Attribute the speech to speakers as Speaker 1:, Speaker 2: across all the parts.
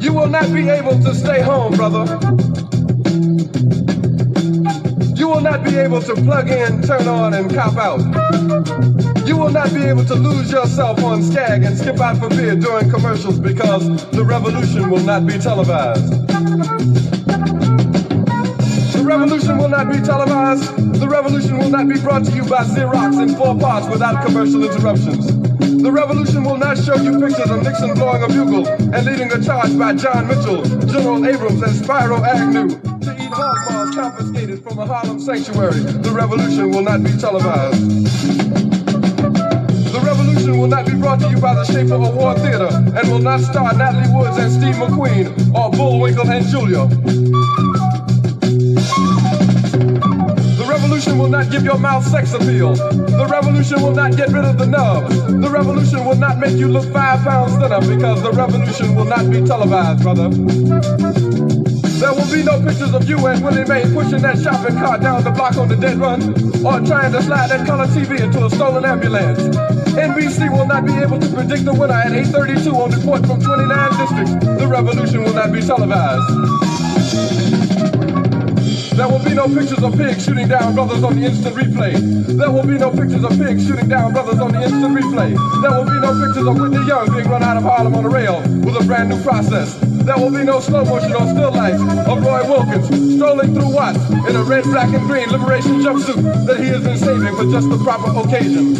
Speaker 1: You will not be able to stay home, brother. You will not be able to plug in, turn on, and cop out. You will not be able to lose yourself on Skag and skip out for beer during commercials because the revolution will not be televised. The revolution will not be televised. The revolution will not be brought to you by Xerox in 4 parts without commercial interruptions. The revolution will not show you pictures of Nixon blowing a bugle and leading a charge by John Mitchell, General Abrams, and Spyro Agnew to eat hog balls confiscated from a Harlem sanctuary. The revolution will not be televised. The revolution will not be brought to you by the Schaefer Award Theater and will not star Natalie Woods and Steve McQueen or Bullwinkle and Julia. The revolution will not give your mouth sex appeal. The revolution will not get rid of the nub. The revolution will not make you look 5 pounds thinner because the revolution will not be televised, brother. There will be no pictures of you and Willie Mae pushing that shopping cart down the block on the dead run or trying to slide that color TV into a stolen ambulance. NBC will not be able to predict the winner at 8:32 on report from 29 districts. The revolution will not be televised. There will be no pictures of pigs shooting down brothers on the instant replay. There will be no pictures of pigs shooting down brothers on the instant replay. There will be no pictures of Whitney Young being run out of Harlem on a rail with a brand new process. There will be no slow motion or still life of Roy Wilkins strolling through Watts in a red, black, and green liberation jumpsuit that he has been saving for just the proper occasion.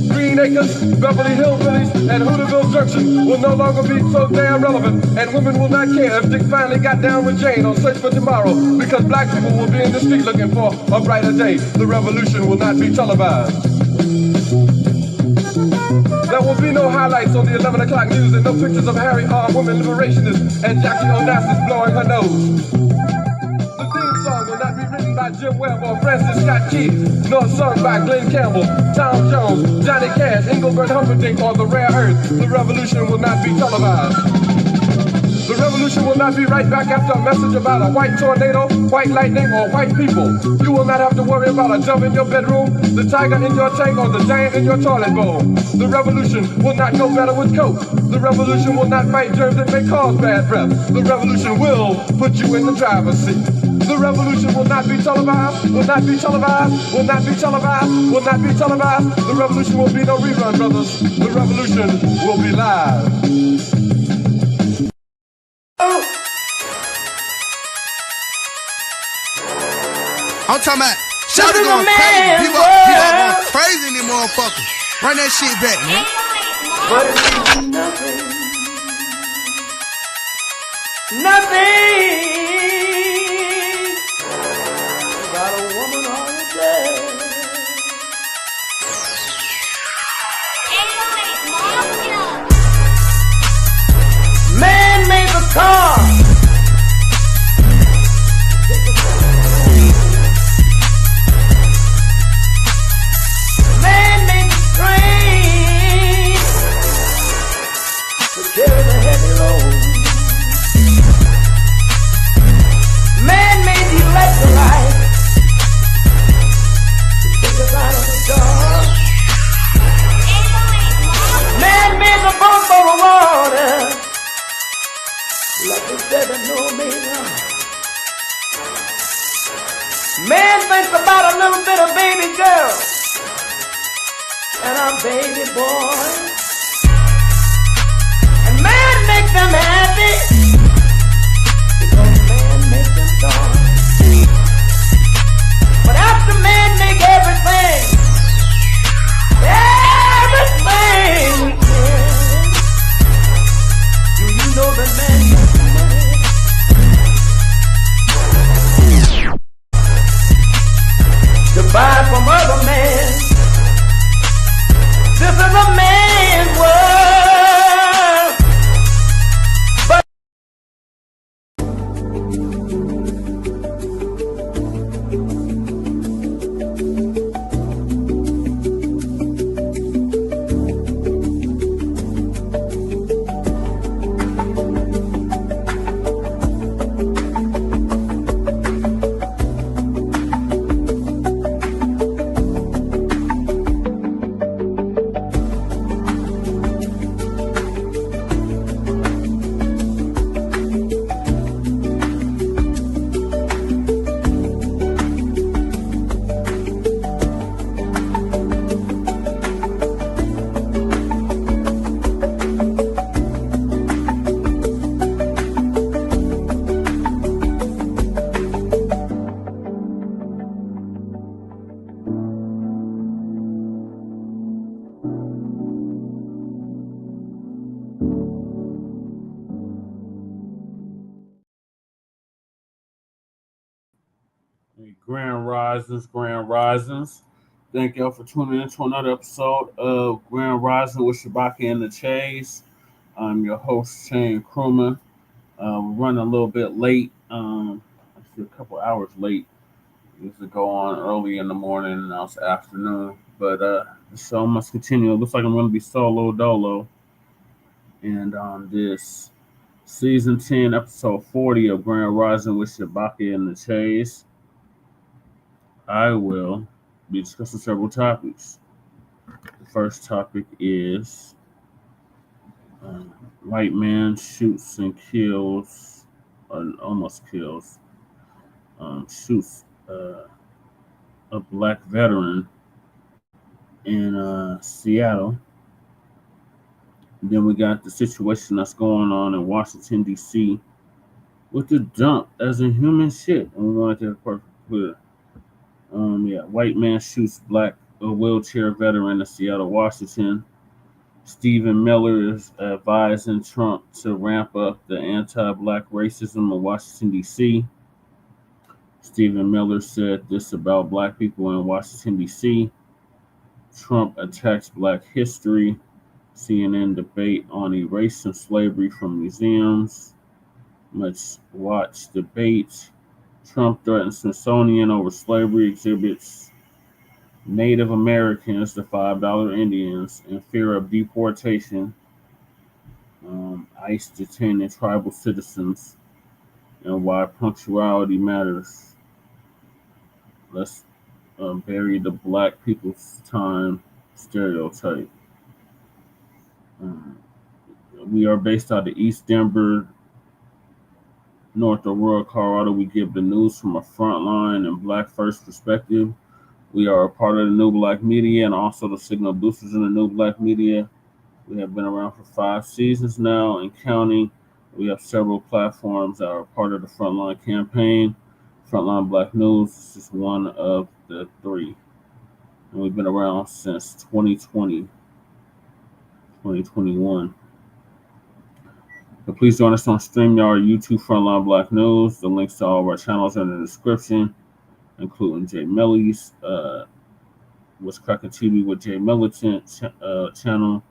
Speaker 1: Green Acres, Beverly Hillbillies, and Hooterville Junction will no longer be so damn relevant, and women will not care if Dick finally got down with Jane on Search for Tomorrow, because black people will be in the street looking for a brighter day. The revolution will not be televised. There will be no highlights on the 11 o'clock news and no pictures of Harry armed women liberationists and Jackie Onassis blowing her nose. The theme song will not be written by Jim Webb or Francis Scott Key, nor sung by Glenn Campbell, Tom Jones, Johnny Cash, Engelbert Humperdinck, or The Rare Earth. The revolution will not be televised. The revolution will not be right back after a message about a white tornado, white lightning, or white people. You will not have to worry about a dove in your bedroom, the tiger in your tank, or the giant in your toilet bowl. The revolution will not go better with Coke. The revolution will not fight germs that may cause bad breath. The revolution will put you in the driver's seat. The revolution will not be televised, will not be televised, will not be televised, will not be televised. The revolution will be no rerun, brothers. The revolution will be live.
Speaker 2: I'm talking about shout it going crazy. People going crazy in these motherfuckers. Run that shit back, man.
Speaker 3: But it's nothing. Nothing. Got a woman on the bed. Man made the car. Carry the heavy load. Man made the electrolyte to take us out of the dark. Man made the boat for the water like the 7 Omega. Man thinks about a little bit of baby girl and a baby boy. Man make them happy because man make them strong. But after man make everything we can, do you know that man makes money? To buy from other men. This is a man's world.
Speaker 4: Grand Risings. Thank y'all for tuning in to another episode of Grand Rising with Shabaka and the Chase. I'm your host, Shane Crewman. We're running a little bit late, actually a couple hours late. Usually go on early in the morning and now it's afternoon. But the show must continue. It looks like I'm going to be solo dolo. And on this season 10, episode 40 of Grand Rising with Shabaka and the Chase, I will be discussing several topics. The first topic is white man shoots and kills, or almost kills, shoots a black veteran in Seattle. Then we got the situation that's going on in Washington, D.C. with the dump as in human shit. And we wanted to have perfect clear. White man shoots black wheelchair veteran in Seattle, Washington. Stephen Miller is advising Trump to ramp up the anti-black racism in Washington, D.C. Stephen Miller said this about black people in Washington, D.C. Trump attacks black history. CNN debate on erasing slavery from museums. Much watch debate. Trump threatens Smithsonian over slavery exhibits. Native Americans, the $5 Indians, in fear of deportation. ICE detaining tribal citizens and why punctuality matters. Let's bury the black people's time stereotype. We are based out of East Denver, North Aurora, Colorado. We give the news from a Front Line and Blacc First perspective. We are a part of the new Blacc Media and also the signal boosters in the new Blacc Media. We have been around for 5 seasons now and counting. We have several platforms that are part of the Frontline campaign. Frontline Blacc News is just one of the 3. And we've been around since 2020, 2021. So please join us on StreamYard, YouTube, Frontline Blacc News. The links to all of our channels are in the description, including Jay Millie's What's Cracking TV with Jay Miller channel.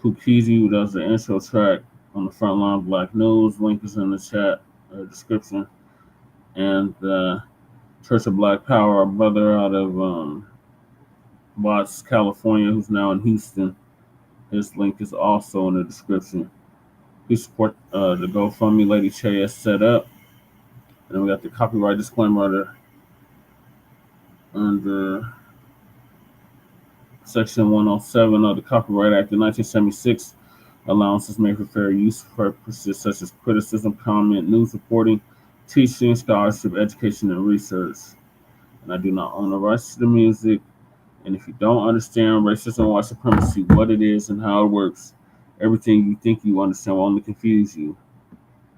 Speaker 4: Kukizi, who does the intro track on the Frontline Blacc News. Link is in the chat description. And Church of Black Power, our brother out of Watts, California, who's now in Houston. His link is also in the description. Please support the GoFundMe Lady Che has set up. And then we got the copyright disclaimer under Section 107 of the Copyright Act of 1976. Allowances made for fair use for purposes such as criticism, comment, news reporting, teaching, scholarship, education, and research. And I do not own the rights to the music. And if you don't understand racism or white supremacy, what it is and how it works, everything you think you understand will only confuse you.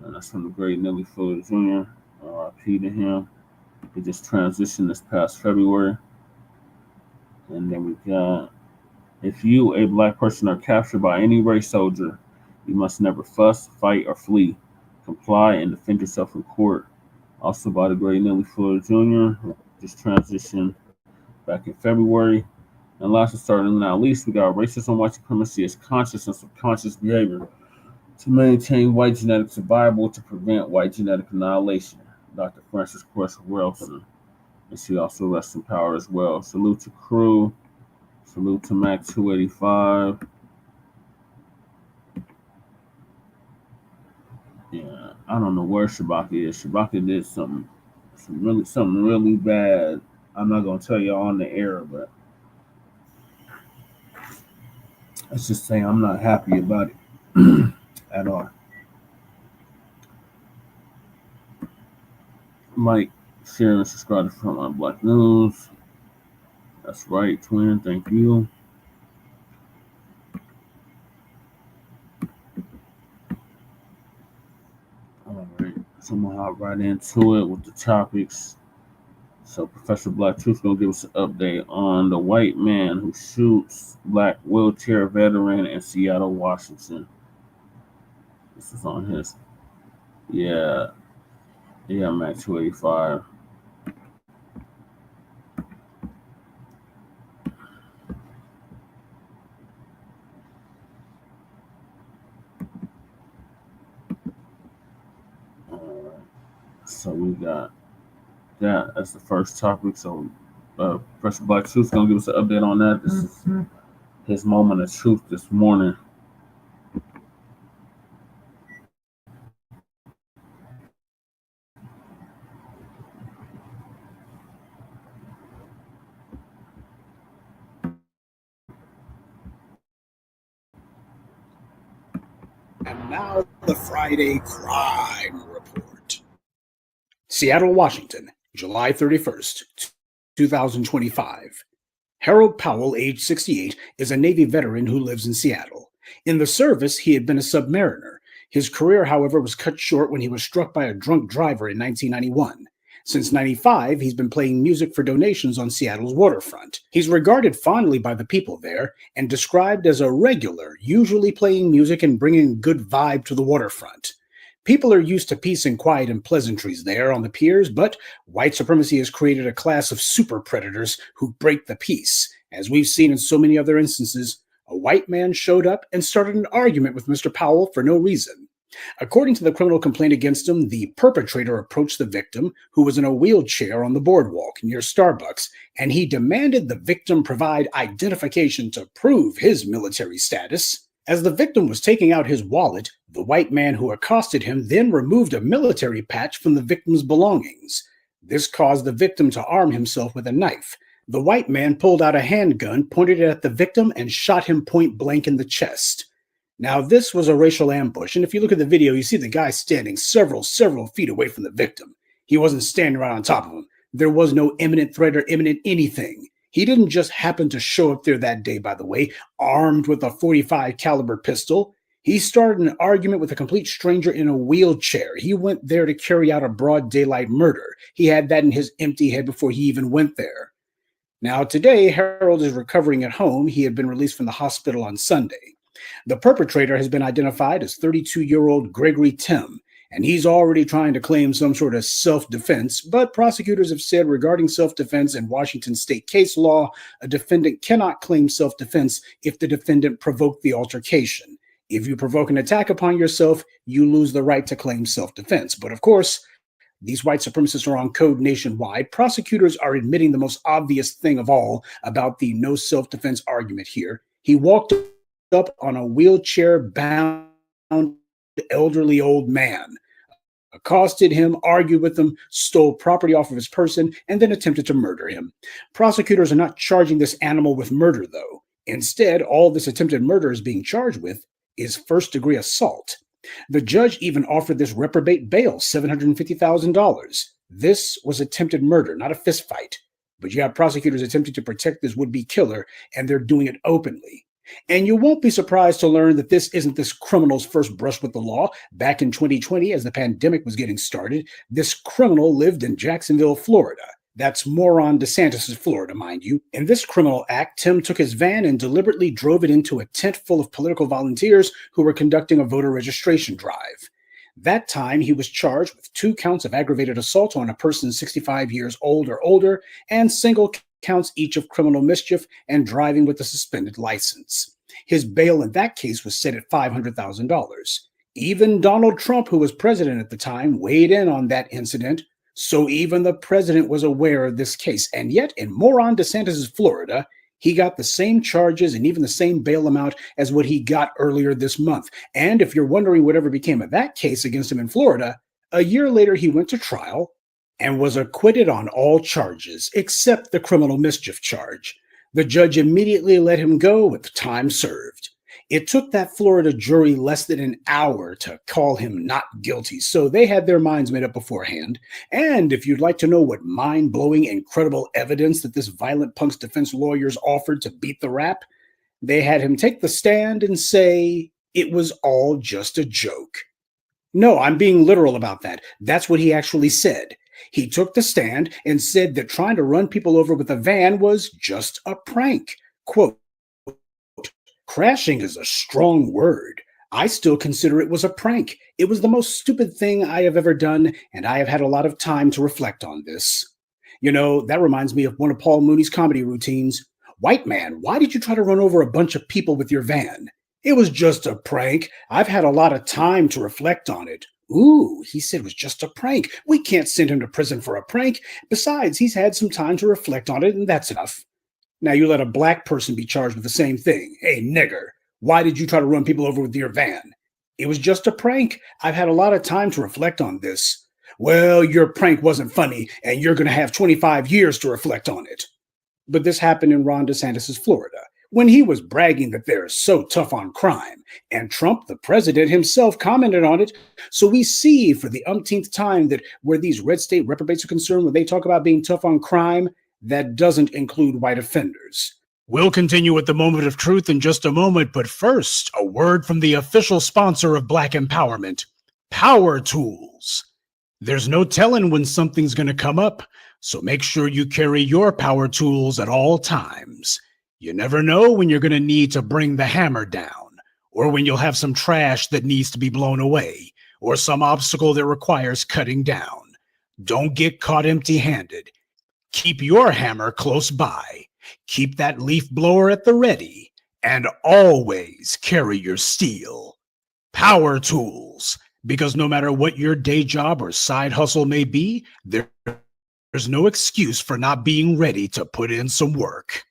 Speaker 4: And that's from the great Nelly Fuller Jr. R.I.P. to him. He just transitioned this past February. And then we got, if you, a black person, are captured by any race soldier, you must never fuss, fight, or flee. Comply and defend yourself in court. Also by the great Nelly Fuller Jr., who just transitioned back in February. And last but certainly not least, we got racism, white supremacy as conscious and subconscious behavior to maintain white genetic survival to prevent white genetic annihilation. Dr. Frances Cress Wilson. And she also rests in power as well. Salute to crew. Salute to Mac 285. Yeah, I don't know where Shabaka is. Shabaka did something really bad. I'm not gonna tell y'all on the air, but let's just say I'm not happy about it at all. Like, share, and subscribe to Frontline Blacc News. That's right, twin. Thank you. All right, so I'm gonna hop right into it with the topics. So Professor Black Truth's gonna give us an update on the white man who shoots black wheelchair veteran in Seattle, Washington. This is on his, Mac 285. got that as the first topic. So, Professor Black Truth's gonna give us an update on that. This is his moment of truth this morning.
Speaker 5: And now the Friday Crime Report. Seattle, Washington, July 31st, 2025. Harold Powell, age 68, is a Navy veteran who lives in Seattle. In the service, he had been a submariner. His career, however, was cut short when he was struck by a drunk driver in 1991. Since 95, he's been playing music for donations on Seattle's waterfront. He's regarded fondly by the people there and described as a regular, usually playing music and bringing good vibe to the waterfront. People are used to peace and quiet and pleasantries there on the piers, but white supremacy has created a class of super predators who break the peace. As we've seen in so many other instances, a white man showed up and started an argument with Mr. Powell for no reason. According to the criminal complaint against him, the perpetrator approached the victim, who was in a wheelchair on the boardwalk near Starbucks, and he demanded the victim provide identification to prove his military status. As the victim was taking out his wallet, the white man who accosted him then removed a military patch from the victim's belongings. This caused the victim to arm himself with a knife. The white man pulled out a handgun, pointed it at the victim, and shot him point blank in the chest. Now, this was a racial ambush, and if you look at the video, you see the guy standing several feet away from the victim. He wasn't standing right on top of him. There was no imminent threat or imminent anything. He didn't just happen to show up there that day, by the way, armed with a .45 caliber pistol. He started an argument with a complete stranger in a wheelchair. He went there to carry out a broad daylight murder. He had that in his empty head before he even went there. Now, today, Harold is recovering at home. He had been released from the hospital on Sunday. The perpetrator has been identified as 32-year-old Gregory Tim, and he's already trying to claim some sort of self-defense, but prosecutors have said regarding self-defense in Washington state case law, a defendant cannot claim self-defense if the defendant provoked the altercation. If you provoke an attack upon yourself, you lose the right to claim self-defense. But of course, these white supremacists are on code nationwide. Prosecutors are admitting the most obvious thing of all about the no self-defense argument here. He walked up on a wheelchair-bound elderly old man, accosted him, argued with him, stole property off of his person, and then attempted to murder him. Prosecutors are not charging this animal with murder, though. Instead, all this attempted murder is being charged with is first-degree assault. The judge even offered this reprobate bail, $750,000. This was attempted murder, not a fistfight. But you have prosecutors attempting to protect this would-be killer, and they're doing it openly. And you won't be surprised to learn that this isn't this criminal's first brush with the law. Back in 2020, as the pandemic was getting started, this criminal lived in Jacksonville, Florida. That's Moron DeSantis' Florida, mind you. In this criminal act, Tim took his van and deliberately drove it into a tent full of political volunteers who were conducting a voter registration drive. That time, he was charged with 2 counts of aggravated assault on a person 65 years old or older and single counts each of criminal mischief and driving with a suspended license. His bail in that case was set at $500,000. Even Donald Trump, who was president at the time, weighed in on that incident, so even the president was aware of this case. And yet, in Moron DeSantis' Florida, he got the same charges and even the same bail amount as what he got earlier this month. And if you're wondering whatever became of that case against him in Florida, a year later he went to trial and was acquitted on all charges except the criminal mischief charge. The judge immediately let him go with time served. It took that Florida jury less than an hour to call him not guilty, so they had their minds made up beforehand. And if you'd like to know what mind-blowing, incredible evidence that this violent punk's defense lawyers offered to beat the rap, they had him take the stand and say it was all just a joke. No, I'm being literal about that. That's what he actually said. He took the stand and said that trying to run people over with a van was just a prank. Quote, crashing is a strong word. I still consider it was a prank. It was the most stupid thing I have ever done, and I have had a lot of time to reflect on this. You know, that reminds me of one of Paul Mooney's comedy routines. White man, why did you try to run over a bunch of people with your van? It was just a prank. I've had a lot of time to reflect on it. Ooh, he said it was just a prank. We can't send him to prison for a prank. Besides, he's had some time to reflect on it, and that's enough. Now you let a black person be charged with the same thing. Hey, nigger, why did you try to run people over with your van? It was just a prank. I've had a lot of time to reflect on this. Well, your prank wasn't funny, and you're going to have 25 years to reflect on it. But this happened in Ron DeSantis' Florida, when he was bragging that they're so tough on crime, and Trump, the president himself, commented on it. So we see for the umpteenth time that where these red state reprobates are concerned, when they talk about being tough on crime, that doesn't include white offenders. We'll continue with the moment of truth in just a moment, but first, a word from the official sponsor of Black Empowerment, Power Tools. There's no telling when something's going to come up, so make sure you carry your power tools at all times. You never know when you're going to need to bring the hammer down, or when you'll have some trash that needs to be blown away, or some obstacle that requires cutting down. Don't get caught empty-handed. Keep your hammer close by. Keep that leaf blower at the ready, and always carry your steel. Power Tools, because no matter what your day job or side hustle may be, there's no excuse for not being ready to put in some work.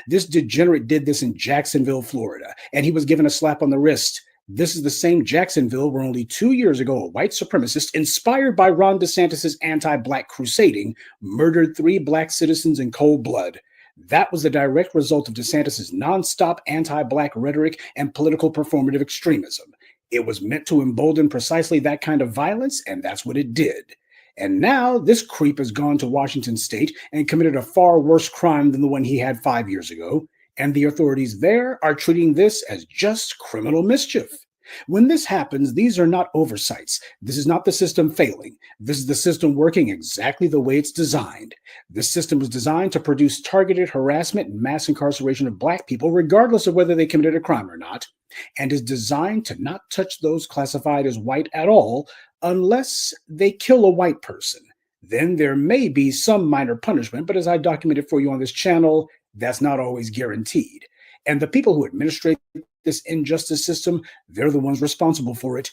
Speaker 5: This degenerate did this in Jacksonville, Florida, and he was given a slap on the wrist. This is the same Jacksonville where only 2 years ago, a white supremacist, inspired by Ron DeSantis' anti-Black crusading, murdered 3 Black citizens in cold blood. That was the direct result of DeSantis' nonstop anti-Black rhetoric and political performative extremism. It was meant to embolden precisely that kind of violence, and that's what it did. And now this creep has gone to Washington state and committed a far worse crime than the one he had 5 years ago. And the authorities there are treating this as just criminal mischief. When this happens, these are not oversights. This is not the system failing. This is the system working exactly the way it's designed. This system was designed to produce targeted harassment and mass incarceration of Black people, regardless of whether they committed a crime or not, and is designed to not touch those classified as white at all, unless they kill a white person. Then there may be some minor punishment, but as I documented for you on this channel, that's not always guaranteed. And the people who administrate this injustice system, they're the ones responsible for it.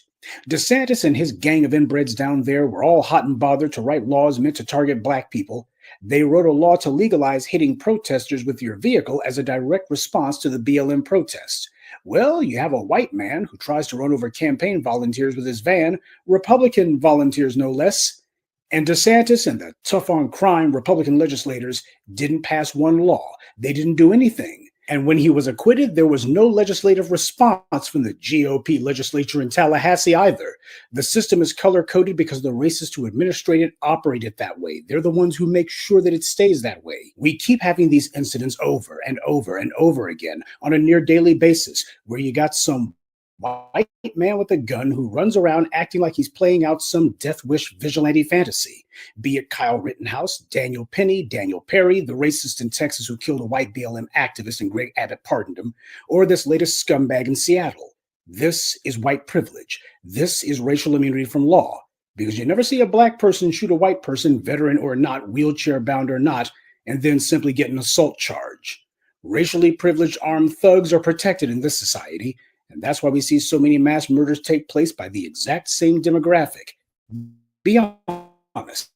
Speaker 5: DeSantis and his gang of inbreds down there were all hot and bothered to write laws meant to target Black people. They wrote a law to legalize hitting protesters with your vehicle as a direct response to the BLM protest. Well, you have a white man who tries to run over campaign volunteers with his van, Republican volunteers no less. And DeSantis and the tough-on-crime Republican legislators didn't pass one law. They didn't do anything. And when he was acquitted, there was no legislative response from the GOP legislature in Tallahassee either. The system is color-coded because the racists who administrate it operate it that way. They're the ones who make sure that it stays that way. We keep having these incidents over and over and over again on a near-daily basis, where you got some white man with a gun who runs around acting like he's playing out some death wish vigilante fantasy. Be it Kyle Rittenhouse, Daniel Penny, Daniel Perry, the racist in Texas who killed a white BLM activist and Greg Abbott pardoned him, or this latest scumbag in Seattle. This is white privilege. This is racial immunity from law. Because you never see a Black person shoot a white person, veteran or not, wheelchair bound or not, and then simply get an assault charge. Racially privileged armed thugs are protected in this society. And that's why we see so many mass murders take place by the exact same demographic. Be honest.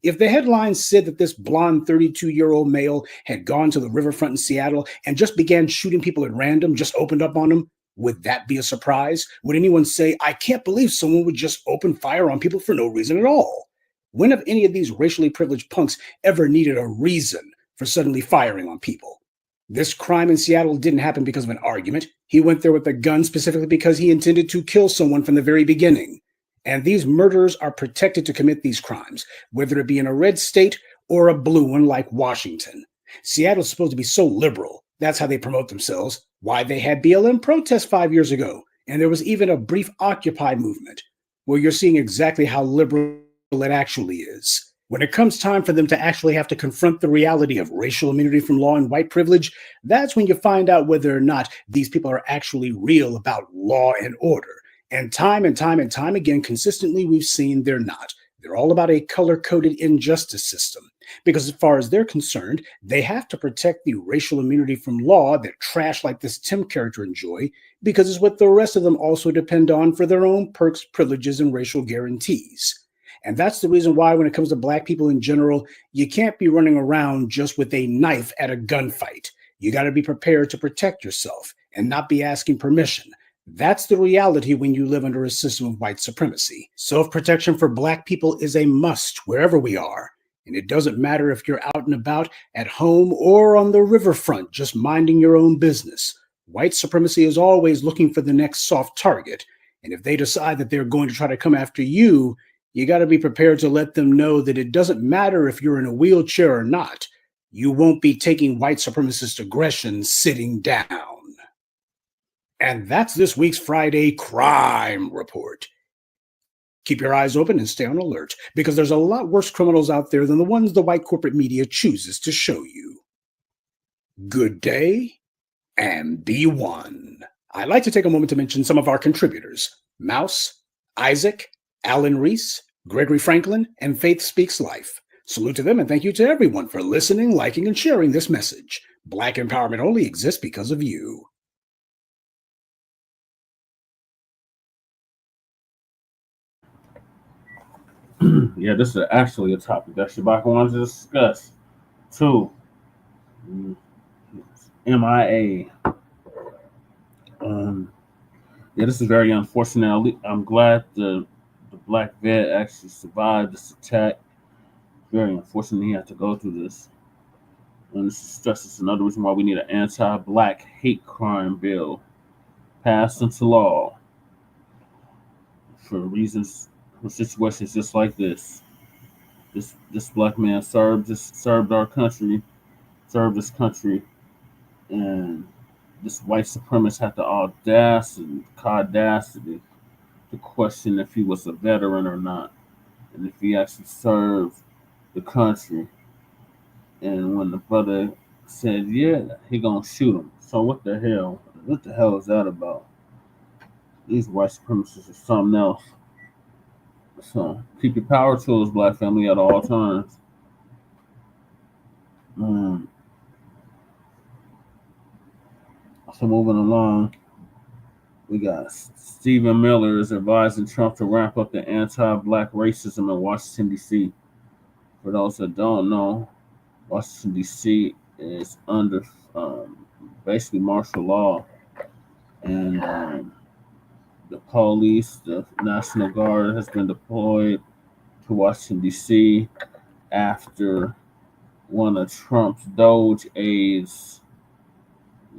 Speaker 5: If the headline said that this blonde 32-year-old male had gone to the riverfront in Seattle and just began shooting people at random, just opened up on them, would that be a surprise? Would anyone say, I can't believe someone would just open fire on people for no reason at all? When have any of these racially privileged punks ever needed a reason for suddenly firing on people? This crime in Seattle didn't happen because of an argument. He went there with a gun specifically because he intended to kill someone from the very beginning. And these murderers are protected to commit these crimes, whether it be in a red state or a blue one like Washington. Seattle's supposed to be so liberal. That's how they promote themselves. Why they had BLM protests 5 years ago. And there was even a brief Occupy movement. Well, you're seeing exactly how liberal it actually is. When it comes time for them to actually have to confront the reality of racial immunity from law and white privilege, that's when you find out whether or not these people are actually real about law and order. And time again, consistently, we've seen they're not. They're all about a color-coded injustice system. Because as far as they're concerned, they have to protect the racial immunity from law that trash like this Tim character enjoy, because it's what the rest of them also depend on for their own perks, privileges, and racial guarantees. And that's the reason why when it comes to Black people in general, you can't be running around just with a knife at a gunfight. You got to be prepared to protect yourself and not be asking permission. That's the reality when you live under a system of white supremacy. Self-protection for Black people is a must wherever we are. And it doesn't matter if you're out and about, at home, or on the riverfront, just minding your own business. White supremacy is always looking for the next soft target. And if they decide that they're going to try to come after you, you got to be prepared to let them know that it doesn't matter if you're in a wheelchair or not. You won't be taking white supremacist aggression sitting down. And that's this week's Friday Crime Report. Keep your eyes open and stay on alert, because there's a lot worse criminals out there than the ones the white corporate media chooses to show you. Good day, and be one. I'd like to take a moment to mention some of our contributors: Mouse, Isaac, Alan Reese, Gregory Franklin, and Faith Speaks Life. Salute to them, and thank you to everyone for listening, liking, and sharing this message. Black empowerment only exists because of you.
Speaker 4: Yeah, this is actually a topic that Shabaka wanted to discuss. 2, MIA. Yeah, this is very unfortunate. I'm glad the black vet actually survived this attack. Very unfortunate he had to go through this. And this stresses another reason why we need an anti-black hate crime bill passed into law for reasons, for situations just like this. This black man served our country, served this country, and this white supremacist had the audacity to question if he was a veteran or not, and if he actually served the country. And when the brother said, "Yeah, he gonna shoot him," so what the hell? What the hell is that about? These white supremacists are something else. So keep your power tools, black family, at all times. So moving along, we got Stephen Miller is advising Trump to ramp up the anti-black racism in Washington, D.C. For those that don't know, Washington, D.C. is under basically martial law. And the police, the National Guard, has been deployed to Washington, D.C. after one of Trump's Doge aides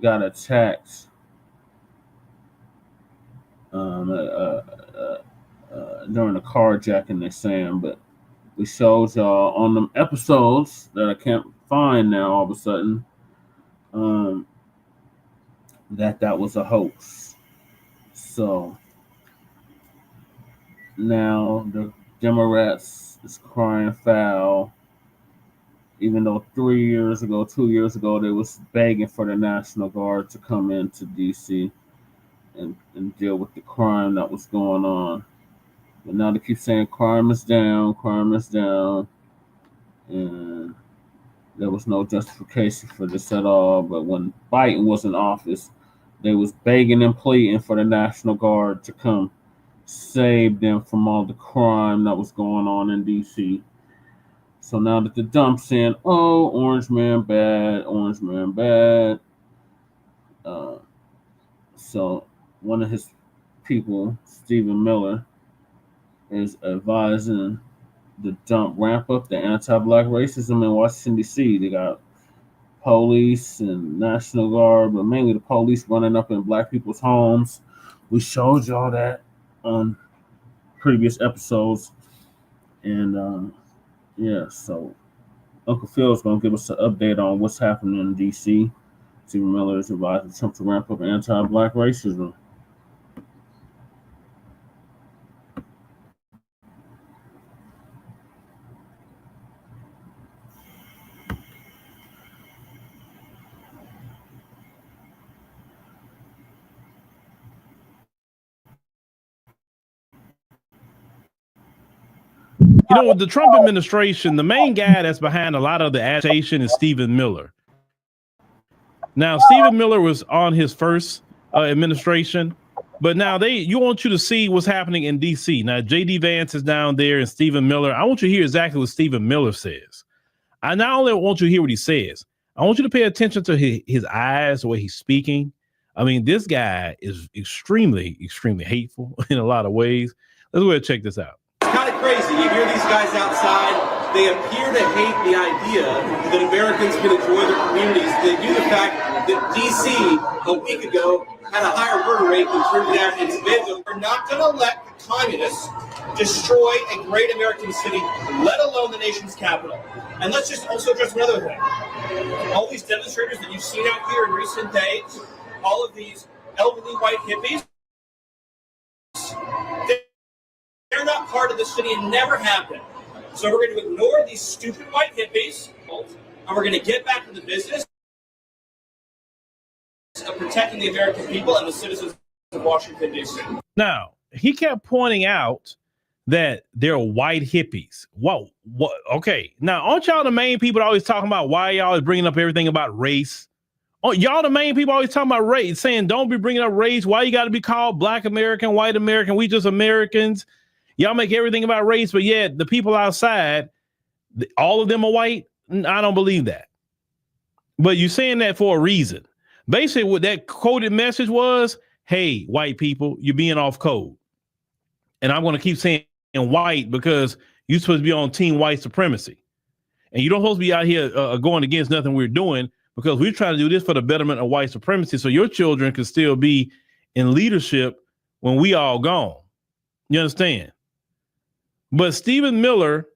Speaker 4: got attacked during a carjacking, they're saying. But we showed y'all on them episodes that I can't find now all of a sudden that was a hoax. So now the Democrats is crying foul, even though 2 years ago, they was begging for the National Guard to come into D.C. and deal with the crime that was going on. But now they keep saying crime is down, and there was no justification for this at all. But when Biden was in office, they was begging and pleading for the National Guard to come save them from all the crime that was going on in D.C. So now that the dump's in, oh, Orange Man bad. So one of his people, Stephen Miller, is advising the dump ramp up the anti-black racism in Washington, D.C. They got police and National Guard, but mainly the police running up in black people's homes. We showed y'all that on previous episodes. And yeah, so Uncle Phil's going to give us an update on what's happening in D.C. Stephen Miller is advising Trump to ramp up anti-black racism.
Speaker 6: You know, with the Trump administration, the main guy that's behind a lot of the agitation is Stephen Miller. Now, Stephen Miller was on his first administration, but now you want you to see what's happening in D.C. Now, J.D. Vance is down there and Stephen Miller. I want you to hear exactly what Stephen Miller says. I not only want you to hear what he says, I want you to pay attention to his eyes, the way he's speaking. I mean, this guy is extremely, extremely hateful in a lot of ways. Let's go ahead and check this out.
Speaker 7: It's kind of crazy. You hear these guys outside. They appear to hate the idea that Americans can enjoy their communities. They do the fact that D.C. a week ago had a higher murder rate than Trinidad and Tobago. We're not going to let the communists destroy a great American city, let alone the nation's capital. And let's just also address another thing. All these demonstrators that you've seen out here in recent days, all of these elderly white hippies, they're not part of the city and never have been. So we're going to ignore these stupid white hippies, and we're going to get back to the business of protecting the American people and the citizens of Washington, D.C.
Speaker 6: Now, he kept pointing out that they're white hippies. Whoa, what? Okay. Now, aren't y'all the main people always talking about why y'all is bringing up everything about race? Oh, y'all the main people always talking about race, saying don't be bringing up race. Why you got to be called Black American, white American? We just Americans. Y'all make everything about race, but yet the people outside, all of them are white. I don't believe that. But you're saying that for a reason. Basically, what that coded message was, hey, white people, you're being off code. And I'm going to keep saying white because you're supposed to be on team white supremacy. And you don't supposed to be out here going against nothing we're doing because we're trying to do this for the betterment of white supremacy so your children can still be in leadership when we all gone. You understand? But Stephen Miller,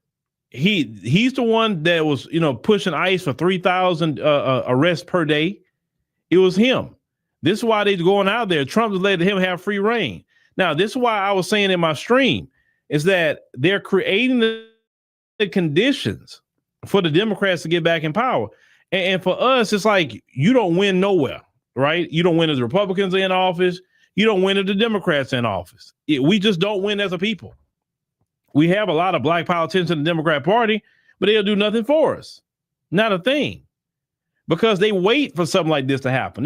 Speaker 6: he's the one that was, pushing ICE for 3,000 arrests per day. It was him. This is why they're going out there. Trump has let him have free reign. Now, this is why I was saying in my stream is that they're creating the conditions for the Democrats to get back in power. And for us, it's like you don't win nowhere, right? You don't win as the Republicans are in office. You don't win as the Democrats in office. We just don't win as a people. We have a lot of black politicians in the Democrat Party, but they'll do nothing for us. Not a thing. Because they wait for something like this to happen.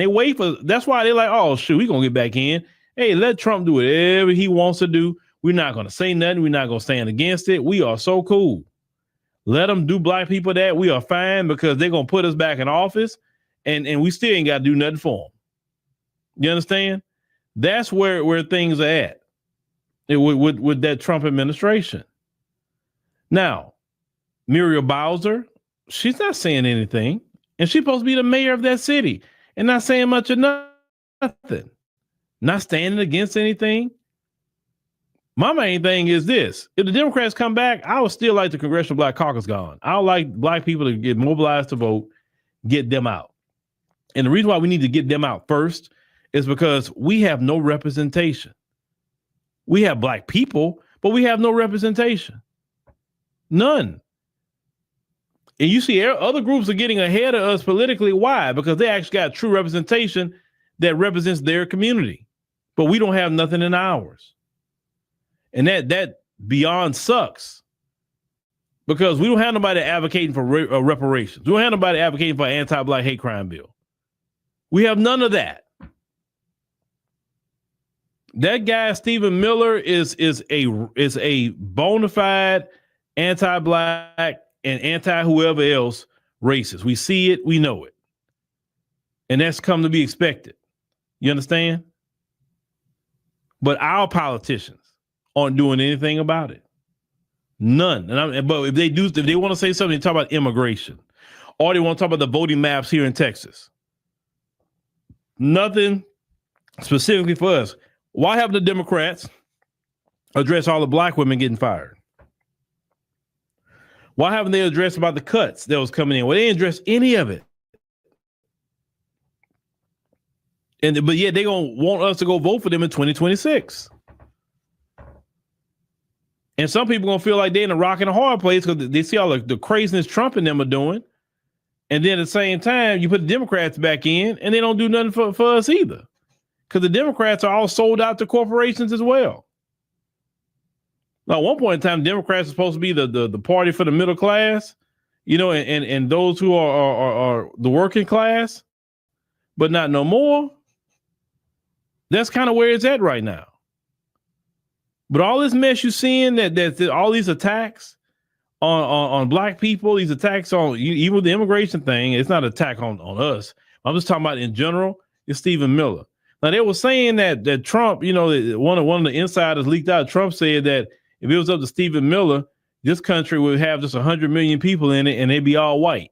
Speaker 6: That's why they're like, oh, shoot, we're going to get back in. Hey, let Trump do whatever he wants to do. We're not going to say nothing. We're not going to stand against it. We are so cool. Let them do black people that. We are fine because they're going to put us back in office and we still ain't got to do nothing for them. You understand? That's where things are at with that Trump administration. Now, Muriel Bowser, she's not saying anything. And she's supposed to be the mayor of that city and not saying much of nothing, not standing against anything. My main thing is this. If the Democrats come back, I would still like the Congressional Black Caucus gone. I would like black people to get mobilized to vote, get them out. And the reason why we need to get them out first is because we have no representation. We have black people, but we have no representation. None. And you see other groups are getting ahead of us politically. Why? Because they actually got true representation that represents their community. But we don't have nothing in ours. And that beyond sucks. Because we don't have nobody advocating for reparations. We don't have nobody advocating for an anti-black hate crime bill. We have none of that. That guy, Stephen Miller, is a bona fide anti-black and anti-whoever else racist. We see it, we know it. And that's come to be expected. You understand? But our politicians aren't doing anything about it. None. But if they want to say something, they talk about immigration. Or they want to talk about the voting maps here in Texas. Nothing specifically for us. Why haven't the Democrats addressed all the black women getting fired? Why haven't they addressed about the cuts that was coming in? Well, they didn't address any of it. But yet they're going to want us to go vote for them in 2026. And some people going to feel like they're in a rock and a hard place because they see all the craziness Trump and them are doing. And then at the same time, you put the Democrats back in and they don't do nothing for us either. Because the Democrats are all sold out to corporations as well. Now, at one point in time, Democrats are supposed to be the party for the middle class, you know, and those who are the working class, but not no more. That's kind of where it's at right now. But all this mess you're seeing, that all these attacks on black people, these attacks on even with the immigration thing, it's not an attack on us. I'm just talking about in general. It's Stephen Miller. Now they were saying that Trump, you know, one of the insiders leaked out. Trump said that if it was up to Stephen Miller, this country would have just 100 million people in it, and they'd be all white.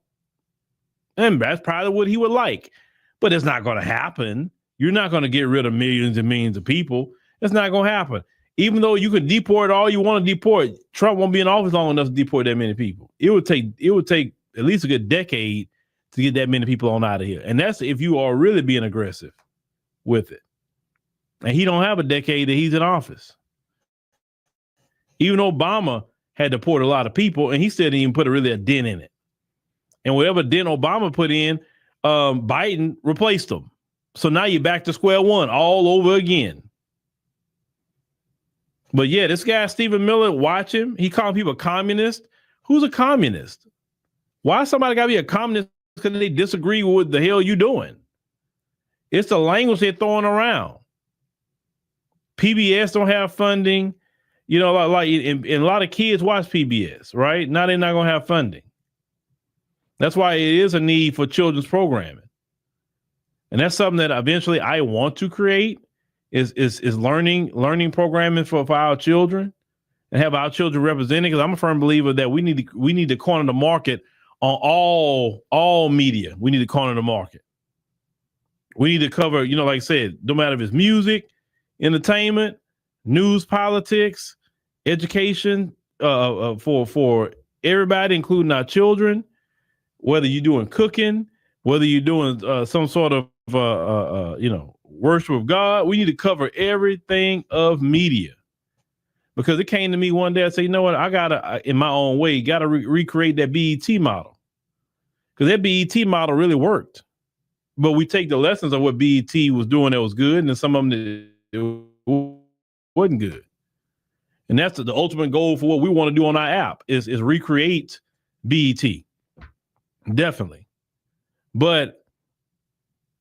Speaker 6: And that's probably what he would like, but it's not going to happen. You're not going to get rid of millions and millions of people. It's not going to happen. Even though you can deport all you want to deport, Trump won't be in office long enough to deport that many people. It would take at least a good decade to get that many people on out of here. And that's if you are really being aggressive with it. And he don't have a decade that he's in office. Even Obama had to deport a lot of people, and he still didn't even put a dent in it. And whatever dent Obama put in, Biden replaced them. So now you're back to square one all over again. But yeah, this guy, Stephen Miller, watch him. He calling people communist. Who's a communist? Why somebody got to be a communist because they disagree with what the hell you doing? It's the language they're throwing around. PBS don't have funding. You know, and a lot of kids watch PBS, right? Now they're not going to have funding. That's why it is a need for children's programming. And that's something that eventually I want to create. Is learning programming for our children and have our children represented, because I'm a firm believer that we need to corner the market on all media. We need to corner the market. We need to cover, you know, like I said, no matter if it's music, entertainment, news, politics, education, for everybody, including our children, whether you're doing cooking, whether you're doing some sort of worship of God. We need to cover everything of media, because it came to me one day. I said, you know what? I gotta, in my own way, gotta recreate that BET model, because that BET model really worked. But we take the lessons of what BET was doing that was good, and then some of them that wasn't good. And that's the ultimate goal for what we want to do on our app is recreate BET. Definitely. But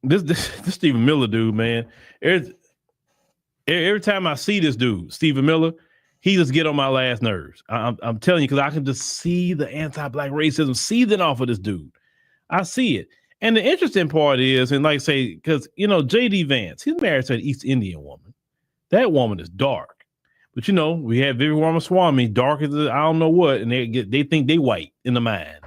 Speaker 6: this Stephen Miller dude, man, every time I see this dude, Stephen Miller, he just get on my last nerves. I'm telling you, because I can just see the anti-black racism seething off of this dude. I see it. And the interesting part is, and like I say, because, you know, J.D. Vance, he's married to an East Indian woman. That woman is dark. But, you know, we have Vivian Ramaswamy, dark as I don't know what, and they think they white in the mind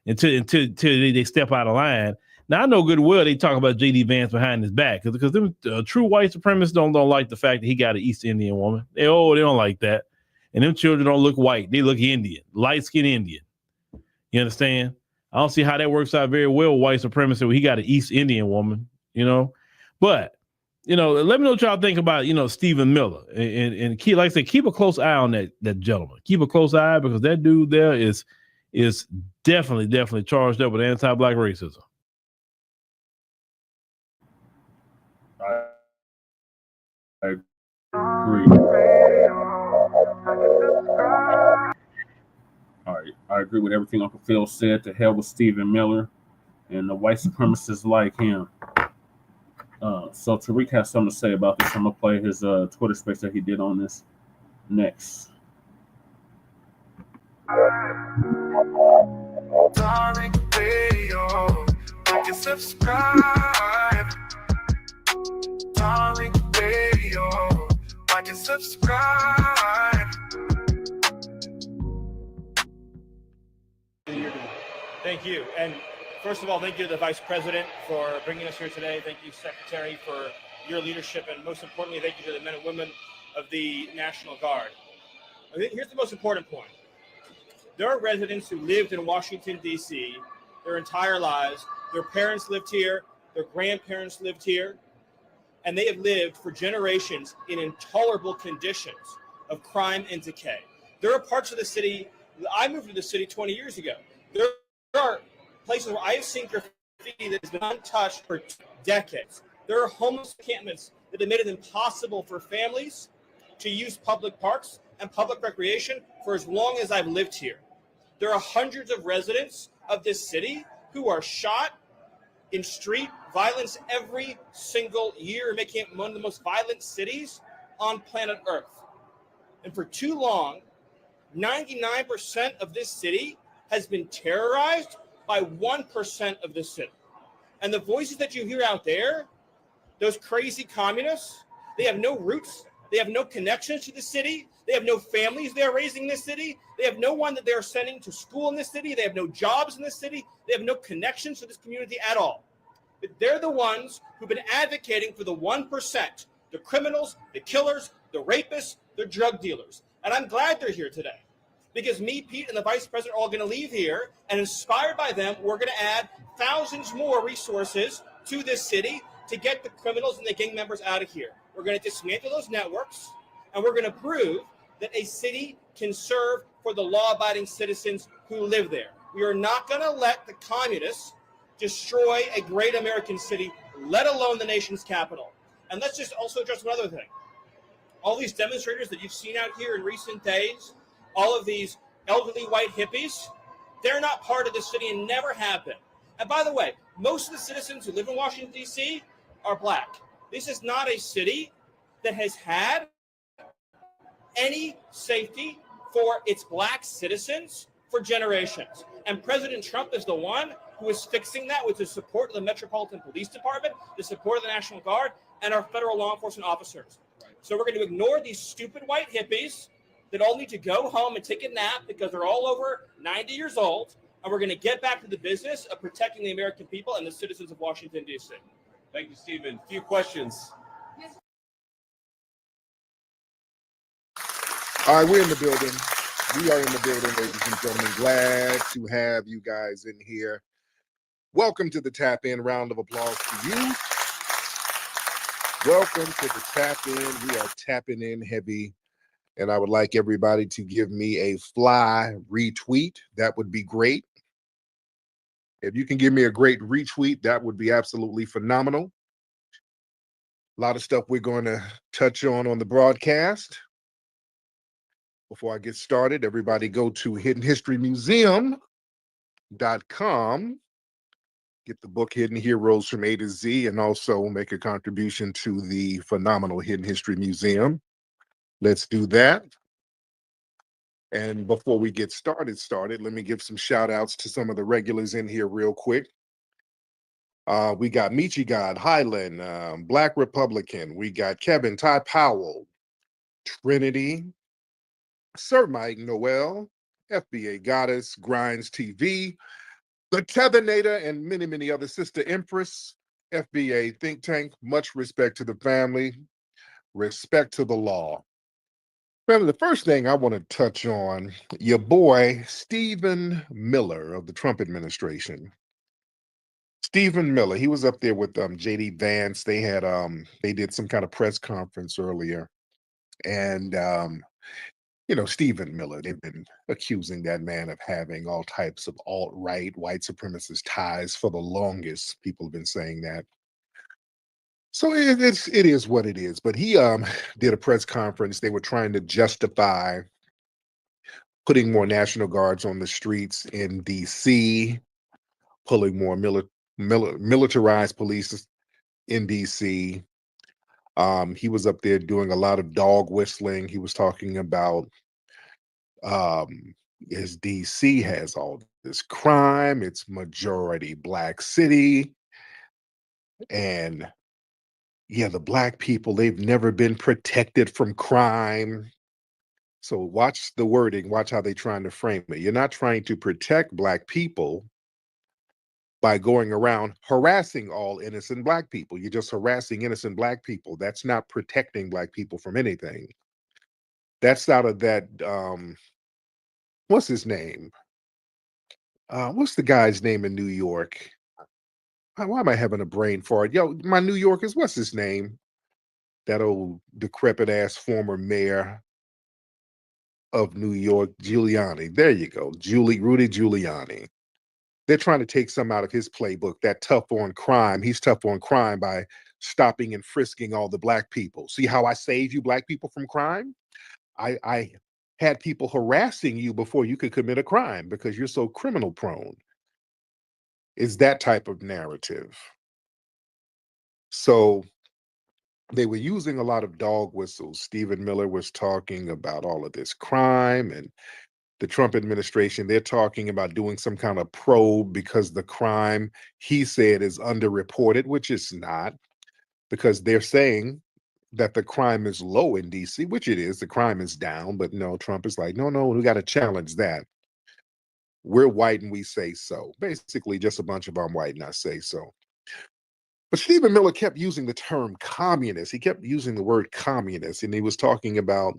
Speaker 6: until they step out of line. Now, I know good well they talk about J.D. Vance behind his back, because them true white supremacists don't like the fact that he got an East Indian woman. They don't like that. And them children don't look white. They look Indian, light-skinned Indian. You understand? I don't see how that works out very well, white supremacy, when he got an East Indian woman, you know? But, you know, let me know what y'all think about, you know, Stephen Miller. And keep, like I said, keep a close eye on that gentleman. Keep a close eye, because that dude there is definitely charged up with anti-black racism.
Speaker 4: I agree. All right, I agree with everything Uncle Phil said. To hell with Stephen Miller and the white supremacists like him. So Tariq has something to say about this. I'm gonna play his Twitter space that he did on this next.
Speaker 2: Darling Radio, like and subscribe. Darling Radio, like and subscribe.
Speaker 8: Thank you. And first of all, thank you to the Vice President for bringing us here today. Thank you, Secretary, for your leadership. And most importantly, thank you to the men and women of the National Guard. Here's the most important point. There are residents who lived in Washington, D.C. their entire lives. Their parents lived here. Their grandparents lived here. And they have lived for generations in intolerable conditions of crime and decay. There are parts of the city, I moved to the city 20 years ago. There are places where I have seen graffiti that has been untouched for decades. There are homeless encampments that have made it impossible for families to use public parks, and public recreation for as long as I've lived here. There are hundreds of residents of this city who are shot in street violence every single year, making it one of the most violent cities on planet Earth. And for too long, 99% of this city has been terrorized by 1% of this city. And the voices that you hear out there, those crazy communists, they have no roots. They have no connections to the city. They have no families they're raising in this city. They have no one that they're sending to school in this city. They have no jobs in this city. They have no connections to this community at all. But they're the ones who've been advocating for the 1%, the criminals, the killers, the rapists, the drug dealers. And I'm glad they're here today, because me, Pete, and the vice president are all going to leave here, and inspired by them, we're going to add thousands more resources to this city to get the criminals and the gang members out of here. We're going to dismantle those networks, and we're going to prove that a city can serve for the law-abiding citizens who live there. We are not going to let the communists destroy a great American city, let alone the nation's capital. And let's just also address one other thing. All these demonstrators that you've seen out here in recent days, all of these elderly white hippies, they're not part of the city and never have been. And by the way, most of the citizens who live in Washington, D.C. are black. This is not a city that has had any safety for its black citizens for generations. And President Trump is the one who is fixing that with the support of the Metropolitan Police Department, the support of the National Guard, and our federal law enforcement officers. So we're going to ignore these stupid white hippies that all need to go home and take a nap because they're all over 90 years old. And we're going to get back to the business of protecting the American people and the citizens of Washington, D.C.
Speaker 7: Thank you, Stephen. A few questions.
Speaker 9: All right, we're in the building. We are in the building, ladies and gentlemen. Glad to have you guys in here. Welcome to the Tap In. Round of applause to you. Welcome to the Tap In. We are tapping in heavy. And I would like everybody to give me a fly retweet. That would be great. If you can give me a great retweet, that would be absolutely phenomenal. A lot of stuff we're going to touch on the broadcast. Before I get started, everybody go to hiddenhistorymuseum.com. Get the book Hidden Heroes from A to Z, and also make a contribution to the phenomenal Hidden History Museum. Let's do that. And before we get started, let me give some shout outs to some of the regulars in here real quick. We got Michi God, Highland, Black Republican. We got Kevin, Ty Powell, Trinity, Sir Mike Noel, FBA Goddess, Grinds TV, The Tethernator, and many, many other. Sister Empress, FBA Think Tank. Much respect to the family, respect to the law. Family, the first thing I want to touch on, your boy, Stephen Miller of the Trump administration. Stephen Miller, he was up there with J.D. Vance. They had they did some kind of press conference earlier. And Stephen Miller, they've been accusing that man of having all types of alt-right, white supremacist ties for the longest. People have been saying that. So it is what it is. But he did a press conference. They were trying to justify putting more National Guards on the streets in D.C., pulling more militarized police in D.C. He was up there doing a lot of dog whistling. He was talking about as DC has all this crime, it's majority black city. And yeah, the black people, they've never been protected from crime. So watch the wording, watch how they're trying to frame it. You're not trying to protect black people by going around harassing all innocent black people. You're just harassing innocent black people. That's not protecting black people from anything. That's out of that, what's his name? What's the guy's name in New York? Why am I having a brain fart? Yo, my New Yorkers, what's his name? That old decrepit ass former mayor of New York, Giuliani. There you go. Rudy Giuliani. They're trying to take some out of his playbook, that tough on crime. He's tough on crime by stopping and frisking all the black people. See how I save you black people from crime? I had people harassing you before you could commit a crime because you're so criminal prone. Is that type of narrative. So they were using a lot of dog whistles. Stephen Miller was talking about all of this crime, and the Trump administration, they're talking about doing some kind of probe because the crime, he said, is underreported, which it's not, because they're saying that the crime is low in DC, which it is. The crime is down, but no, Trump is like, no, we got to challenge that. We're white and we say so. Basically, just a bunch of I'm white and I say so. But Stephen Miller kept using the term communist. He kept using the word communist, and he was talking about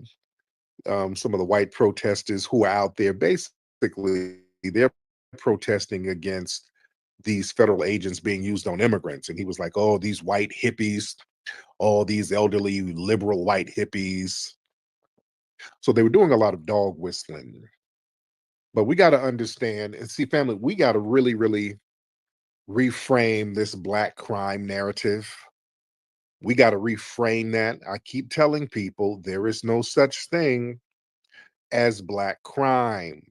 Speaker 9: some of the white protesters who are out there. Basically, they're protesting against these federal agents being used on immigrants. And he was like, oh, these white hippies, all these elderly liberal white hippies. So they were doing a lot of dog whistling. But we got to understand and see, family, we got to really, really reframe this Black crime narrative. We got to reframe that. I keep telling people there is no such thing as Black crime.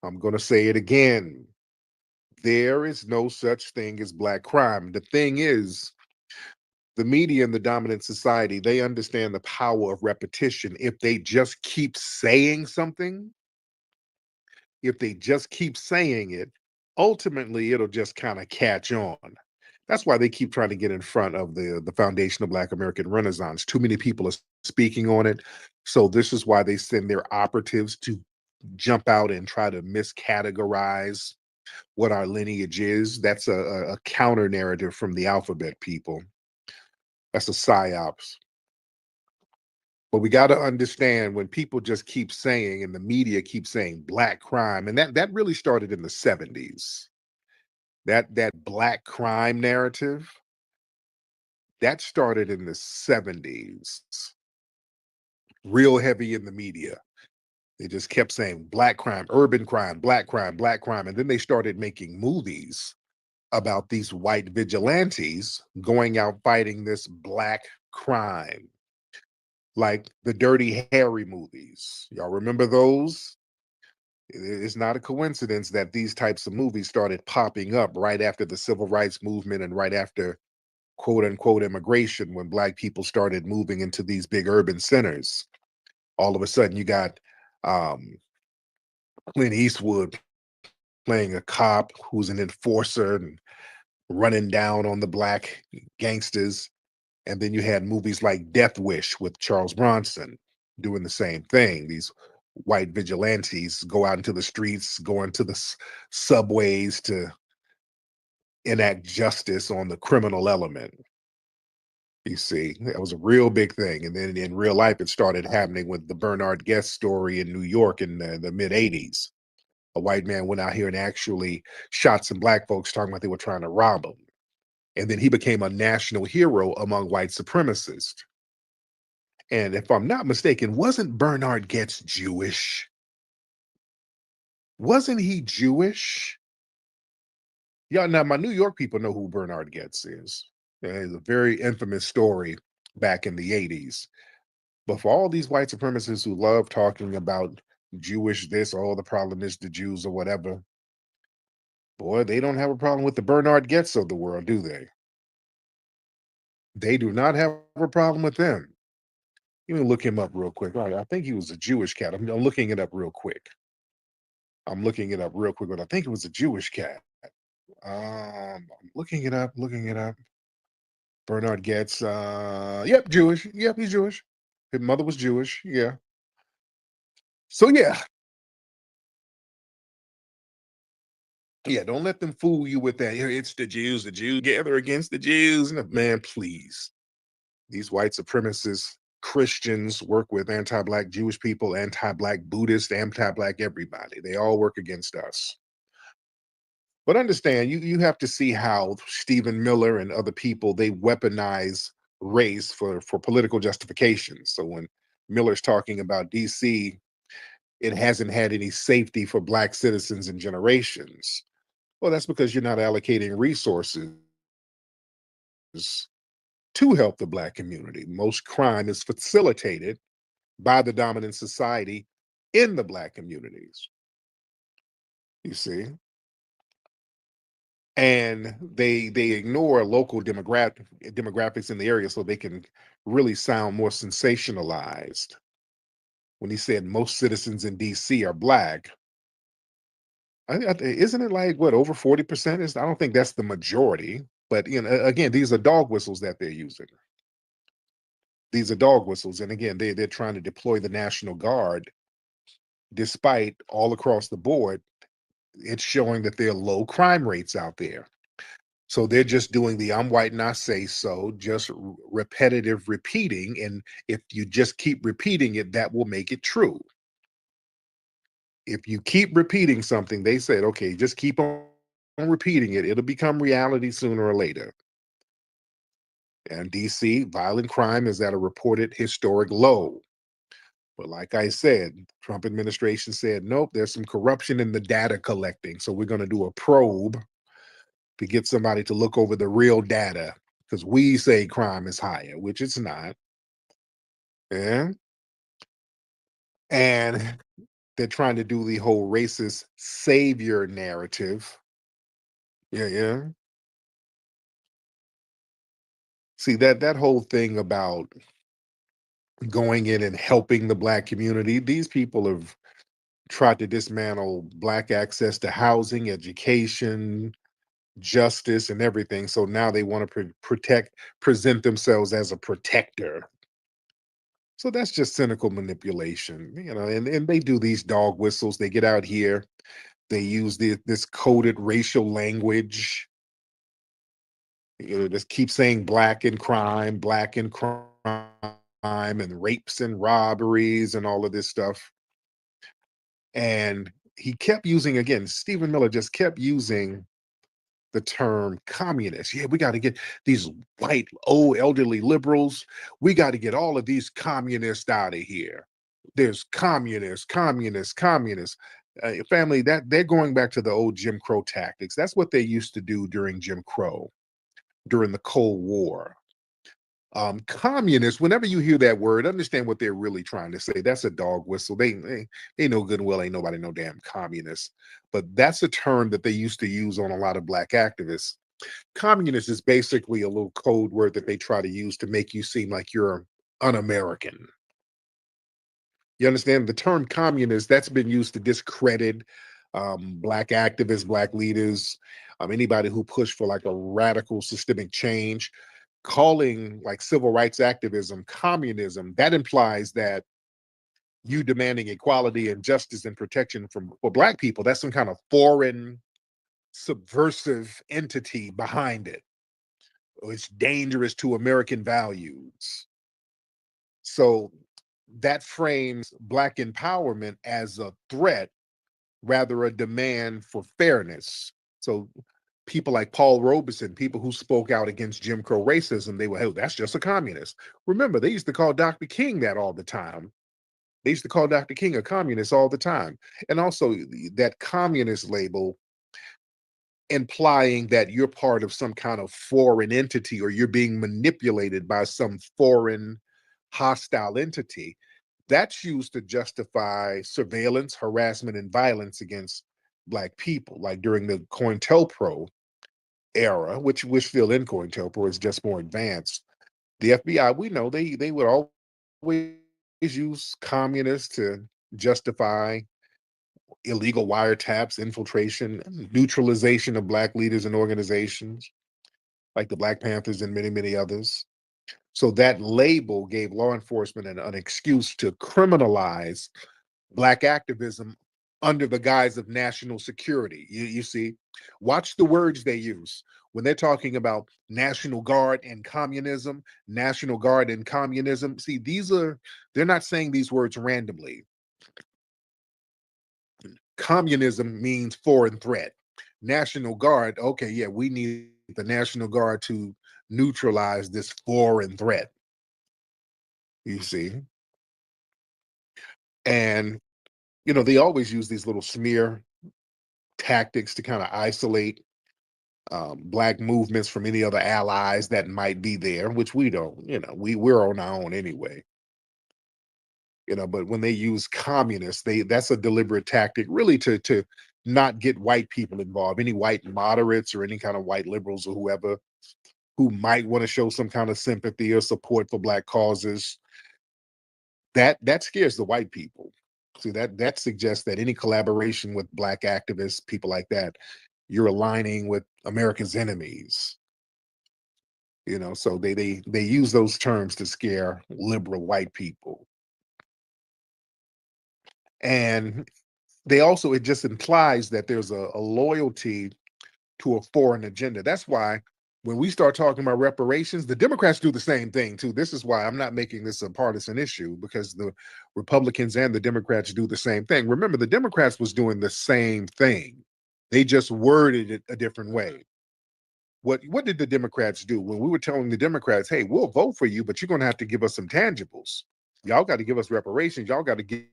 Speaker 9: I'm going to say it again. There is no such thing as Black crime. The thing is, the media and the dominant society, they understand the power of repetition. If they just keep saying something, if they just keep saying it, ultimately it'll just kind of catch on. That's why they keep trying to get in front of the foundation of Black American Renaissance. Too many people are speaking on it. So this is why they send their operatives to jump out and try to miscategorize what our lineage is. That's a counter narrative from the alphabet people. That's a psyops. But we got to understand when people just keep saying, and the media keeps saying Black crime, and that really started in the 70s. That Black crime narrative, that started in the 70s. Real heavy in the media. They just kept saying Black crime, urban crime, Black crime, Black crime. And then they started making movies about these white vigilantes going out fighting this Black crime. Like the Dirty Harry movies. Y'all remember those? It's not a coincidence that these types of movies started popping up right after the civil rights movement and right after quote unquote immigration, when Black people started moving into these big urban centers. All of a sudden you got Clint Eastwood playing a cop who's an enforcer and running down on the Black gangsters. And then you had movies like Death Wish with Charles Bronson doing the same thing. These white vigilantes go out into the streets, go into the subways to enact justice on the criminal element. You see, that was a real big thing. And then in real life, it started happening with the Bernard Guest story in New York in the mid 80s. A white man went out here and actually shot some Black folks talking about they were trying to rob him. And then he became a national hero among white supremacists. And if I'm not mistaken, wasn't Bernard Goetz Jewish? Wasn't he Jewish? Yeah, now my New York people know who Bernard Goetz is. It's a very infamous story back in the 80s. But for all these white supremacists who love talking about Jewish this, oh, the problem is the Jews or whatever, boy, they don't have a problem with the Bernard Goetz of the world, do they? They do not have a problem with them. You can look him up real quick. All right, I think he was a Jewish cat. I'm looking it up real quick. But I think it was a Jewish cat. I'm looking it up. Bernard Goetz. Yep, Jewish. Yep, he's Jewish. His mother was Jewish. Yeah. So yeah. Yeah, don't let them fool you with that. It's the Jews gather against the Jews. Man, please. These white supremacists, Christians work with anti-Black Jewish people, anti-Black Buddhists, anti-Black everybody. They all work against us. But understand, you have to see how Stephen Miller and other people, they weaponize race for political justification. So when Miller's talking about DC, it hasn't had any safety for Black citizens in generations. Well, that's because you're not allocating resources to help the Black community. Most crime is facilitated by the dominant society in the Black communities. You see? And they ignore local demographics in the area so they can really sound more sensationalized. When he said most citizens in DC are Black, isn't it like what, over 40%? I don't think that's the majority, but again, these are dog whistles that they're using. These are dog whistles, and again, they're trying to deploy the National Guard, despite all across the board, it's showing that there are low crime rates out there. So they're just doing the I'm white and I say so, just repetitive repeating. And if you just keep repeating it, that will make it true. If you keep repeating something, they said, okay, just keep on repeating it. It'll become reality sooner or later. And DC, violent crime is at a reported historic low. But like I said, Trump administration said, nope, there's some corruption in the data collecting. So we're going to do a probe to get somebody to look over the real data, because we say crime is higher, which it's not. Yeah. And they're trying to do the whole racist savior narrative. Yeah. See, that whole thing about going in and helping the Black community, these people have tried to dismantle Black access to housing, education, justice, and everything. So now they want to present themselves as a protector. So that's just cynical manipulation, and they do these dog whistles. They get out here, they use this coded racial language, just keep saying Black and crime, and rapes and robberies and all of this stuff. And he kept using, again, Stephen Miller just kept using the term communist. Yeah, we got to get these white, old, elderly liberals. We got to get all of these communists out of here. There's communists. Family, that they're going back to the old Jim Crow tactics. That's what they used to do during Jim Crow, during the Cold War. Communists, whenever you hear that word, understand what they're really trying to say. That's a dog whistle. They know good and well ain't nobody no damn communist. But that's a term that they used to use on a lot of Black activists. Communist is basically a little code word that they try to use to make you seem like you're un-American. You understand? The term communist, that's been used to discredit Black activists, Black leaders, anybody who pushed for like a radical systemic change. Calling like civil rights activism communism, that implies that you demanding equality and justice and protection for Black people, that's some kind of foreign subversive entity behind it. It's dangerous to American values. So that frames Black empowerment as a threat, rather a demand for fairness. So people like Paul Robeson, people who spoke out against Jim Crow racism, they were, hey, that's just a communist. Remember, they used to call Dr. King that all the time. They used to call Dr. King a communist all the time. And also that communist label implying that you're part of some kind of foreign entity or you're being manipulated by some foreign hostile entity. That's used to justify surveillance, harassment, and violence against Black people, like during the COINTELPRO era, which we're still in COINTELPRO, is just more advanced. The FBI, we know they would always use communists to justify illegal wiretaps, infiltration, neutralization of Black leaders and organizations, like the Black Panthers and many, many others. So that label gave law enforcement an excuse to criminalize Black activism under the guise of national security. You see, watch the words they use when they're talking about National Guard and communism, National Guard and communism. See, they're not saying these words randomly. Communism means foreign threat. National Guard, okay, yeah, we need the National Guard to neutralize this foreign threat. You see? And they always use these little smear tactics to kind of isolate Black movements from any other allies that might be there, which we don't, we're on our own anyway. But when they use communists, that's a deliberate tactic, really, to not get white people involved, any white moderates or any kind of white liberals or whoever who might want to show some kind of sympathy or support for Black causes. That scares the white people. See, that suggests that any collaboration with Black activists, people like that, you're aligning with America's enemies. So they use those terms to scare liberal white people. And it just implies that there's a loyalty to a foreign agenda. That's why when we start talking about reparations, the Democrats do the same thing too. This is why I'm not making this a partisan issue, because the Republicans and the Democrats do the same thing. Remember, the Democrats was doing the same thing. They just worded it a different way. What did the Democrats do when we were telling the Democrats, hey, we'll vote for you, but you're going to have to give us some tangibles. Y'all got to give us reparations. Y'all got to give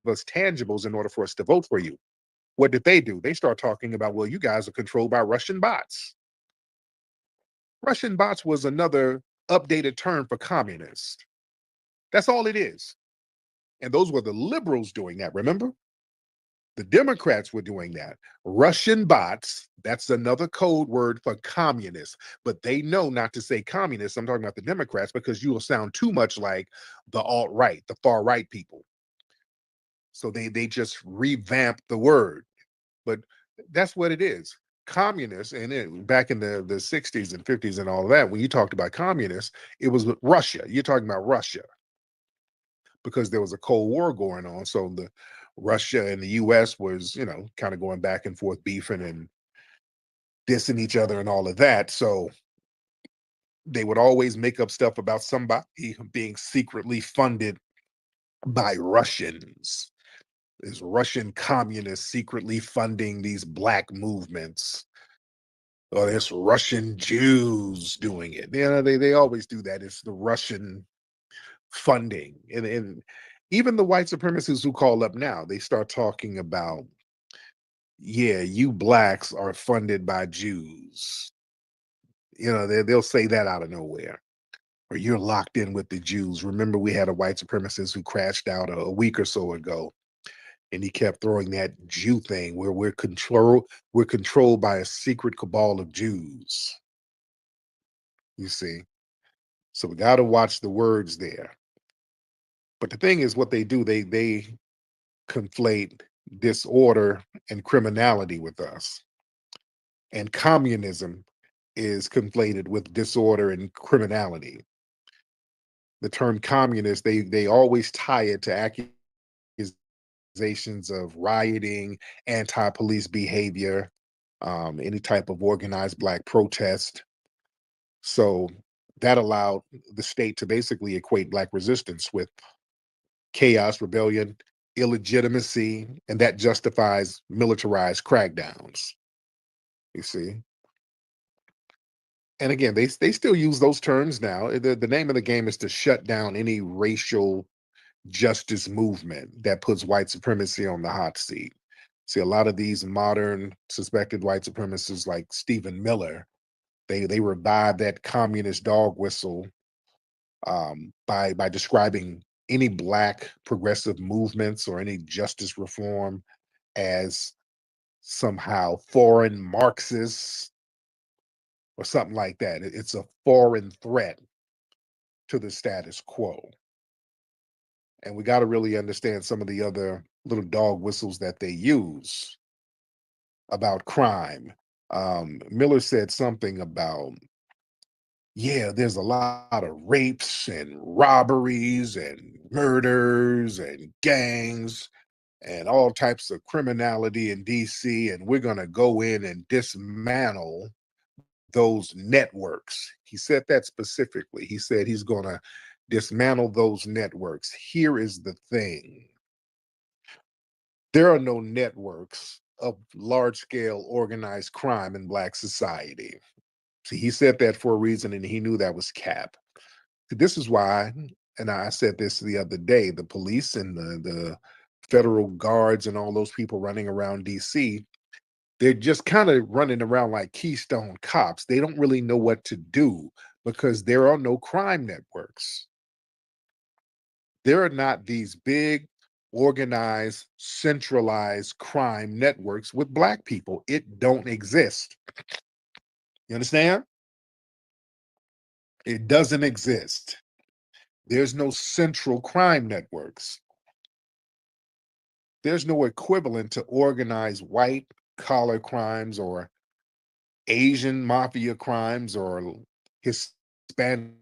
Speaker 9: us tangibles in order for us to vote for you. What did they do? They start talking about, well, you guys are controlled by Russian bots. Russian bots was another updated term for communist. That's all it is. And those were the liberals doing that, remember? The Democrats were doing that. Russian bots, that's another code word for communist. But they know not to say communist. I'm talking about the Democrats, because you will sound too much like the alt-right, the far-right people. So they just revamped the word. But that's what it is. Communists, and back in the 60s and 50s and all of that, when you talked about communists, it was Russia. You're talking about Russia, because there was a Cold War going on. So the Russia and the US was, kind of going back and forth, beefing and dissing each other and all of that. So they would always make up stuff about somebody being secretly funded by Russians. Is Russian communists secretly funding these Black movements? Or there's Russian Jews doing it. They always do that. It's the Russian funding. And even the white supremacists who call up now, they start talking about, yeah, you Blacks are funded by Jews. They'll say that out of nowhere. Or you're locked in with the Jews. Remember, we had a white supremacist who crashed out a week or so ago. And he kept throwing that Jew thing where we're controlled by a secret cabal of Jews. You see? So we got to watch the words there. But the thing is, what they do, they conflate disorder and criminality with us. And communism is conflated with disorder and criminality. The term communist, they always tie it to accusations of rioting, anti-police behavior, any type of organized Black protest. So that allowed the state to basically equate Black resistance with chaos, rebellion, illegitimacy, and that justifies militarized crackdowns. You see? And again, they still use those terms now. The name of the game is to shut down any racial justice movement that puts white supremacy on the hot seat. See, a lot of these modern suspected white supremacists like Stephen Miller, they revive that communist dog whistle by describing any Black progressive movements or any justice reform as somehow foreign Marxists or something like that. It's a foreign threat to the status quo. And we got to really understand some of the other little dog whistles that they use about crime. Miller said something about, yeah, there's a lot of rapes and robberies and murders and gangs and all types of criminality in DC, and we're going to go in and dismantle those networks. He said that specifically. He said he's going to dismantle those networks. Here is the thing. There are no networks of large-scale organized crime in Black society. See, he said that for a reason, and he knew that was cap. This is why, and I said this the other day, the police and the federal guards and all those people running around DC, they're just kind of running around like Keystone cops. They don't really know what to do because there are no crime networks. There are not these big, organized, centralized crime networks with Black people. It don't exist. You understand? It doesn't exist. There's no central crime networks. There's no equivalent to organized white collar crimes or Asian mafia crimes or Hispanic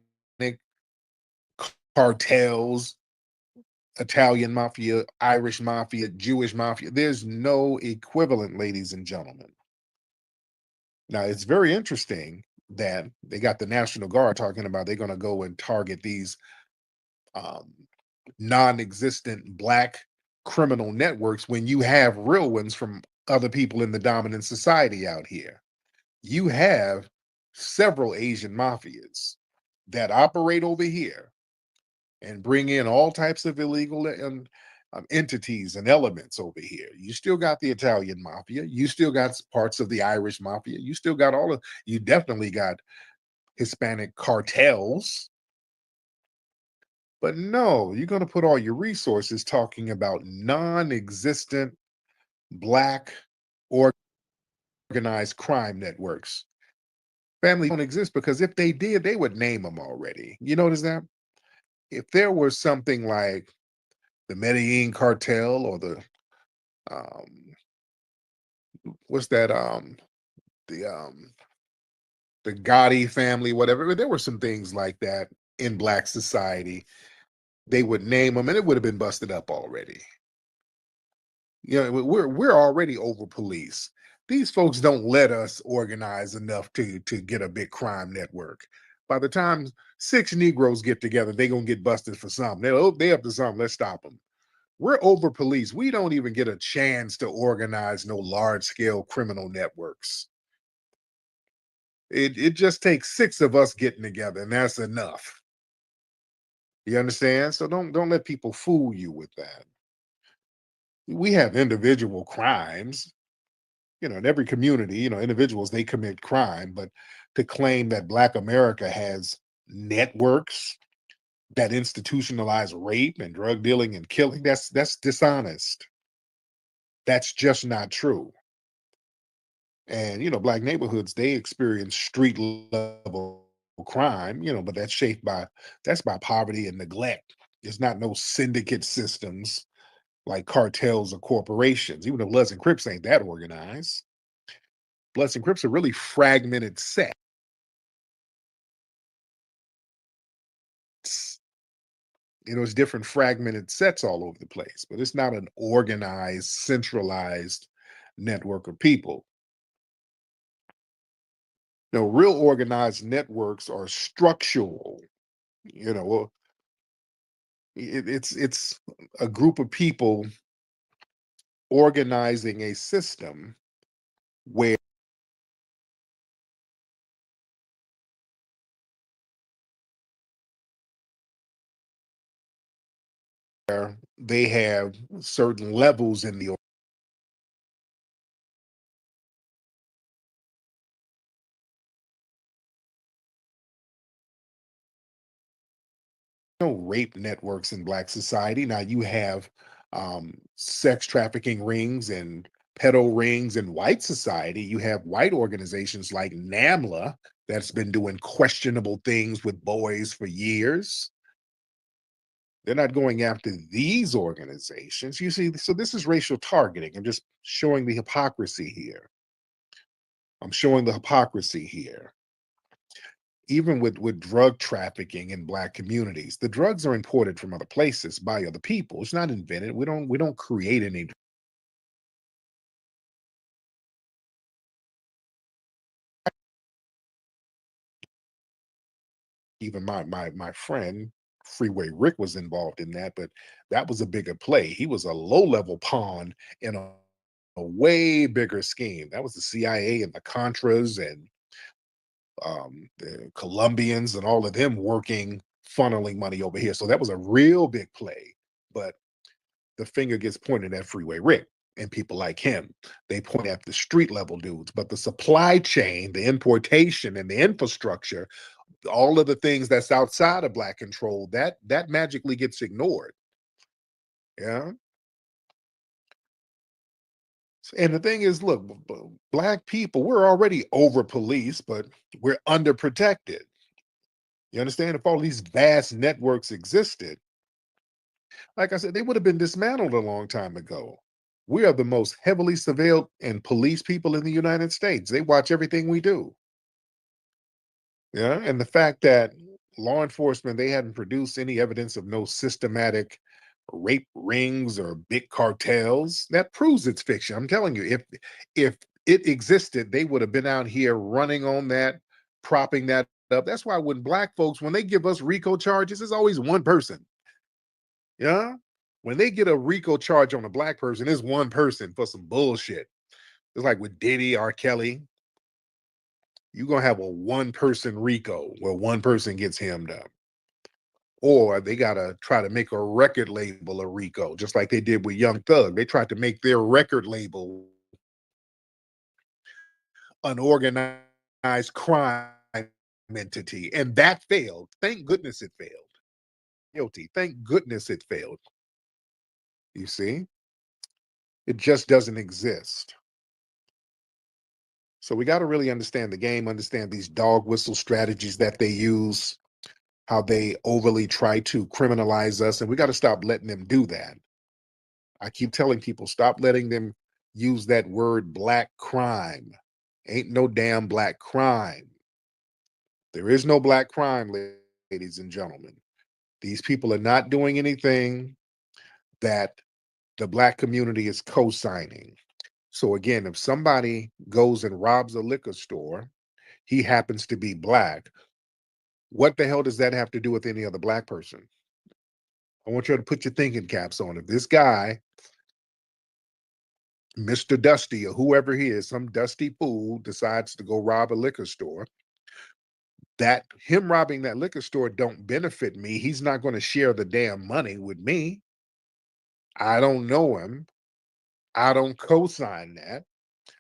Speaker 9: cartels, Italian mafia, Irish mafia, Jewish mafia. There's no equivalent, ladies and gentlemen. Now, it's very interesting that they got the National Guard talking about they're going to go and target these um, non-existent Black criminal networks when you have real ones from other people in the dominant society out here. You have several Asian mafias that operate over here and bring in all types of illegal entities and elements over here. You still got the Italian mafia. You still got parts of the Irish mafia. You still got you definitely got Hispanic cartels. But no, you're going to put all your resources talking about non-existent Black organized crime networks. Families don't exist because if they did, they would name them already. You notice that? If there was something like the Medellin cartel or the um what's that the Gotti family, whatever, there were some things like that in Black society, they would name them and it would have been busted up already. You know, we're already over police. These folks don't let us organize enough to get a big crime network. By the time 6 Negroes get together, they're gonna get busted for something. They up to something. Let's stop them. We're over police. We don't even get a chance to organize no large scale criminal networks. It just takes 6 of us getting together, and that's enough. You understand? So don't let people fool you with that. We have individual crimes, in every community, individuals, they commit crime, but to claim that Black America has networks that institutionalize rape and drug dealing and killing, that's dishonest. That's just not true. And Black neighborhoods, they experience street level crime, but that's by poverty and neglect. There's not no syndicate systems like cartels or corporations. Even the Bloods and Crips ain't that organized. Bloods and Crips are really fragmented sets. It's different fragmented sets all over the place, but it's not an organized, centralized network of people. Real organized networks are structural. It's a group of people organizing a system where they have certain levels in the rape networks in Black society. Now you have sex trafficking rings and pedo rings in white society. You have white organizations like NAMLA that's been doing questionable things with boys for years. They're not going after these organizations. You see, so this is racial targeting. I'm just showing the hypocrisy here. I'm showing the hypocrisy here. Even with drug trafficking in Black communities, the drugs are imported from other places by other people. It's not invented. We don't create any. Even my friend Freeway Rick was involved in that, but that was a bigger play. He was a low-level pawn in a way bigger scheme. That was the CIA and the Contras and the Colombians and all of them working, funneling money over here. So that was a real big play. But the finger gets pointed at Freeway Rick and people like him. They point at the street level dudes, but the supply chain, the importation, and the infrastructure all of the things that's outside of Black control, that magically gets ignored. Yeah. And the thing is, look, Black people, we're already over policed, but we're underprotected. You understand? If all these vast networks existed, like I said, they would have been dismantled a long time ago. We are the most heavily surveilled and policed people in the United States. They watch everything we do. Yeah. And the fact that law enforcement, they hadn't produced any evidence of no systematic rape rings or big cartels, that proves it's fiction. I'm telling you, if it existed, they would have been out here running on that, propping that up. That's why when Black folks, when they give us RICO charges, it's always one person. Yeah. When they get a RICO charge on a Black person, it's one person for some bullshit. It's like with Diddy, R. Kelly. You're going to have a one-person RICO where one person gets hemmed up. Or they got to try to make a record label a RICO, just like they did with Young Thug. They tried to make their record label an organized crime entity, and that failed. Thank goodness it failed. Guilty. Thank goodness it failed. You see? It just doesn't exist. So we got to really understand the game, understand these dog whistle strategies that they use, how they overly try to criminalize us, and we got to stop letting them do that. I keep telling people, stop letting them use that word Black crime. Ain't no damn Black crime. There is no Black crime, ladies and gentlemen. These people are not doing anything that the Black community is co-signing. So again, if somebody goes and robs a liquor store, he happens to be Black, what the hell does that have to do with any other Black person? I want you to put your thinking caps on. If this guy, Mr. Dusty or whoever he is, some dusty fool decides to go rob a liquor store, that him robbing that liquor store don't benefit me. He's not going to share the damn money with me. I don't know him. I don't co-sign that,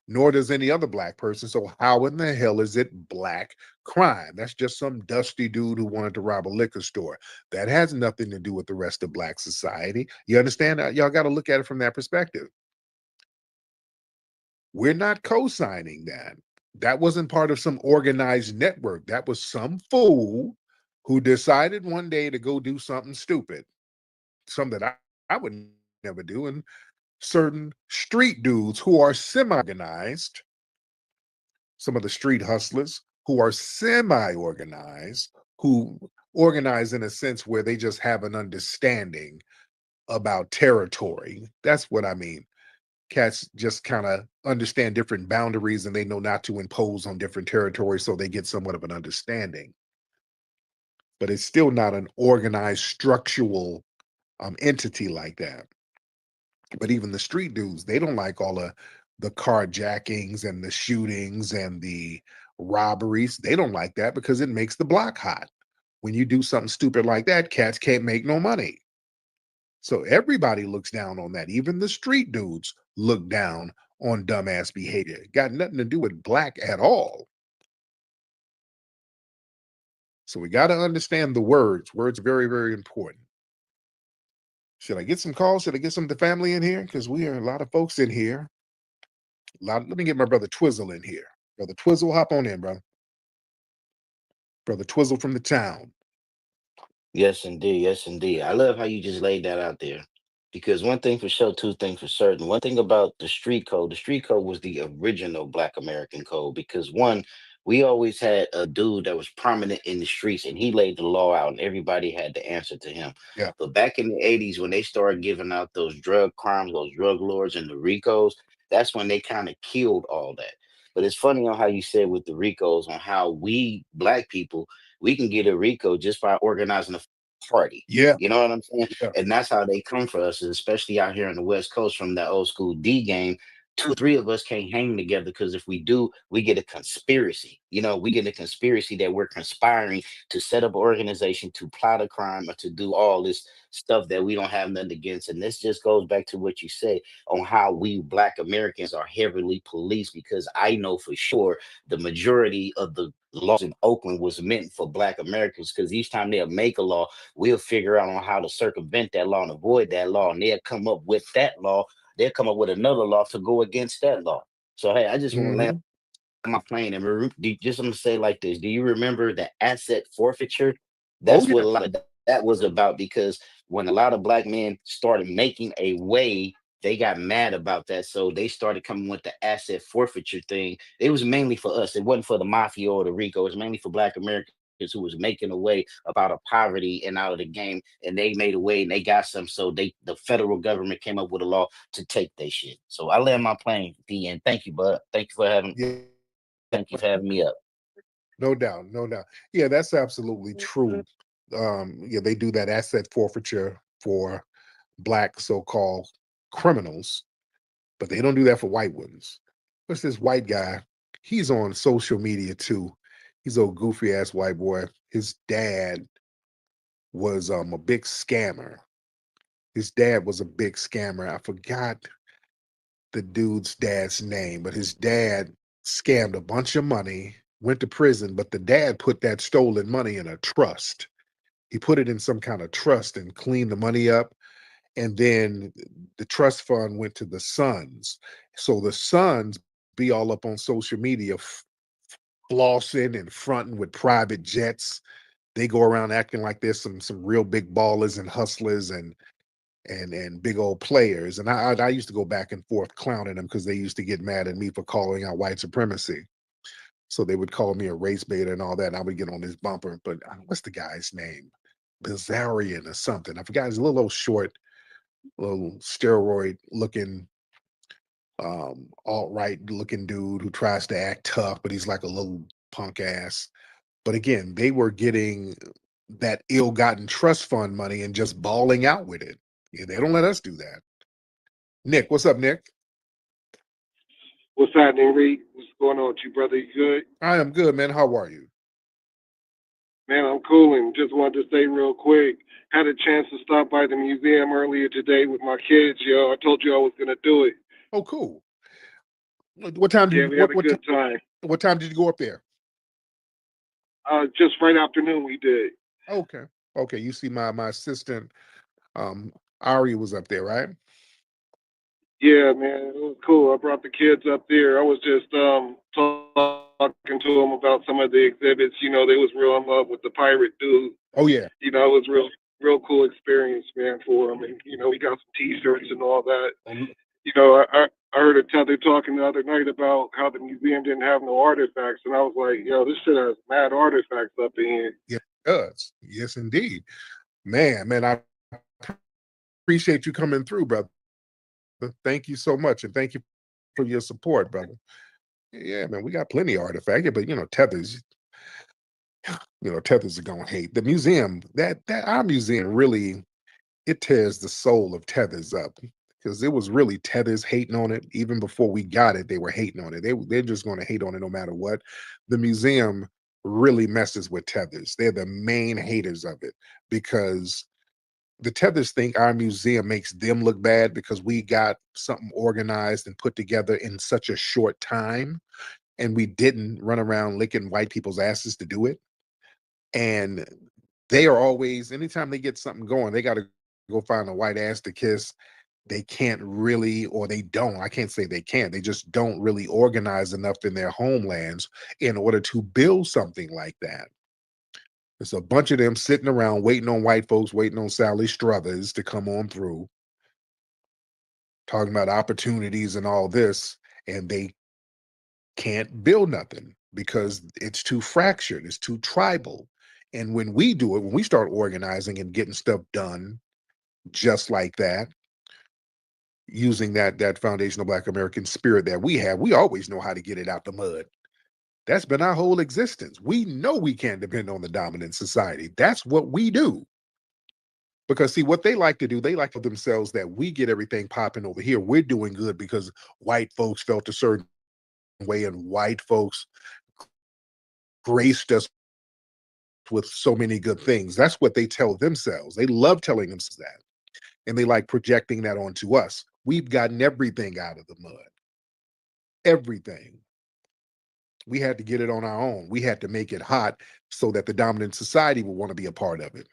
Speaker 9: nor does any other Black person. So how in the hell is it Black crime? That's just some dusty dude who wanted to rob a liquor store. That has nothing to do with the rest of Black society. You understand? Y'all got to look at it from that perspective. We're not co-signing that. That wasn't part of some organized network. That was some fool who decided one day to go do something stupid, something that I would never do. And certain street dudes who are semi-organized, some of the street hustlers who are semi-organized, who organize in a sense where they just have an understanding about territory. That's what I mean. Cats just kind of understand different boundaries and they know not to impose on different territories, so they get somewhat of an understanding. But it's still not an organized structural entity like that. But even the street dudes, they don't like all of the carjackings and the shootings and the robberies. They don't like that because it makes the block hot. When you do something stupid like that, cats can't make no money. So everybody looks down on that. Even the street dudes look down on dumbass behavior. Got nothing to do with Black at all. So we got to understand the words. Words are very, very important. Should I get some calls? Should I get some of the family in here? Because we are a lot of folks in here. Let me get my brother Twizzle in here. Brother Twizzle, hop on in, brother. Brother Twizzle from the town.
Speaker 10: Yes, indeed. Yes, indeed. I love how you just laid that out there. Because one thing for sure, two things for certain. One thing about the street code was the original Black American code. Because one, we always had a dude that was prominent in the streets and he laid the law out and everybody had to answer to him.
Speaker 9: Yeah.
Speaker 10: But back in the 80s, when they started giving out those drug crimes, those drug lords and the RICOs, that's when they kind of killed all that. But it's funny on how you said with the RICOs on how we Black people, we can get a RICO just by organizing a party.
Speaker 9: Yeah.
Speaker 10: You know what I'm saying?
Speaker 9: Yeah.
Speaker 10: And that's how they come for us, especially out here on the West Coast from that old school D game 2 or 3 of us can't hang together, because if we do, we get a conspiracy. We get a conspiracy that we're conspiring to set up an organization to plot a crime or to do all this stuff that we don't have nothing against. And this just goes back to what you said on how we Black Americans are heavily policed, because I know for sure the majority of the laws in Oakland was meant for Black Americans, because each time they'll make a law, we'll figure out on how to circumvent that law and avoid that law, and they'll come up with that law. They'll come up with another law to go against that law. So hey, I just want to land my plane and just I'm gonna say like this. Do you remember the asset forfeiture?
Speaker 9: Oh
Speaker 10: That's
Speaker 9: yeah.
Speaker 10: what a lot of that was about, because when a lot of Black men started making a way, they got mad about that. So they started coming with the asset forfeiture thing. It was mainly for us. It wasn't for the mafia or the RICO. It was mainly for Black Americans who was making a way about a poverty and out of the game, and they made a way and they got some. So the federal government came up with a law to take their shit. So I land my plane, D, and thank you, bud. Thank you for having me up.
Speaker 9: No doubt, no doubt. Yeah, that's absolutely true. Yeah, they do that asset forfeiture for Black so-called criminals, but they don't do that for white ones. What's this white guy? He's on social media too. He's a goofy ass white boy. His dad was a big scammer. His dad was a big scammer. I forgot the dude's dad's name, but his dad scammed a bunch of money, went to prison, but the dad put that stolen money in a trust. He put it in some kind of trust and cleaned the money up. And then the trust fund went to the sons. So the sons be all up on social media, flossing and fronting with private jets. They go around acting like there's some real big ballers and hustlers and big old players. And I used to go back and forth clowning them because they used to get mad at me for calling out white supremacy. So they would call me a race baiter and all that. And I would get on this bumper. But what's the guy's name? Bizarrian or something. I forgot. He's a little short, little steroid looking, alt-right looking dude who tries to act tough, but he's like a little punk ass. But again, they were getting that ill-gotten trust fund money and just balling out with it. Yeah, they don't let us do that. Nick, what's up, Nick?
Speaker 11: What's happening, Reed? What's going on with you, brother? You good?
Speaker 9: I am good, man. How are you?
Speaker 11: Man, I'm cooling. Just wanted to say real quick, had a chance to stop by the museum earlier today with my kids, yo. I told you I was going to do it.
Speaker 9: Oh, cool. What time did
Speaker 11: Yeah,
Speaker 9: you,
Speaker 11: we had a good time.
Speaker 9: What time did you go up there?
Speaker 11: Just right afternoon we did.
Speaker 9: Okay. Okay. You see my assistant, Ari was up there, right?
Speaker 11: Yeah, man, it was cool. I brought the kids up there. I was just talking to them about some of the exhibits. You know, they was real in love with the pirate dude.
Speaker 9: Oh yeah.
Speaker 11: You know, it was real cool experience, man, for them. And you know, we got some T-shirts and all that. You know, I heard a tether talking the other night about how the museum didn't have no artifacts, and I was like, yo, this shit has mad artifacts up in here.
Speaker 9: Yeah, it does. Yes, indeed. Man, I appreciate you coming through, brother. Thank you so much, and thank you for your support, brother. Yeah, man, we got plenty of artifacts, but tethers are gonna hate the museum. That our museum really, it tears the soul of tethers up, because it was really tethers hating on it. Even before we got it, they were hating on it. They're just going to hate on it no matter what. The museum really messes with tethers. They're the main haters of it, because the tethers think our museum makes them look bad because we got something organized and put together in such a short time, and we didn't run around licking white people's asses to do it. And they are always, anytime they get something going, they got to go find a white ass to kiss. They can't really, or they don't, I can't say they can't, they just don't really organize enough in their homelands in order to build something like that. There's a bunch of them sitting around waiting on white folks, waiting on Sally Struthers to come on through, talking about opportunities and all this, and they can't build nothing because it's too fractured, it's too tribal. And when we do it, when we start organizing and getting stuff done just like that, using that foundational Black American spirit that we have, we always know how to get it out the mud. That's been our whole existence. We know we can't depend on the dominant society. That's what we do. Because see, what they like to do, they like to themselves that we get everything popping over here. We're doing good because white folks felt a certain way and white folks graced us with so many good things. That's what they tell themselves. They love telling themselves that. And they like projecting that onto us. We've gotten everything out of the mud. Everything. We had to get it on our own. We had to make it hot so that the dominant society would want to be a part of it.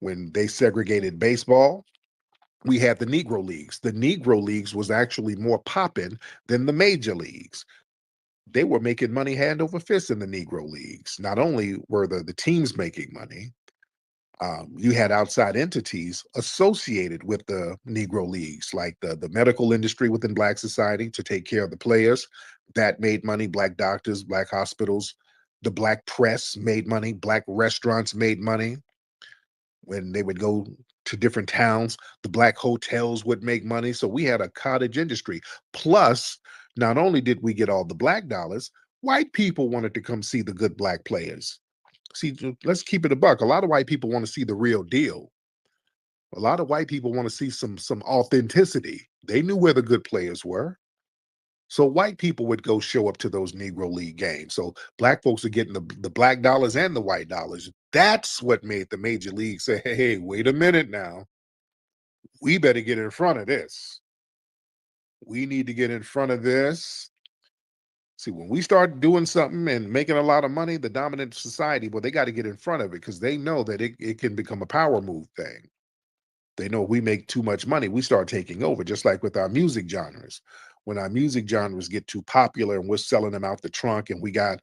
Speaker 9: When they segregated baseball, we had the Negro Leagues. The Negro Leagues was actually more popping than the major leagues. They were making money hand over fist in the Negro Leagues. Not only were the teams making money, you had outside entities associated with the Negro Leagues, like the medical industry within Black society to take care of the players. That made money. Black doctors, Black hospitals, the Black press made money. Black restaurants made money. When they would go to different towns, the Black hotels would make money. So we had a cottage industry. Plus, not only did we get all the Black dollars, white people wanted to come see the good Black players. See, let's keep it a buck. A lot of white people want to see the real deal. A lot of white people want to see some authenticity. They knew where the good players were. So white people would go show up to those Negro League games. So Black folks are getting the Black dollars and the white dollars. That's what made the major league say, hey, wait a minute now. We better get in front of this. We need to get in front of this. See, when we start doing something and making a lot of money, the dominant society, well, they got to get in front of it because they know that it can become a power move thing. They know we make too much money, we start taking over, just like with our music genres. When our music genres get too popular and we're selling them out the trunk and we got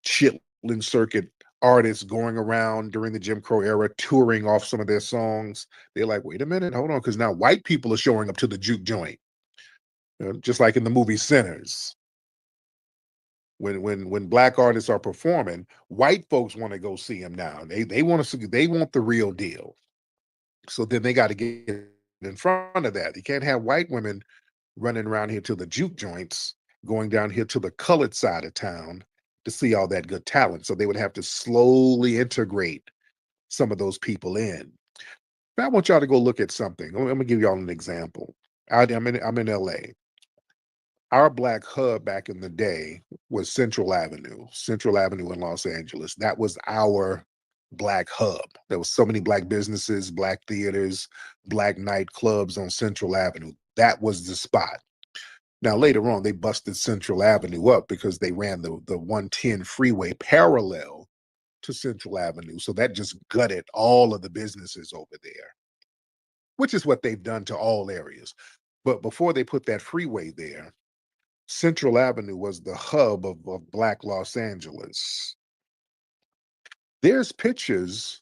Speaker 9: chitlin circuit artists going around during the Jim Crow era, touring off some of their songs, they're like, wait a minute, hold on, because now white people are showing up to the juke joint. Just like in the movie Sinners. When Black artists are performing, white folks want to go see them now. They want to see, they want the real deal. So then they got to get in front of that. You can't have white women running around here to the juke joints, going down here to the colored side of town to see all that good talent. So they would have to slowly integrate some of those people in. But I want y'all to go look at something. I'm gonna give y'all an example. I'm in LA. Our Black hub back in the day was Central Avenue in Los Angeles. That was our Black hub. There was so many Black businesses, Black theaters, Black nightclubs on Central Avenue. That was the spot. Now, later on, they busted Central Avenue up because they ran the 110 freeway parallel to Central Avenue. So that just gutted all of the businesses over there, which is what they've done to all areas. But before they put that freeway there, Central Avenue was the hub of Black Los Angeles. There's pictures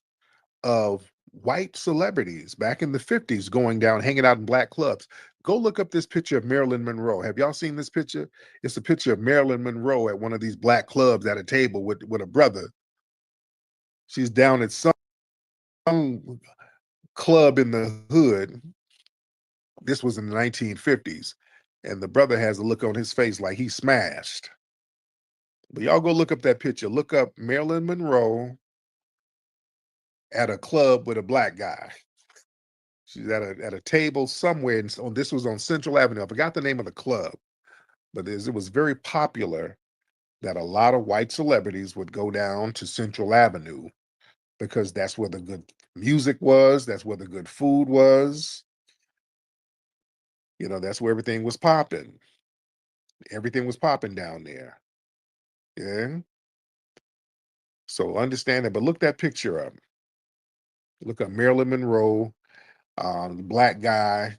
Speaker 9: of white celebrities back in the 50s going down, hanging out in Black clubs. Go look up this picture of Marilyn Monroe. Have y'all seen this picture? It's a picture of Marilyn Monroe at one of these Black clubs at a table with a brother. She's down at some club in the hood. This was in the 1950s. And the brother has a look on his face like he's smashed. But y'all go look up that picture. Look up Marilyn Monroe at a club with a Black guy. She's at a table somewhere. This was on Central Avenue. I forgot the name of the club, but it was very popular that a lot of white celebrities would go down to Central Avenue because that's where the good music was. That's where the good food was. That's where everything was popping. Everything was popping down there. Yeah. So understand that, but look that picture up. Look up Marilyn Monroe, the Black guy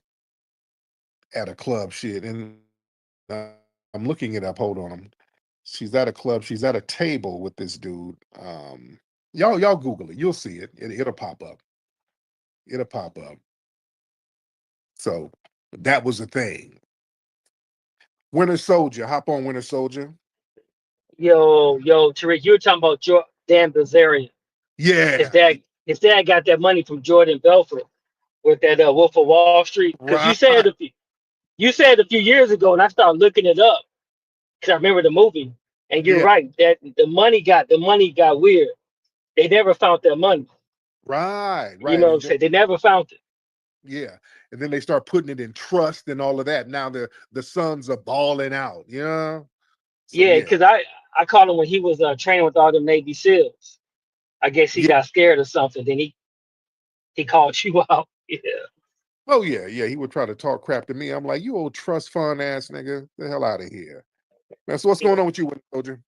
Speaker 9: at a club. Shit, and I'm looking it up. Hold on. She's at a club. She's at a table with this dude. Y'all Google it. You'll see it. It'll pop up. It'll pop up. So that was a thing. Winter Soldier. Hop on, Winter Soldier.
Speaker 12: Yo, Tariq, you were talking about Dan Bilzerian.
Speaker 9: Yeah.
Speaker 12: His dad got that money from Jordan Belfort with that Wolf of Wall Street. Because
Speaker 9: Right.
Speaker 12: you said a few years ago, and I started looking it up because I remember the movie. And you're right, that the money got weird. They never found their money.
Speaker 9: Right,
Speaker 12: You
Speaker 9: right.
Speaker 12: know what I'm
Speaker 9: And
Speaker 12: saying? They never found it.
Speaker 9: yeah, and then they start putting it in trust and all of that. Now the sons are balling out, you know. So
Speaker 12: Yeah,
Speaker 9: yeah,
Speaker 12: because I called him when he was training with all the Navy SEALs. I guess he
Speaker 9: yeah.
Speaker 12: got scared or something. Then he called you out. Yeah.
Speaker 9: Oh yeah, yeah. He would try to talk crap to me. I'm like, you old trust fund ass nigga, the hell out of here. Man, so what's
Speaker 12: Yeah.
Speaker 9: going on with you, soldier?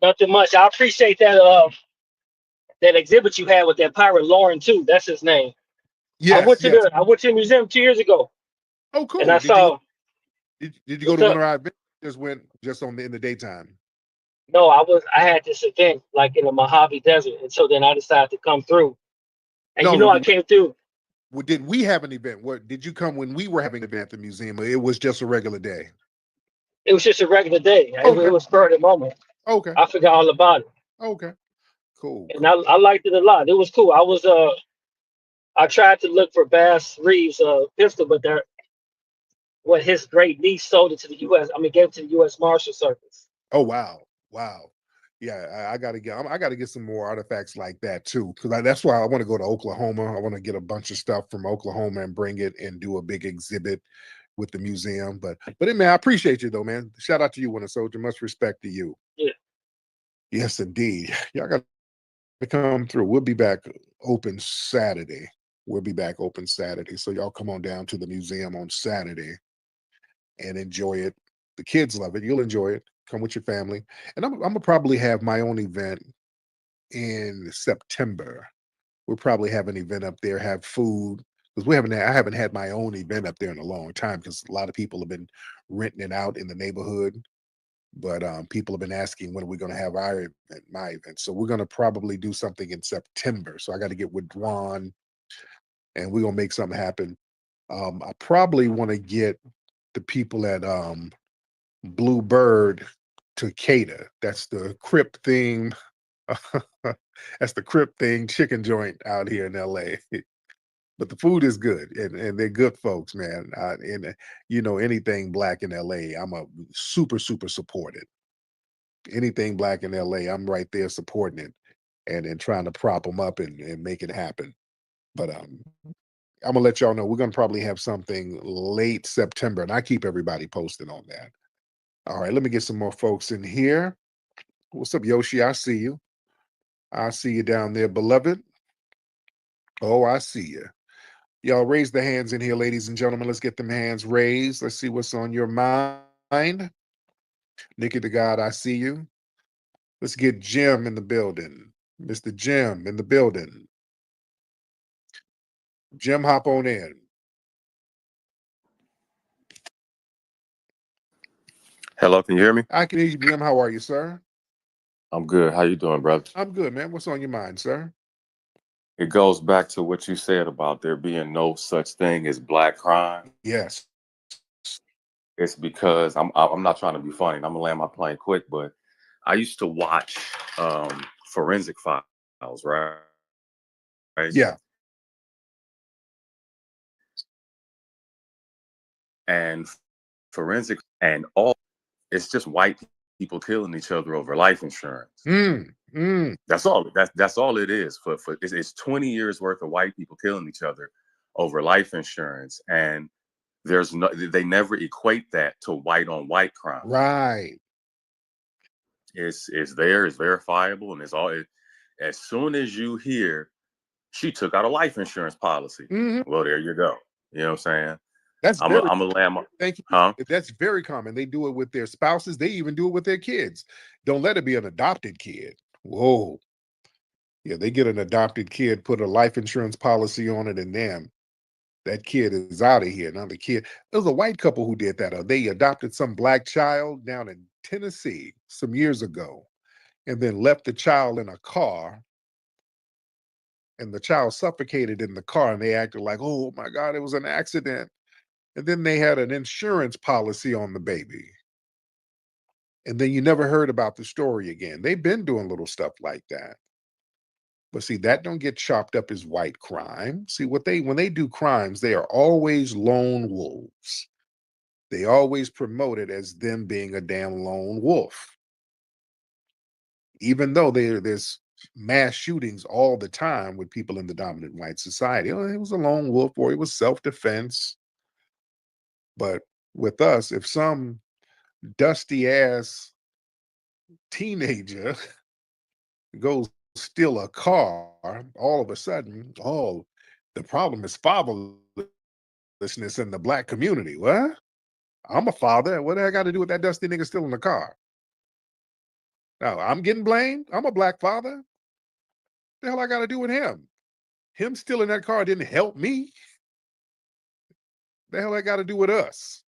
Speaker 12: Nothing much. I appreciate that exhibit you had with that pirate Lauren too. That's his name.
Speaker 9: Yes, yes.
Speaker 12: I went to the museum 2 years ago
Speaker 9: Oh,
Speaker 12: and I
Speaker 9: cool.
Speaker 12: saw
Speaker 9: Did you go
Speaker 12: what's
Speaker 9: to
Speaker 12: up.
Speaker 9: one of our events? Just went just on in the daytime.
Speaker 12: No, I had this event like in the Mojave Desert, and so then I decided to come through. And you
Speaker 9: No,
Speaker 12: know I came through.
Speaker 9: did we have an event? What did you come when we were having an event at the museum? Or it was just a regular day.
Speaker 12: It was just a regular day. It
Speaker 9: Okay,
Speaker 12: was spur of the moment.
Speaker 9: okay,
Speaker 12: I forgot all about it.
Speaker 9: okay. Cool,
Speaker 12: And
Speaker 9: cool.
Speaker 12: I liked it a lot. It was cool. I tried to look for Bass Reeves' pistol, but his great niece sold it to the U.S. I mean, gave it to the U.S. Marshal Service.
Speaker 9: Oh wow, wow. Yeah, I gotta get some more artifacts like that too, because that's why I want to go to Oklahoma. I want to get a bunch of stuff from Oklahoma and bring it and do a big exhibit with the museum. But man, I appreciate you though, man. Shout out to you, Winter Soldier. Much respect to you.
Speaker 12: Yeah.
Speaker 9: Yes, indeed. Y'all got to come through. We'll be back open Saturday. We'll be back open Saturday. So y'all come on down to the museum on Saturday and enjoy it. The kids love it. You'll enjoy it. Come with your family. And I'm gonna probably have my own event in September. We'll probably have an event up there, have food. Because I haven't had my own event up there in a long time because a lot of people have been renting it out in the neighborhood. But people have been asking when are we going to have our event, my event. So we're going to probably do something in September. So I got to get with Dwan and we're going to make something happen. I probably want to get the people at Blue Bird to cater. That's the Crip theme. That's the Crip thing chicken joint out here in LA. But the food is good and they're good folks, man. And you know, anything Black in LA, I'm a super, super supported. Anything Black in LA, I'm right there supporting it and trying to prop them up and make it happen. But I'm gonna let y'all know we're gonna probably have something late September, and I keep everybody posted on that. All right, let me get some more folks in here. What's up, Yoshi? I see you. I see you down there, beloved. Oh, I see you. Y'all raise the hands in here, ladies and gentlemen. Let's get them hands raised. Let's see what's on your mind. Nikki the God, I see you. Let's get Jim in the building. Mr. Jim in the building. Jim, hop on in.
Speaker 13: Hello, can you hear me?
Speaker 9: I can hear you, Jim. How are you, sir?
Speaker 13: I'm good. How you doing, brother?
Speaker 9: I'm good, man. What's on your mind, sir?
Speaker 13: It goes back to what you said about there being no such thing as black crime.
Speaker 9: Yes.
Speaker 13: It's because I'm not trying to be funny. And I'm gonna land my plane quick, but I used to watch forensic files, right?
Speaker 9: Yeah.
Speaker 13: And forensic and all it's just white people killing each other over life insurance. That's all. That's all it is. For it's 20 years worth of white people killing each other over life insurance, and they never equate that to white on white crime.
Speaker 9: Right.
Speaker 13: It's there, it's verifiable, and it's all. As soon as you hear she took out a life insurance policy, well, there you go. You know what I'm saying?
Speaker 9: That's
Speaker 13: I'm
Speaker 9: very
Speaker 13: a lamb.
Speaker 9: thank you.
Speaker 13: Huh?
Speaker 9: That's very common. They do it with their spouses. They even do it with their kids. Don't let it be an adopted kid. Whoa. Yeah, they get an adopted kid, put a life insurance policy on it, and damn, that kid is out of here. Now the kid, there was a white couple who did that. They adopted some black child down in Tennessee some years ago, and then left the child in a car, and the child suffocated in the car, and they acted like, oh my God, it was an accident. And then they had an insurance policy on the baby. And then you never heard about the story again. They've been doing little stuff like that. But see, that don't get chopped up as white crime. See, when they do crimes, they are always lone wolves. They always promote it as them being a damn lone wolf. Even though there's mass shootings all the time with people in the dominant white society. Oh, it was a lone wolf or it was self-defense. But with us, if some dusty ass teenager goes steal a car, all of a sudden, oh, the problem is fatherlessness in the Black community. What? I'm a father. What do I got to do with that dusty nigga stealing the car? Now, I'm getting blamed. I'm a Black father. The hell I got to do with him? Him stealing that car didn't help me. The hell I got to do with us?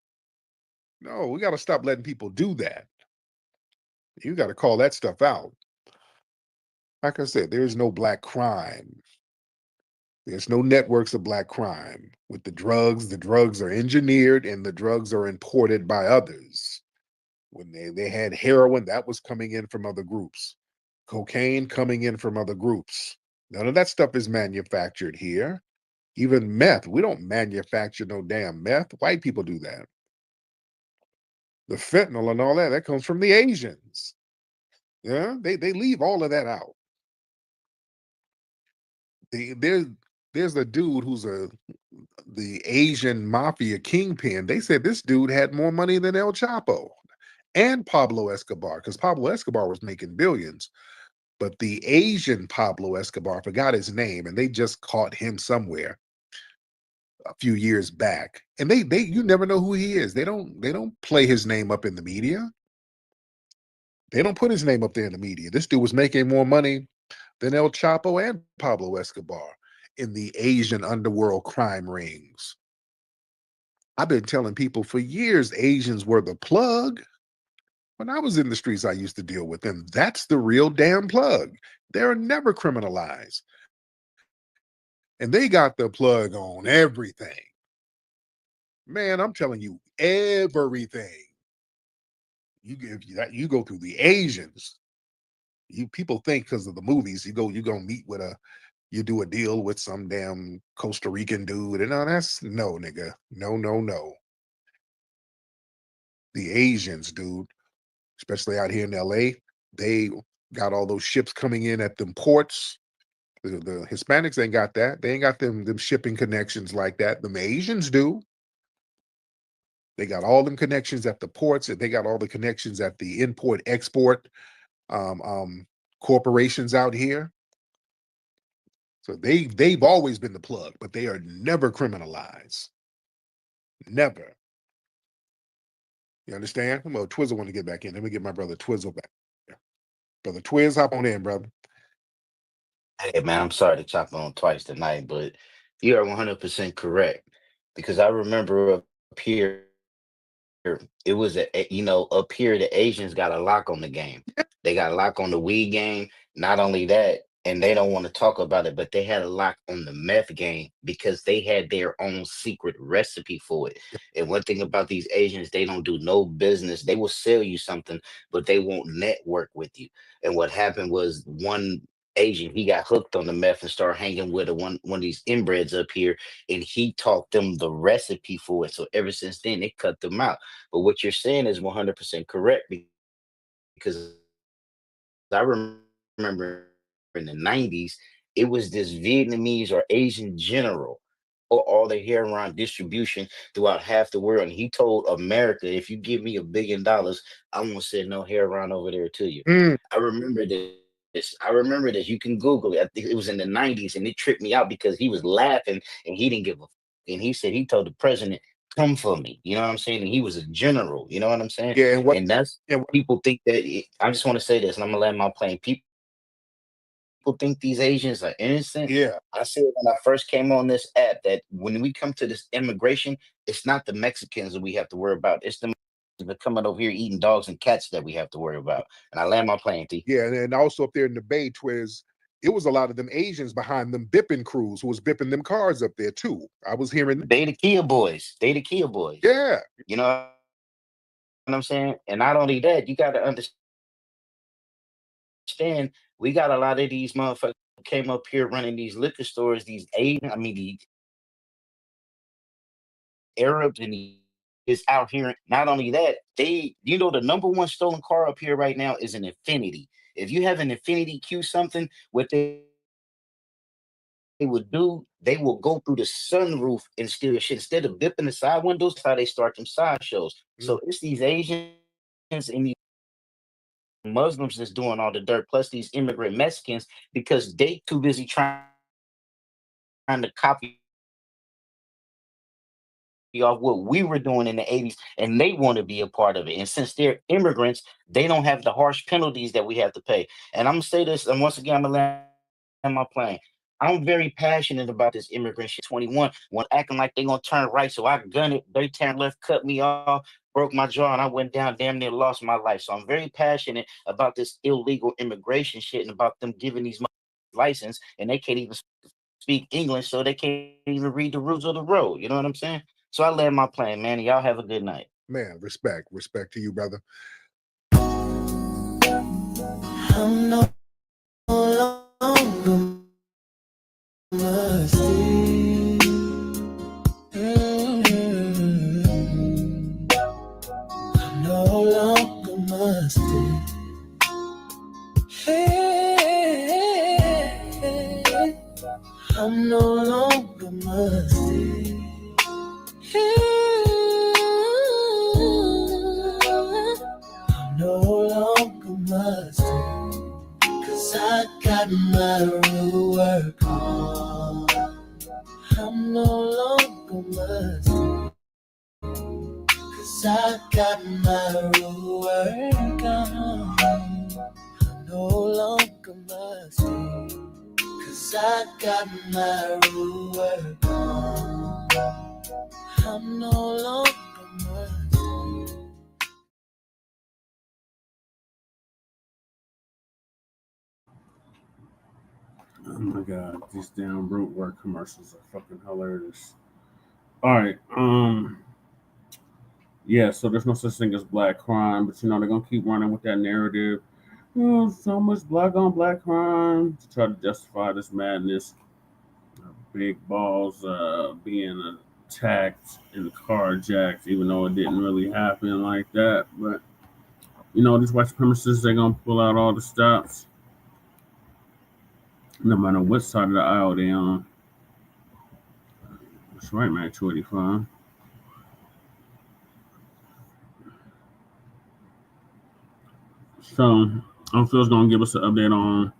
Speaker 9: No, we got to stop letting people do that. You got to call that stuff out. Like I said, there's no Black crime. There's no networks of Black crime. With the drugs are engineered and the drugs are imported by others. When they had heroin, that was coming in from other groups. Cocaine coming in from other groups. None of that stuff is manufactured here. Even meth, we don't manufacture no damn meth. White people do that. The fentanyl and all that, that comes from the Asians. Yeah, they leave all of that out. There's a dude who's the Asian mafia kingpin. They said this dude had more money than El Chapo and Pablo Escobar, because Pablo Escobar was making billions. But the Asian Pablo Escobar, forgot his name, and they just caught him somewhere a few years back. And they you never know who he is. They don't play his name up in the media. They don't put his name up there in the media. This dude was making more money than El Chapo and Pablo Escobar in the Asian underworld crime rings. I've been telling people for years Asians were the plug. When I was in the streets, I used to deal with them. That's the real damn plug. They're never criminalized. And they got the plug on everything. Man, I'm telling you, everything. You go through the Asians. People think because of the movies, you go meet with you do a deal with some damn Costa Rican dude. And no, nigga. No. The Asians, dude, especially out here in LA, they got all those ships coming in at them ports. The Hispanics ain't got that. They ain't got them shipping connections like that. The Asians do. They got all them connections at the ports, and they got all the connections at the import-export corporations out here. So they've always been the plug, but they are never criminalized. Never. You understand? Come on, Twizzle want to get back in. Let me get my brother Twizzle back. Brother Twizz, hop on in, brother.
Speaker 10: Hey man, I'm sorry to chop on twice tonight, but you are 100% correct. Because I remember up here, it was up here the Asians got a lock on the game. They got a lock on the weed game. Not only that, and they don't want to talk about it, but they had a lock on the meth game because they had their own secret recipe for it. And one thing about these Asians, they don't do no business. They will sell you something, but they won't network with you. And what happened was one Asian, he got hooked on the meth and started hanging with one of these inbreds up here, and he taught them the recipe for it. So ever since then, they cut them out. But what you're saying is 100% correct, because I remember in the 90s, it was this Vietnamese or Asian general or all the heroin distribution throughout half the world. And he told America, if you give me $1 billion, I won't send no heroin over there to you. I remember this. I remember this. You can Google it. I think it was in the 90s, and it tripped me out because he was laughing and he didn't give a f- and he said he told the president, come for me. You know what I'm saying? And he was a general. You know what I'm saying?
Speaker 9: Yeah,
Speaker 10: And that's people think that I just want to say this, and I'm gonna land my plane. People think these Asians are innocent.
Speaker 9: Yeah.
Speaker 10: I said when I first came on this app that when we come to this immigration, it's not the Mexicans that we have to worry about. It's the that are coming over here eating dogs and cats that we have to worry about. And I land my plane, T.
Speaker 9: Yeah, and also up there in the Bay, Twiz, it was a lot of them Asians behind them bipping crews who was bipping them cars up there too. I was hearing
Speaker 10: They the Kia boys. They the Kia boys.
Speaker 9: Yeah.
Speaker 10: You know what I'm saying? And not only that, you got to understand, we got a lot of these motherfuckers who came up here running these liquor stores, these Asian, I mean, the Arabs and the is out here. Not only that, the number one stolen car up here right now is an Infiniti. If you have an Infiniti Q something, what they would do, they will go through the sunroof and steal your shit. Instead of bipping the side windows, that's how they start them side shows. So it's these Asians and these Muslims that's doing all the dirt, plus these immigrant Mexicans, because they too busy trying to copy off what we were doing in the 80s, and they want to be a part of it. And since they're immigrants, they don't have the harsh penalties that we have to pay. And I'm gonna say this, and once again, I'm gonna land my plane. I'm very passionate about this immigrant shit. 21, when acting like they gonna turn right, so I gun it, they turn left, cut me off, broke my jaw, and I went down, damn near lost my life. So I'm very passionate about this illegal immigration shit and about them giving these license, and they can't even speak English, so they can't even read the rules of the road. You know what I'm saying? So I land my plane, man. Y'all have a good night.
Speaker 9: Man, respect to you, brother.
Speaker 14: I'm no longer mercy. I'm no longer mercy. I'm no longer mercy. I'm no longer mercy, 'cause I got my real work on. I'm no longer mercy, 'cause I got my real work on. I'm no longer mercy, 'cause I got my real work on. I'm no longer mercy.
Speaker 4: Oh my god, these damn root work commercials are fucking hilarious. Alright, yeah, so there's no such thing as black crime, but they're gonna keep running with that narrative. Oh, so much black on black crime to try to justify this madness. Big balls being attacked and carjacked, even though it didn't really happen like that. But these white supremacists, they're gonna pull out all the stops, no matter what side of the aisle they're on. That's right, man. 285. So, Phil's gonna give us an update on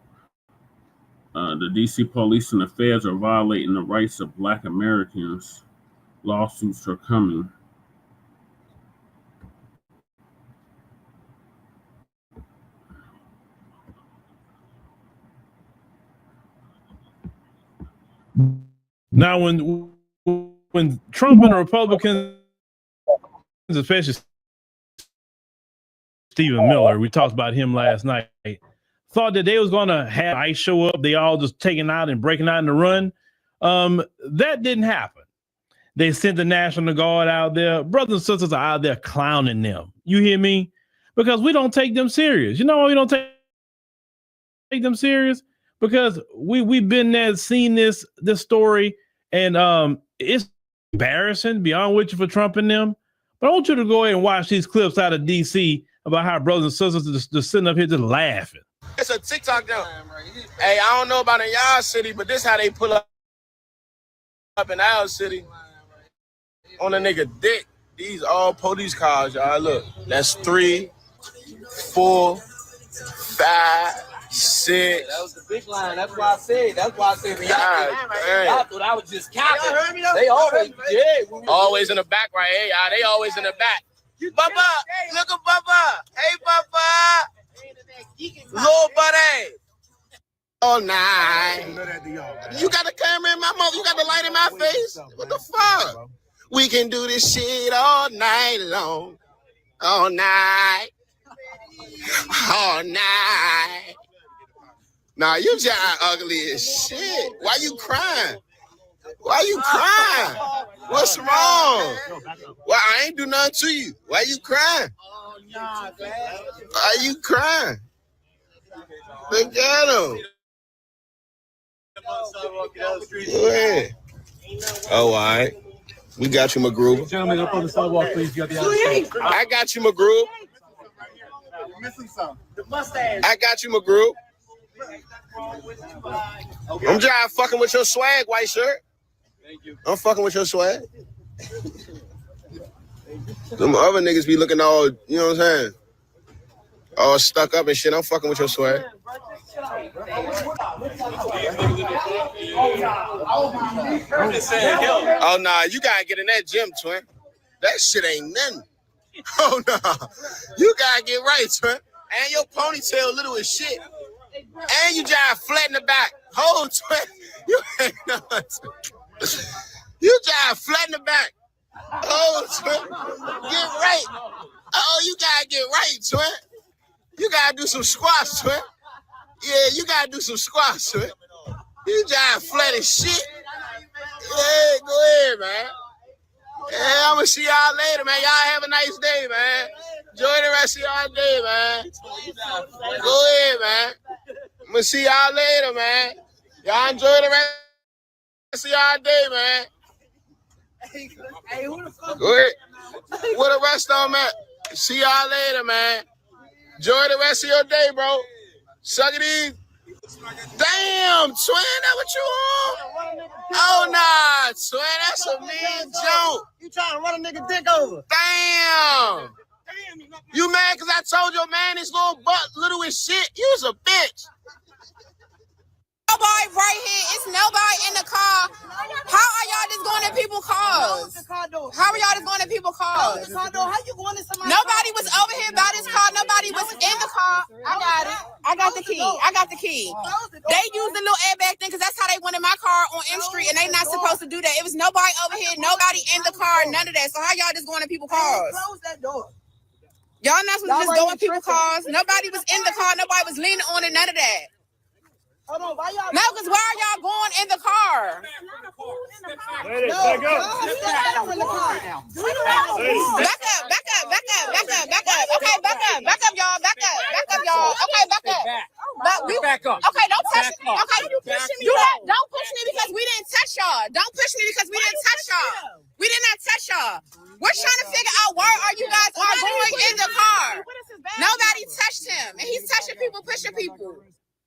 Speaker 4: the DC police and the feds are violating the rights of Black Americans. Lawsuits are coming.
Speaker 6: Now, when Trump and the Republicans, especially Stephen Miller, we talked about him last night, thought that they was going to have ICE show up, they all just taking out and breaking out in the run. That didn't happen. They sent the National Guard out there. Brothers and sisters are out there clowning them. You hear me? Because we don't take them serious. You know why we don't take them serious? Because we've been there, seen this story, and it's embarrassing beyond which for Trump and them. But I want you to go ahead and watch these clips out of DC about how brothers and sisters just sitting up here just laughing.
Speaker 2: It's a TikTok though. Hey, I don't know about in y'all city, but this how they pull up in our city on a nigga dick. These all police cars, y'all. Look, that's 3, 4, 5, 6.
Speaker 3: That was the big line. That's why I said. Y'all thought I was just capping. They
Speaker 2: always in the back right here, y'all. They always in the back. Bubba, look at Bubba. Hey, Bubba. Little buddy. All night. You got the camera in my mouth. You got the light in my face. What the fuck? We can do this shit all night long. All night. All night. Nah, you just ugly as shit. Why you crying? Why you crying? What's wrong? Well, I ain't do nothing to you. Why you crying? Why you crying? Look at him. Go ahead. Oh, all right. We got you, McGrew.
Speaker 1: Gentlemen, up on the sidewalk, please. You got the
Speaker 2: I got you, McGrew. I got you, McGrew. I'm just fucking with your swag, white shirt. I'm fucking with your swag. Them other niggas be looking all, you know what I'm saying? All stuck up and shit. I'm fucking with your swag. Oh, nah, you gotta get in that gym, twin. That shit ain't nothing. Oh, nah. You gotta get right, twin. And your ponytail little as shit. And you jive flat in the back. Hold, twin. You ain't nothing. You jive flat in the back. Oh, twin. Get right. Oh, you gotta get right, twin. You gotta do some squats, twin. Yeah, you gotta do some squats, twin. You jive flat as shit. Yeah, go ahead, man. Yeah, I'm gonna see y'all later, man. Y'all have a nice day, man. Enjoy the rest of y'all day, man. Go ahead, man. I'm gonna see y'all later, man. Y'all enjoy the rest of y'all day, man. Go ahead. Where the rest of them at? See y'all later, man. Enjoy the rest of your day, bro. Suck it in. Damn, twin, that what you on? Oh, nah, twin, that's a mean joke.
Speaker 15: You trying to run a nigga dick over?
Speaker 2: Damn. You mad because I told your man his little butt little as shit? You was a bitch.
Speaker 16: Nobody right here. It's nobody in the car. How are y'all just going to people's cars? How are y'all just going to people's cars?
Speaker 15: How you going to somebody?
Speaker 16: Nobody was over here by this car. Nobody was in the car. I got it. I got the key. I got the key. They used the little airbag thing because that's how they went in my car on M Street, and they not supposed to do that. It was nobody over here, nobody in the car, none of that. So how y'all just going to people's cars?
Speaker 15: Close that door.
Speaker 16: Y'all not supposed to just go in people's cars. Nobody was in the car. Nobody was leaning on it. None of that.
Speaker 15: Hold on, why y'all?
Speaker 16: No, because why are y'all going in the car?
Speaker 15: Back up.
Speaker 16: Back up, y'all. Okay, back up. Back up. Okay, don't touch me. Okay, you pushing me. Don't push me because we didn't touch y'all. Don't push me because we didn't touch y'all. We did not touch y'all. We're trying to figure out why are you guys are going in the car. Nobody touched him, and he's touching people, pushing people.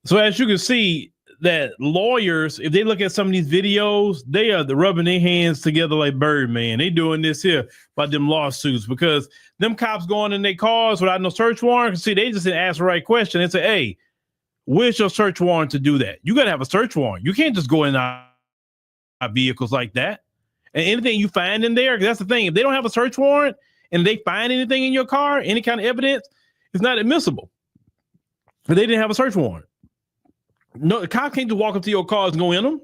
Speaker 6: So as you can see, that lawyers, if they look at some of these videos, they are rubbing their hands together like Birdman. They doing this here by them lawsuits because them cops going in their cars without no search warrant. See, they just didn't ask the right question. They say, hey, where's your search warrant to do that? You got to have a search warrant. You can't just go in our vehicles like that. And anything you find in there, 'cause that's the thing. If they don't have a search warrant and they find anything in your car, any kind of evidence, it's not admissible. But they didn't have a search warrant. No, the cop can't just walk up to your cars and go in them.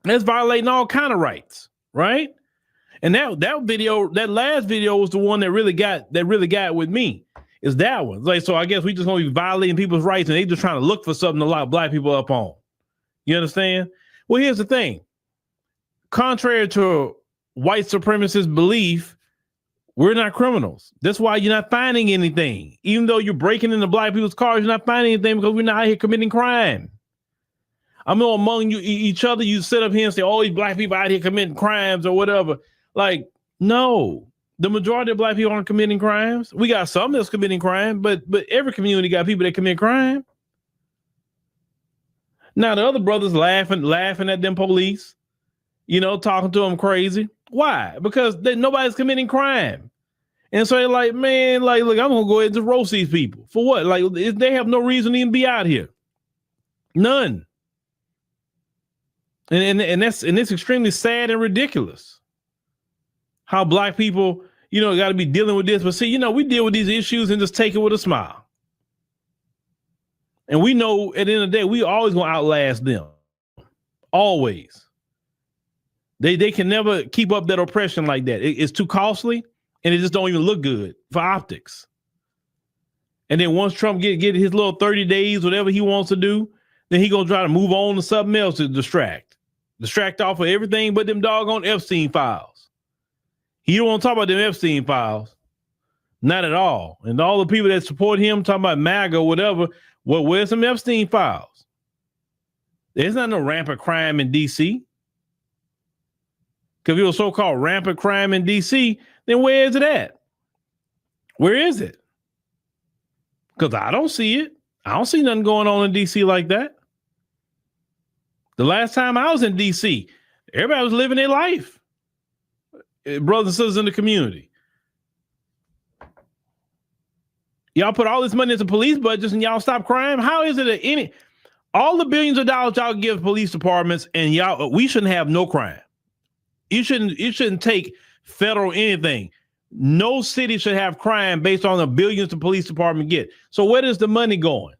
Speaker 6: That's violating all kind of rights, right? And that video, that last video was the one that really got with me. Is that one? Like, so I guess we just gonna be violating people's rights, and they just trying to look for something to lock black people up on. You understand? Well, here's the thing. Contrary to white supremacist belief, we're not criminals. That's why you're not finding anything. Even though you're breaking into black people's cars, you're not finding anything because we're not out here committing crime. I mean, among you, each other, you sit up here and say, oh, these black people out here committing crimes or whatever. Like, no, the majority of black people aren't committing crimes. We got some that's committing crime, but every community got people that commit crime. Now, the other brothers laughing at them police, you know, talking to them crazy. Why? Because nobody's committing crime. And so they're like, man, like, look, I'm going to go ahead and just roast these people. For what? Like, they have no reason to even be out here. None. And it's extremely sad and ridiculous how black people, you know, got to be dealing with this. But see, you know, we deal with these issues and just take it with a smile. And we know at the end of the day, we always going to outlast them. Always. They can never keep up that oppression like that. It's too costly, and it just don't even look good for optics. And then once Trump get his little 30 days, whatever he wants to do, then he gonna try to move on to something else to distract off of everything but them doggone Epstein files. He don't want to talk about them Epstein files, not at all. And all the people that support him talking about MAGA or whatever, well, where's some Epstein files? There's not no rampant crime in DC. Because it was so-called rampant crime in D.C., then where is it at? Where is it? Because I don't see it. I don't see nothing going on in D.C. like that. The last time I was in D.C., everybody was living their life. Brothers and sisters in the community. Y'all put all this money into police budgets and y'all stop crime? How is it that all the billions of dollars y'all give police departments and we shouldn't have no crime? You shouldn't take federal anything. No city should have crime based on the billions the police department get. So where is the money going?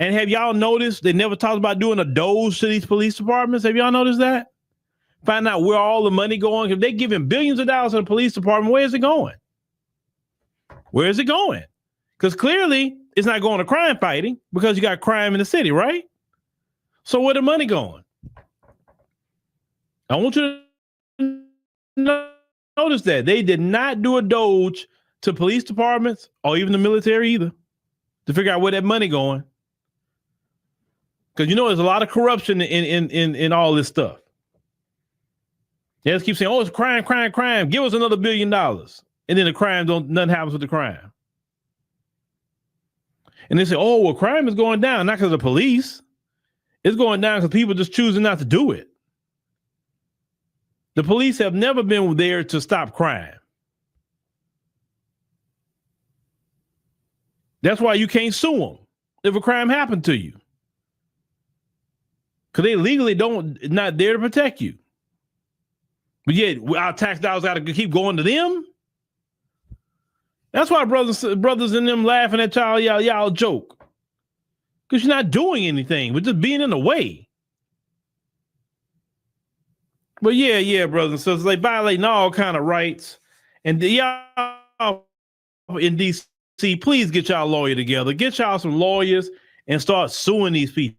Speaker 6: And have y'all noticed they never talked about doing a Doge to these police departments? Have y'all noticed that? Find out where all the money going. If they're giving billions of dollars to the police department, where is it going? Where is it going? Because clearly it's not going to crime fighting because you got crime in the city, right? So where the money going? I want you to notice that they did not do a Doge to police departments or even the military either to figure out where that money going. Because there's a lot of corruption in all this stuff. They just keep saying, "Oh, it's crime, crime, crime. Give us another $1 billion," and then the crime nothing happens with the crime. And they say, "Oh, well, crime is going down not because of the police. It's going down because people just choosing not to do it." The police have never been there to stop crime. That's why you can't sue them if a crime happened to you. Because they legally not there to protect you. But yet our tax dollars got to keep going to them. That's why brothers and them laughing at y'all joke. Because you're not doing anything, but just being in the way. But yeah, brothers and sisters, they violating all kind of rights. And y'all in DC, please get y'all lawyer together. Get y'all some lawyers and start suing these people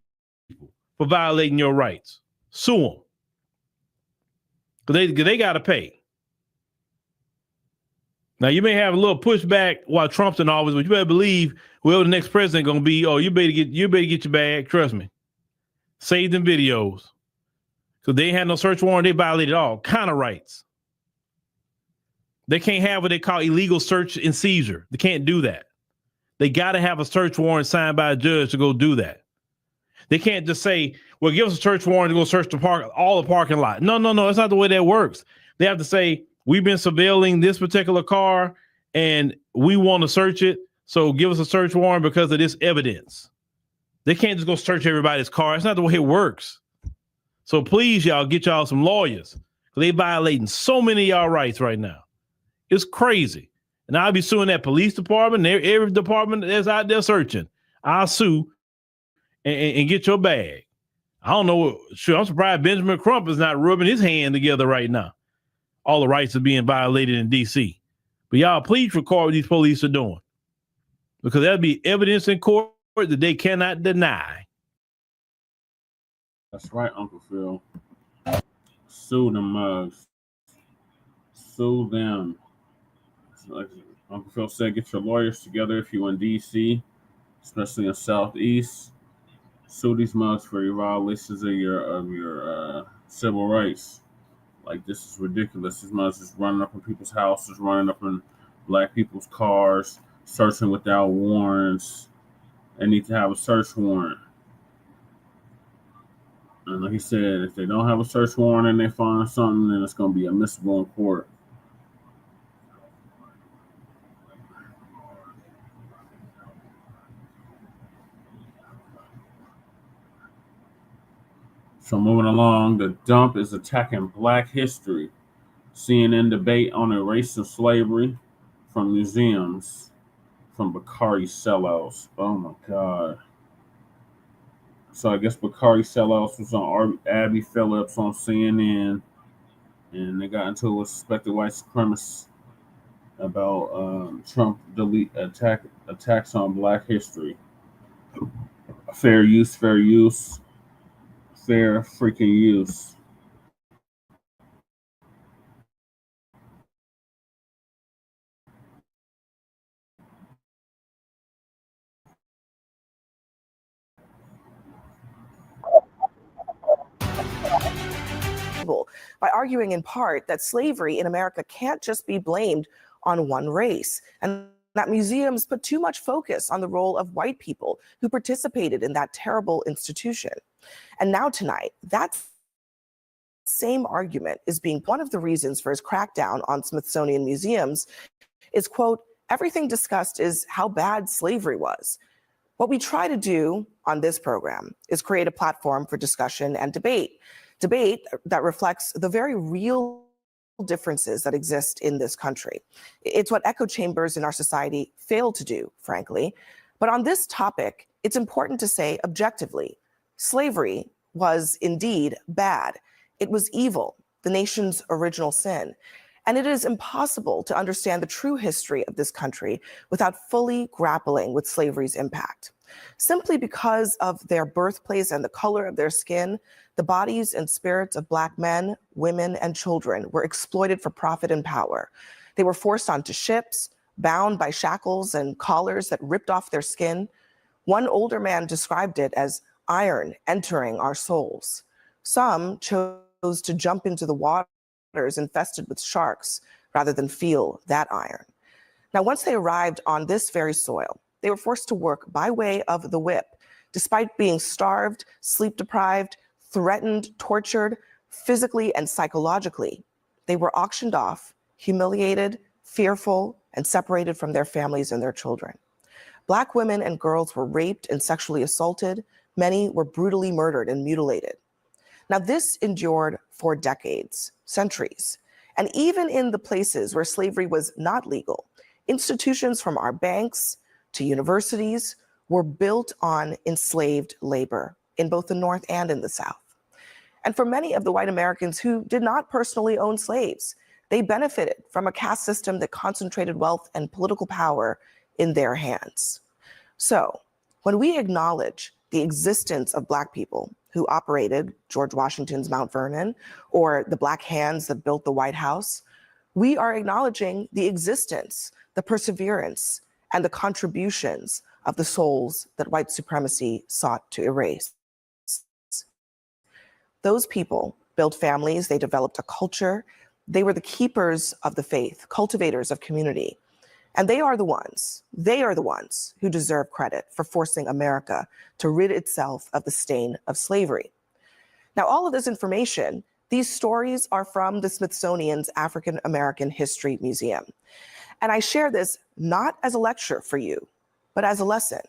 Speaker 6: for violating your rights. Sue them. Because they got to pay. Now, you may have a little pushback while Trump's in office, but you better believe whoever the next president going to be, you better get your bag. Trust me. Save them videos. Because they ain't had no search warrant. They violated all kind of rights. They can't have what they call illegal search and seizure. They can't do that. They got to have a search warrant signed by a judge to go do that. They can't just say, well, give us a search warrant to go search all the parking lot. No. That's not the way that works. They have to say, we've been surveilling this particular car and we want to search it. So give us a search warrant because of this evidence. They can't just go search everybody's car. That's not the way it works. So please, y'all, get y'all some lawyers. Because they violating so many of y'all rights right now. It's crazy. And I'll be suing that police department, every department that's out there searching. I'll sue and get your bag. I don't know. Sure, I'm surprised Benjamin Crump is not rubbing his hand together right now. All the rights are being violated in D.C. But y'all, please record what these police are doing. Because there'll be evidence in court that they cannot deny.
Speaker 4: That's right, Uncle Phil. Sue them mugs. Sue them. Like Uncle Phil said, get your lawyers together if you're in D.C., especially in Southeast. Sue these mugs for your violations of your civil rights. Like, this is ridiculous. These mugs is running up in people's houses, running up in black people's cars, searching without warrants. They need to have a search warrant. And like he said, if they don't have a search warrant and they find something, then it's going to be admissible in court. So moving along, the dump is attacking Black history. CNN debate on the race of slavery from museums, from Bakari sellouts. Oh my God. So I guess Bakari sellouts was on Abby Phillips on CNN, and they got into it with suspected white supremacists about Trump attacks on Black history. Fair use, fair freaking use.
Speaker 17: table by arguing in part that slavery in America can't just be blamed on one race, and that museums put too much focus on the role of white people who participated in that terrible institution. And now tonight, that same argument is being one of the reasons for his crackdown on Smithsonian museums is, quote, everything discussed is how bad slavery was. What we try to do on this program is create a platform for discussion and debate that reflects the very real differences that exist in this country. It's what echo chambers in our society fail to do, frankly. But on this topic, it's important to say objectively, slavery was indeed bad. It was evil, the nation's original sin. And it is impossible to understand the true history of this country without fully grappling with slavery's impact. Simply because of their birthplace and the color of their skin, the bodies and spirits of Black men, women, and children were exploited for profit and power. They were forced onto ships, bound by shackles and collars that ripped off their skin. One older man described it as iron entering our souls. Some chose to jump into the waters infested with sharks rather than feel that iron. Now, once they arrived on this very soil, they were forced to work by way of the whip, despite being starved, sleep deprived, threatened, tortured, physically and psychologically. They were auctioned off, humiliated, fearful, and separated from their families and their children. Black women and girls were raped and sexually assaulted. Many were brutally murdered and mutilated. Now, this endured for decades, centuries. And even in the places where slavery was not legal, institutions from our banks to universities were built on enslaved labor in both the North and in the South. And for many of the white Americans who did not personally own slaves, they benefited from a caste system that concentrated wealth and political power in their hands. So when we acknowledge the existence of Black people who operated George Washington's Mount Vernon or the Black hands that built the White House, we are acknowledging the existence, the perseverance, and the contributions of the souls that white supremacy sought to erase. Those people built families, they developed a culture, they were the keepers of the faith, cultivators of community. And they are the ones who deserve credit for forcing America to rid itself of the stain of slavery. Now, all of this information, these stories are from the Smithsonian's African American History Museum. And I share this not as a lecture for you, but as a lesson.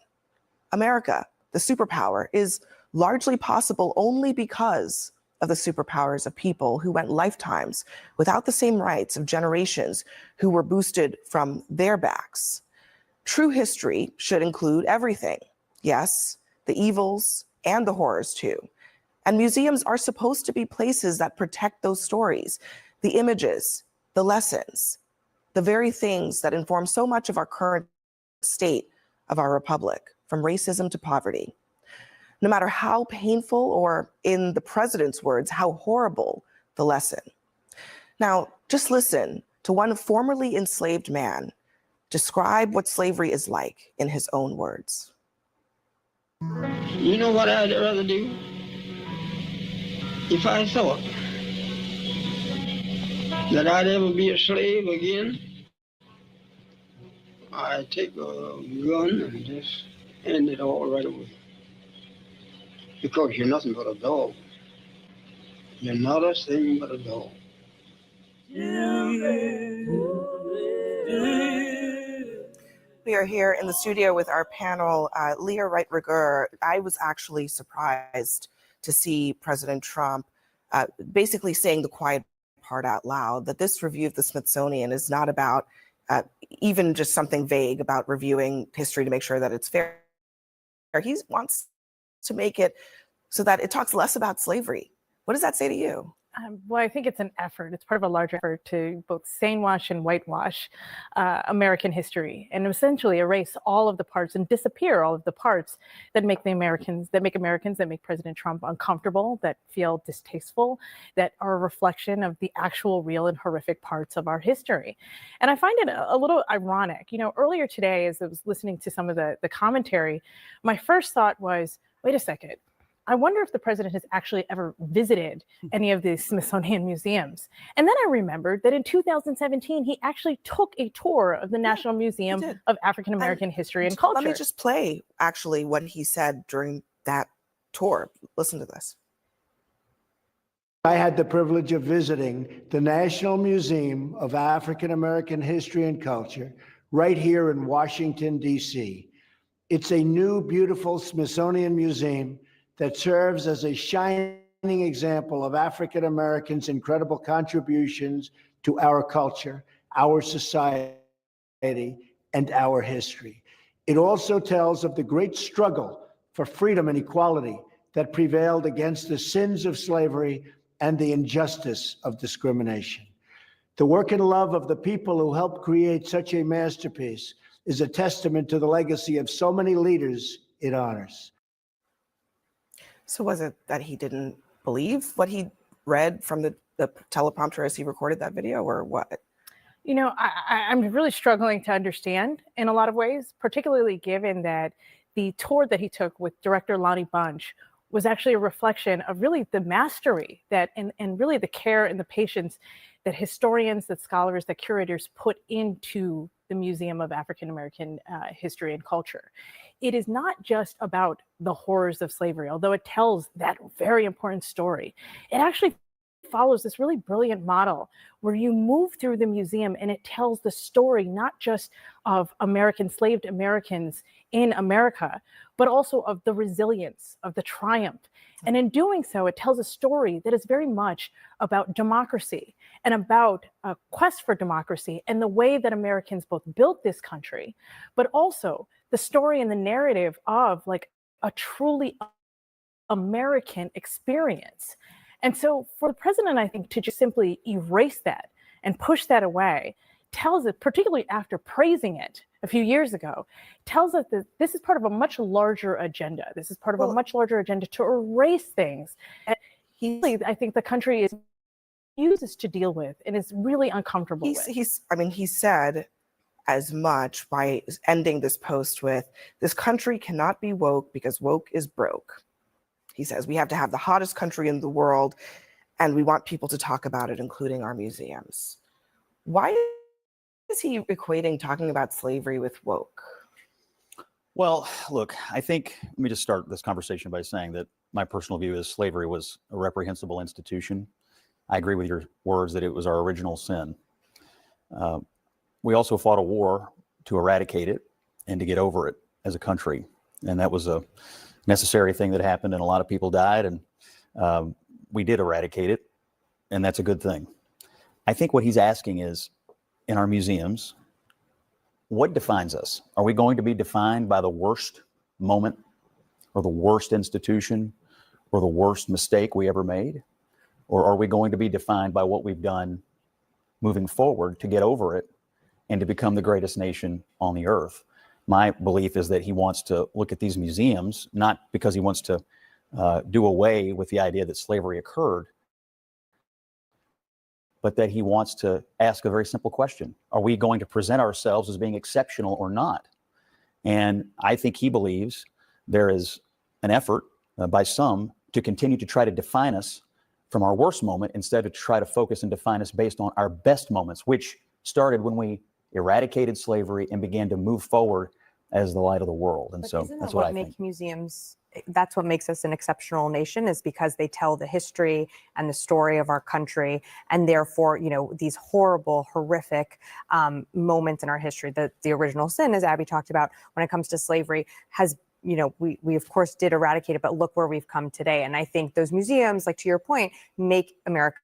Speaker 17: America, the superpower, is largely possible only because of the superpowers of people who went lifetimes without the same rights of generations who were boosted from their backs. True history should include everything. Yes, the evils and the horrors too. And museums are supposed to be places that protect those stories, the images, the lessons, the very things that inform so much of our current state of our republic, from racism to poverty. No matter how painful, or in the president's words, how horrible the lesson. Now, just listen to one formerly enslaved man describe what slavery is like in his own words.
Speaker 18: You know what I'd rather do? If I thought that I'd ever be a slave again, I'd take a gun and just end it all right away. Because you're nothing but a dog. You're not a thing but a dog.
Speaker 17: We are here in the studio with our panel, Leah Wright-Rigueur. I was actually surprised to see President Trump basically saying the quiet part out loud, that this review of the Smithsonian is not about even just something vague about reviewing history to make sure that it's fair. He wants to make it so that it talks less about slavery. What does that say to you?
Speaker 19: Well, I think it's an effort. It's part of a larger effort to both sanewash and whitewash American history, and essentially erase all of the parts and disappear all of the parts that make Americans, that make President Trump uncomfortable, that feel distasteful, that are a reflection of the actual real and horrific parts of our history. And I find it a little ironic. You know, earlier today, as I was listening to some of the commentary, my first thought was, wait a second. I wonder if the president has actually ever visited any of the Smithsonian museums. And then I remembered that in 2017, he actually took a tour of the National Museum of African American History and Culture.
Speaker 17: Let me just play actually what he said during that tour. Listen to this.
Speaker 20: I had the privilege of visiting the National Museum of African American History and Culture right here in Washington, D.C. It's a new, beautiful Smithsonian museum that serves as a shining example of African Americans' incredible contributions to our culture, our society, and our history. It also tells of the great struggle for freedom and equality that prevailed against the sins of slavery and the injustice of discrimination. The work and love of the people who helped create such a masterpiece is a testament to the legacy of so many leaders it honors.
Speaker 17: So was it that he didn't believe what he read from the teleprompter as he recorded that video, or what?
Speaker 19: You know, I'm really struggling to understand in a lot of ways, particularly given that the tour that he took with director Lonnie Bunch was actually a reflection of really the mastery that and really the care and the patience that historians, that scholars, that curators put into the Museum of African American History and Culture. It is not just about the horrors of slavery, although it tells that very important story. It actually follows this really brilliant model where you move through the museum and it tells the story not just of enslaved Americans in America, but also of the resilience, of the triumph. And in doing so, it tells a story that is very much about democracy and about a quest for democracy and the way that Americans both built this country, but also the story and the narrative of like a truly American experience. And so for the president, I think, to just simply erase that and push that away tells it, particularly after praising it a few years ago, tells us that this is part of a much larger agenda. This is part of a much larger agenda to erase things. And I think the country uses to deal with and is really uncomfortable with.
Speaker 17: He said as much by ending this post with, "This country cannot be woke because woke is broke." He says, "We have to have the hottest country in the world, and we want people to talk about it, including our museums." Why is he equating talking about slavery with woke?
Speaker 21: Well, look, I think, let me just start this conversation by saying that my personal view is slavery was a reprehensible institution. I agree with your words that it was our original sin. We also fought a war to eradicate it and to get over it as a country. And that was a necessary thing that happened, and a lot of people died, and we did eradicate it, and that's a good thing. I think what he's asking is, in our museums, what defines us? Are we going to be defined by the worst moment or the worst institution or the worst mistake we ever made? Or are we going to be defined by what we've done moving forward to get over it and to become the greatest nation on the earth? My belief is that he wants to look at these museums, not because he wants to do away with the idea that slavery occurred, but that he wants to ask a very simple question. Are we going to present ourselves as being exceptional or not? And I think he believes there is an effort by some to continue to try to define us from our worst moment instead of to try to focus and define us based on our best moments, which started when we eradicated slavery and began to move forward as the light of the world. And so that's what I think.
Speaker 22: Museums, that's what makes us an exceptional nation, is because they tell the history and the story of our country, and therefore, you know, these horrible, horrific moments in our history. The original sin, as Abby talked about, when it comes to slavery, has, you know, we of course did eradicate it, but look where we've come today. And I think those museums, like to your point, make America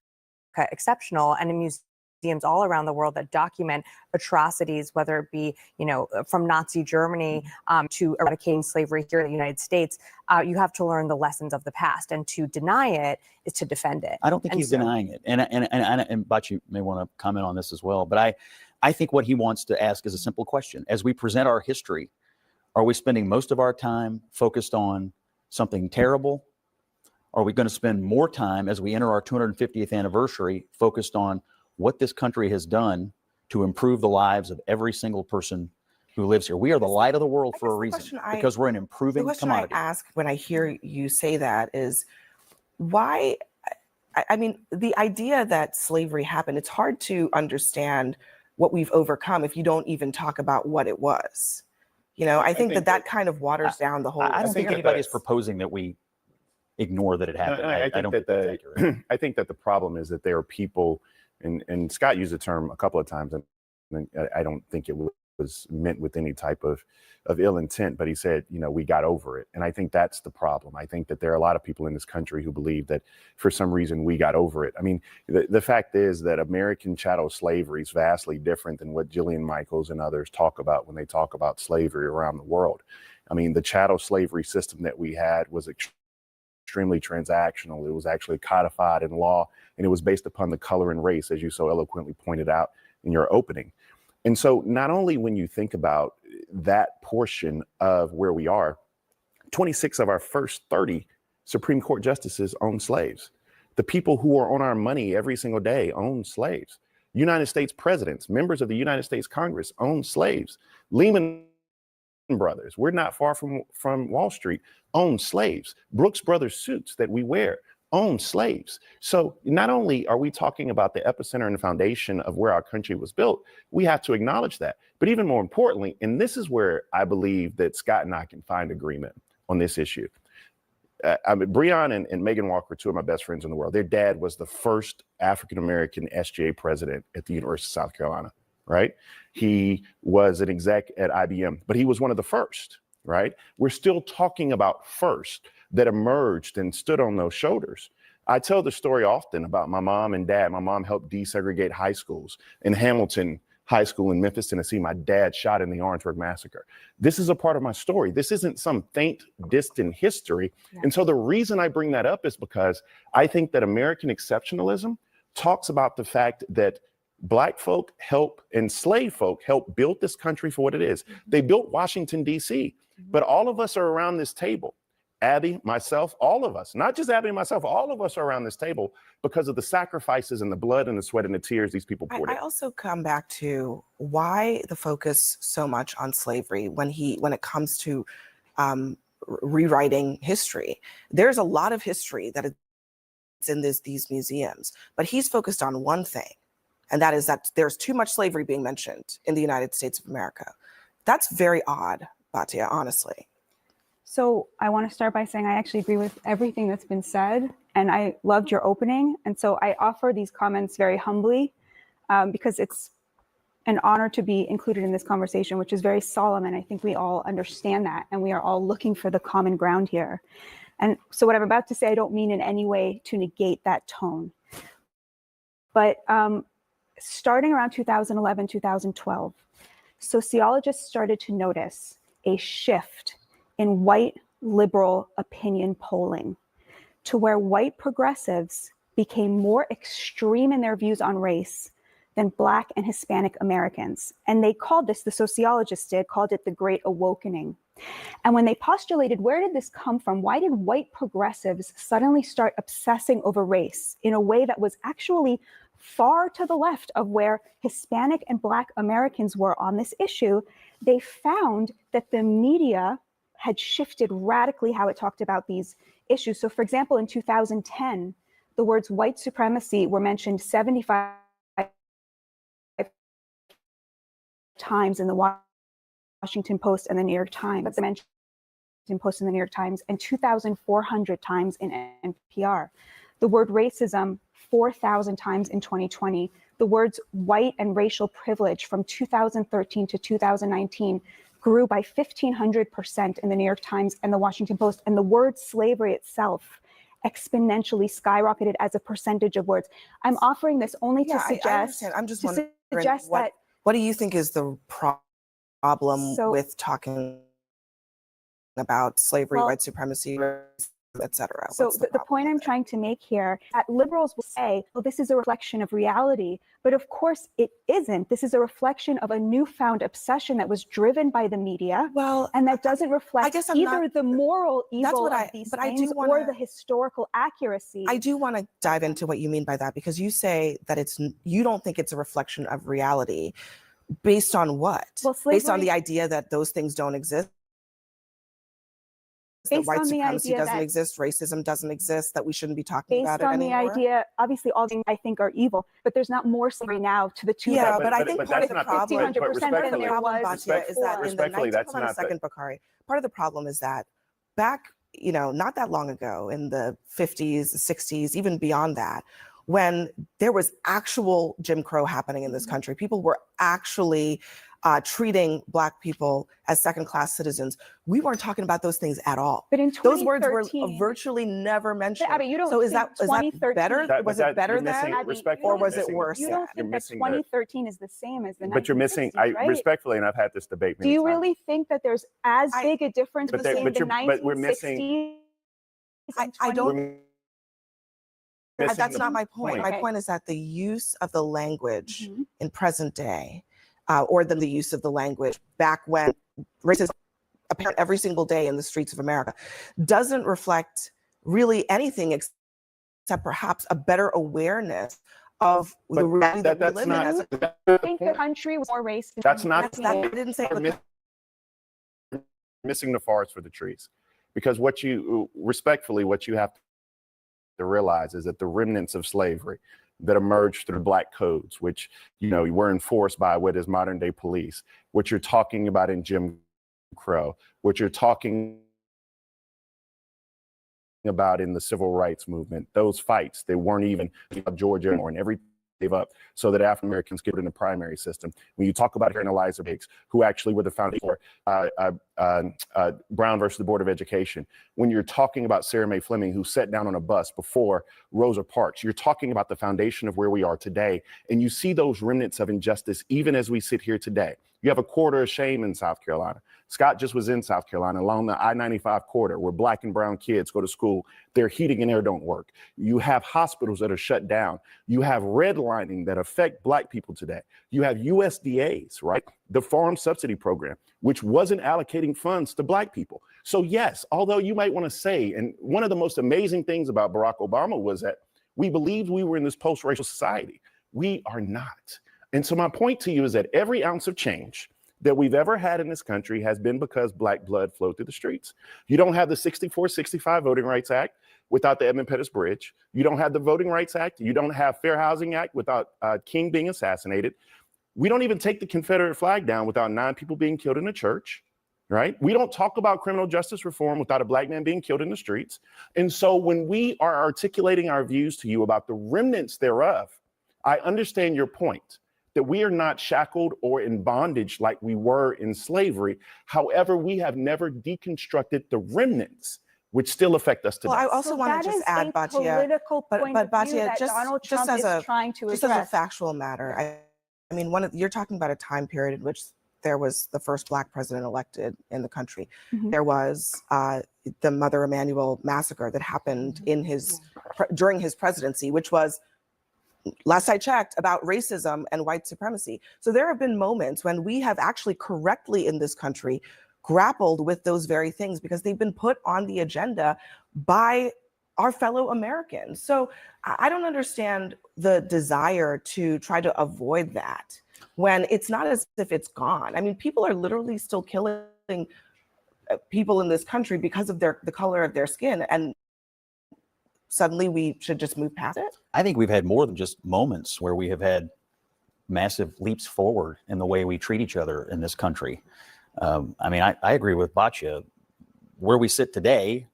Speaker 22: exceptional, and museums all around the world that document atrocities, whether it be, you know, from Nazi Germany to eradicating slavery here in the United States. You have to learn the lessons of the past, and to deny it is to defend it.
Speaker 21: I don't think he's denying it. And Bacc may want to comment on this as well. But I think what he wants to ask is a simple question. As we present our history, are we spending most of our time focused on something terrible? Are we going to spend more time as we enter our 250th anniversary focused on what this country has done to improve the lives of every single person who lives here. We are the light of the world for a reason, because we're an
Speaker 17: The
Speaker 21: improving
Speaker 17: question
Speaker 21: commodity.
Speaker 17: I ask when I hear you say that is, why? I mean, the idea that slavery happened, it's hard to understand what we've overcome if you don't even talk about what it was. You know, I think that kind of waters down the whole.
Speaker 21: I don't think anybody is proposing that we ignore that it happened.
Speaker 5: I
Speaker 21: don't
Speaker 5: think
Speaker 21: think that's accurate.
Speaker 5: I think that the problem is that there are people, and Scott used the term a couple of times, and I don't think it was meant with any type of ill intent, but he said, you know, we got over it. And I think that's the problem. I think that there are a lot of people in this country who believe that for some reason we got over it. I mean, the fact is that American chattel slavery is vastly different than what Jillian Michaels and others talk about when they talk about slavery around the world. I mean, the chattel slavery system that we had was extremely transactional. It was actually codified in law, and it was based upon the color and race, as you so eloquently pointed out in your opening. And so not only when you think about that portion of where we are, 26 of our first 30 Supreme Court justices own slaves. The people who are on our money every single day own slaves. United States presidents, members of the United States Congress own slaves. Lehman Brothers, we're not far from Wall Street, own slaves. Brooks Brothers suits that we wear own slaves. So not only are we talking about the epicenter and the foundation of where our country was built, we have to acknowledge that. But even more importantly, and this is where I believe that Scott and I can find agreement on this issue. Breon and Megan Walker, two of my best friends in the world, their dad was the first African-American SGA president at the University of South Carolina, right? He was an exec at IBM, but he was one of the first, right? We're still talking about first that emerged and stood on those shoulders. I tell the story often about my mom and dad. My mom helped desegregate high schools. In Hamilton High School in Memphis, Tennessee, my dad shot in the Orangeburg Massacre. This is a part of my story. This isn't some faint, distant history. Yeah. And so the reason I bring that up is because I think that American exceptionalism talks about the fact that Black folk help, enslaved folk help build this country for what it is. Mm-hmm. They built Washington, D.C., but all of us are around this table. Abby, myself, all of us, not just Abby and myself, all of us are around this table because of the sacrifices and the blood and the sweat and the tears these people poured in.
Speaker 17: I also come back to why the focus so much on slavery when it comes to rewriting history. There's a lot of history that is in these museums, but he's focused on one thing, and that is that there's too much slavery being mentioned in the United States of America. That's very odd, Batia, honestly.
Speaker 8: So I want to start by saying I actually agree with everything that's been said, and I loved your opening. And so I offer these comments very humbly because it's an honor to be included in this conversation, which is very solemn. And I think we all understand that, and we are all looking for the common ground here. And so what I'm about to say, I don't mean in any way to negate that tone. But starting around 2011, 2012, sociologists started to notice a shift in white liberal opinion polling to where white progressives became more extreme in their views on race than Black and Hispanic Americans. And they called this, the sociologists called it the Great Awakening. And when they postulated, where did this come from? Why did white progressives suddenly start obsessing over race in a way that was actually far to the left of where Hispanic and Black Americans were on this issue? They found that the media had shifted radically how it talked about these issues. So for example, in 2010, the words white supremacy were mentioned 75 times in the Washington Post and the New York Times, but the Washington Post and the New York Times, and 2,400 times in NPR. The word racism, 4,000 times in 2020. The words white and racial privilege from 2013 to 2019 grew by 1,500% in the New York Times and the Washington Post. And the word slavery itself exponentially skyrocketed as a percentage of words. I'm offering this only to suggest. I understand.
Speaker 17: I'm just wondering what do you think is the problem with talking about slavery, white supremacy, etc.
Speaker 8: So the point I'm trying to make here, that liberals will say, well, this is a reflection of reality. But of course it isn't. This is a reflection of a newfound obsession that was driven by the media. Well, and that doesn't reflect either the moral evil of these things or the historical accuracy.
Speaker 17: I do want to dive into what you mean by that, because you say that you don't think it's a reflection of reality. Based on what?
Speaker 8: Well,
Speaker 17: Based on
Speaker 8: slavery-
Speaker 17: the idea that those things don't exist? That
Speaker 8: Based
Speaker 17: white
Speaker 8: on the
Speaker 17: supremacy
Speaker 8: idea
Speaker 17: doesn't
Speaker 8: that-
Speaker 17: exist, racism doesn't exist, that we shouldn't be talking about
Speaker 8: Based
Speaker 17: it
Speaker 8: on the
Speaker 17: anymore?
Speaker 8: idea, obviously all things I think are evil, but there's not more slavery now to the tune
Speaker 17: Yeah,
Speaker 8: of
Speaker 17: but I think part of the
Speaker 8: that's
Speaker 17: problem,
Speaker 8: 100% than there was
Speaker 17: Batia, is that in the
Speaker 5: respectfully, that's
Speaker 17: hold on a
Speaker 5: not
Speaker 17: second, Bakari. Part of the problem is that back, not that long ago, in the 50s, 60s, even beyond that, when there was actual Jim Crow happening in this country, people were actually treating Black people as second-class citizens. We weren't talking about those things at all.
Speaker 8: But in
Speaker 17: those words were
Speaker 8: 2013
Speaker 17: virtually never mentioned.
Speaker 8: Abby, you don't
Speaker 17: so is
Speaker 8: think
Speaker 17: that
Speaker 8: 2013
Speaker 17: better? Was it better
Speaker 5: you're
Speaker 17: then,
Speaker 5: missing, respectfully,
Speaker 17: or was
Speaker 5: you're
Speaker 17: it
Speaker 5: missing-
Speaker 17: worse?
Speaker 8: You don't
Speaker 5: you're
Speaker 8: think that
Speaker 5: missing the-
Speaker 8: 2013 is the same as the 1960s,
Speaker 5: But you're missing,
Speaker 8: right?
Speaker 5: respectfully, and I've had this debate
Speaker 8: Do
Speaker 5: many
Speaker 8: you
Speaker 5: times.
Speaker 8: really think that there's as big a difference
Speaker 5: But
Speaker 8: between the
Speaker 5: but we're missing.
Speaker 8: 1960s
Speaker 17: I don't.
Speaker 5: We're missing
Speaker 17: That's
Speaker 5: the
Speaker 17: not my point. My
Speaker 8: Okay.
Speaker 17: point is that the use of the language
Speaker 8: Mhm.
Speaker 17: in present day, or the use of the language back when racism apparent every single day in the streets of America, doesn't reflect really anything except perhaps a better awareness of the reality that we live in. As
Speaker 8: I think the country was more racist.
Speaker 5: That's not.
Speaker 17: I didn't say.
Speaker 5: Missing the forest for the trees, because what you have to realize is that the remnants of slavery that emerged through Black codes, which were enforced by what is modern day police, what you're talking about in Jim Crow, what you're talking about in the civil rights movement, those fights, they weren't even Georgia or in every gave up so that African Americans could get in the primary system. When you talk about hearing Eliza Biggs, who actually were the founder for Brown versus the Board of Education, when you're talking about Sarah Mae Fleming, who sat down on a bus before Rosa Parks, you're talking about the foundation of where we are today. And you see those remnants of injustice even as we sit here today. You have a quarter of shame in South Carolina. Scott just was in South Carolina along the I-95 corridor where Black and brown kids go to school. Their heating and air don't work. You have hospitals that are shut down. You have redlining that affect Black people today. You have USDAs, right? The Farm Subsidy Program, which wasn't allocating funds to Black people. So yes, although you might want to say, and one of the most amazing things about Barack Obama was that we believed we were in this post-racial society. We are not. And so my point to you is that every ounce of change that we've ever had in this country has been because Black blood flowed through the streets. You don't have the 64-65 Voting Rights Act without the Edmund Pettus Bridge. You don't have the Voting Rights Act. You don't have Fair Housing Act without King being assassinated. We don't even take the Confederate flag down without 9 people being killed in a church, right? We don't talk about criminal justice reform without a Black man being killed in the streets. And so when we are articulating our views to you about the remnants thereof, I understand your point, that we are not shackled or in bondage like we were in slavery. However, we have never deconstructed the remnants, which still affect us today.
Speaker 17: Well, I also want to just add, Batia, but Batia, just as a factual matter, I mean, you're talking about a time period in which there was the first Black president elected in the country.
Speaker 8: Mhm.
Speaker 17: There was the Mother Emanuel massacre that happened in during his presidency, which was, last I checked, about racism and white supremacy. So there have been moments when we have actually correctly in this country grappled with those very things because they've been put on the agenda by our fellow Americans. So I don't understand the desire to try to avoid that when it's not as if it's gone. I mean, people are literally still killing people in this country because of the color of their skin, and suddenly we should just move past it?
Speaker 21: I think we've had more than just moments where we have had massive leaps forward in the way we treat each other in this country. I mean, I agree with Batia. Where we sit today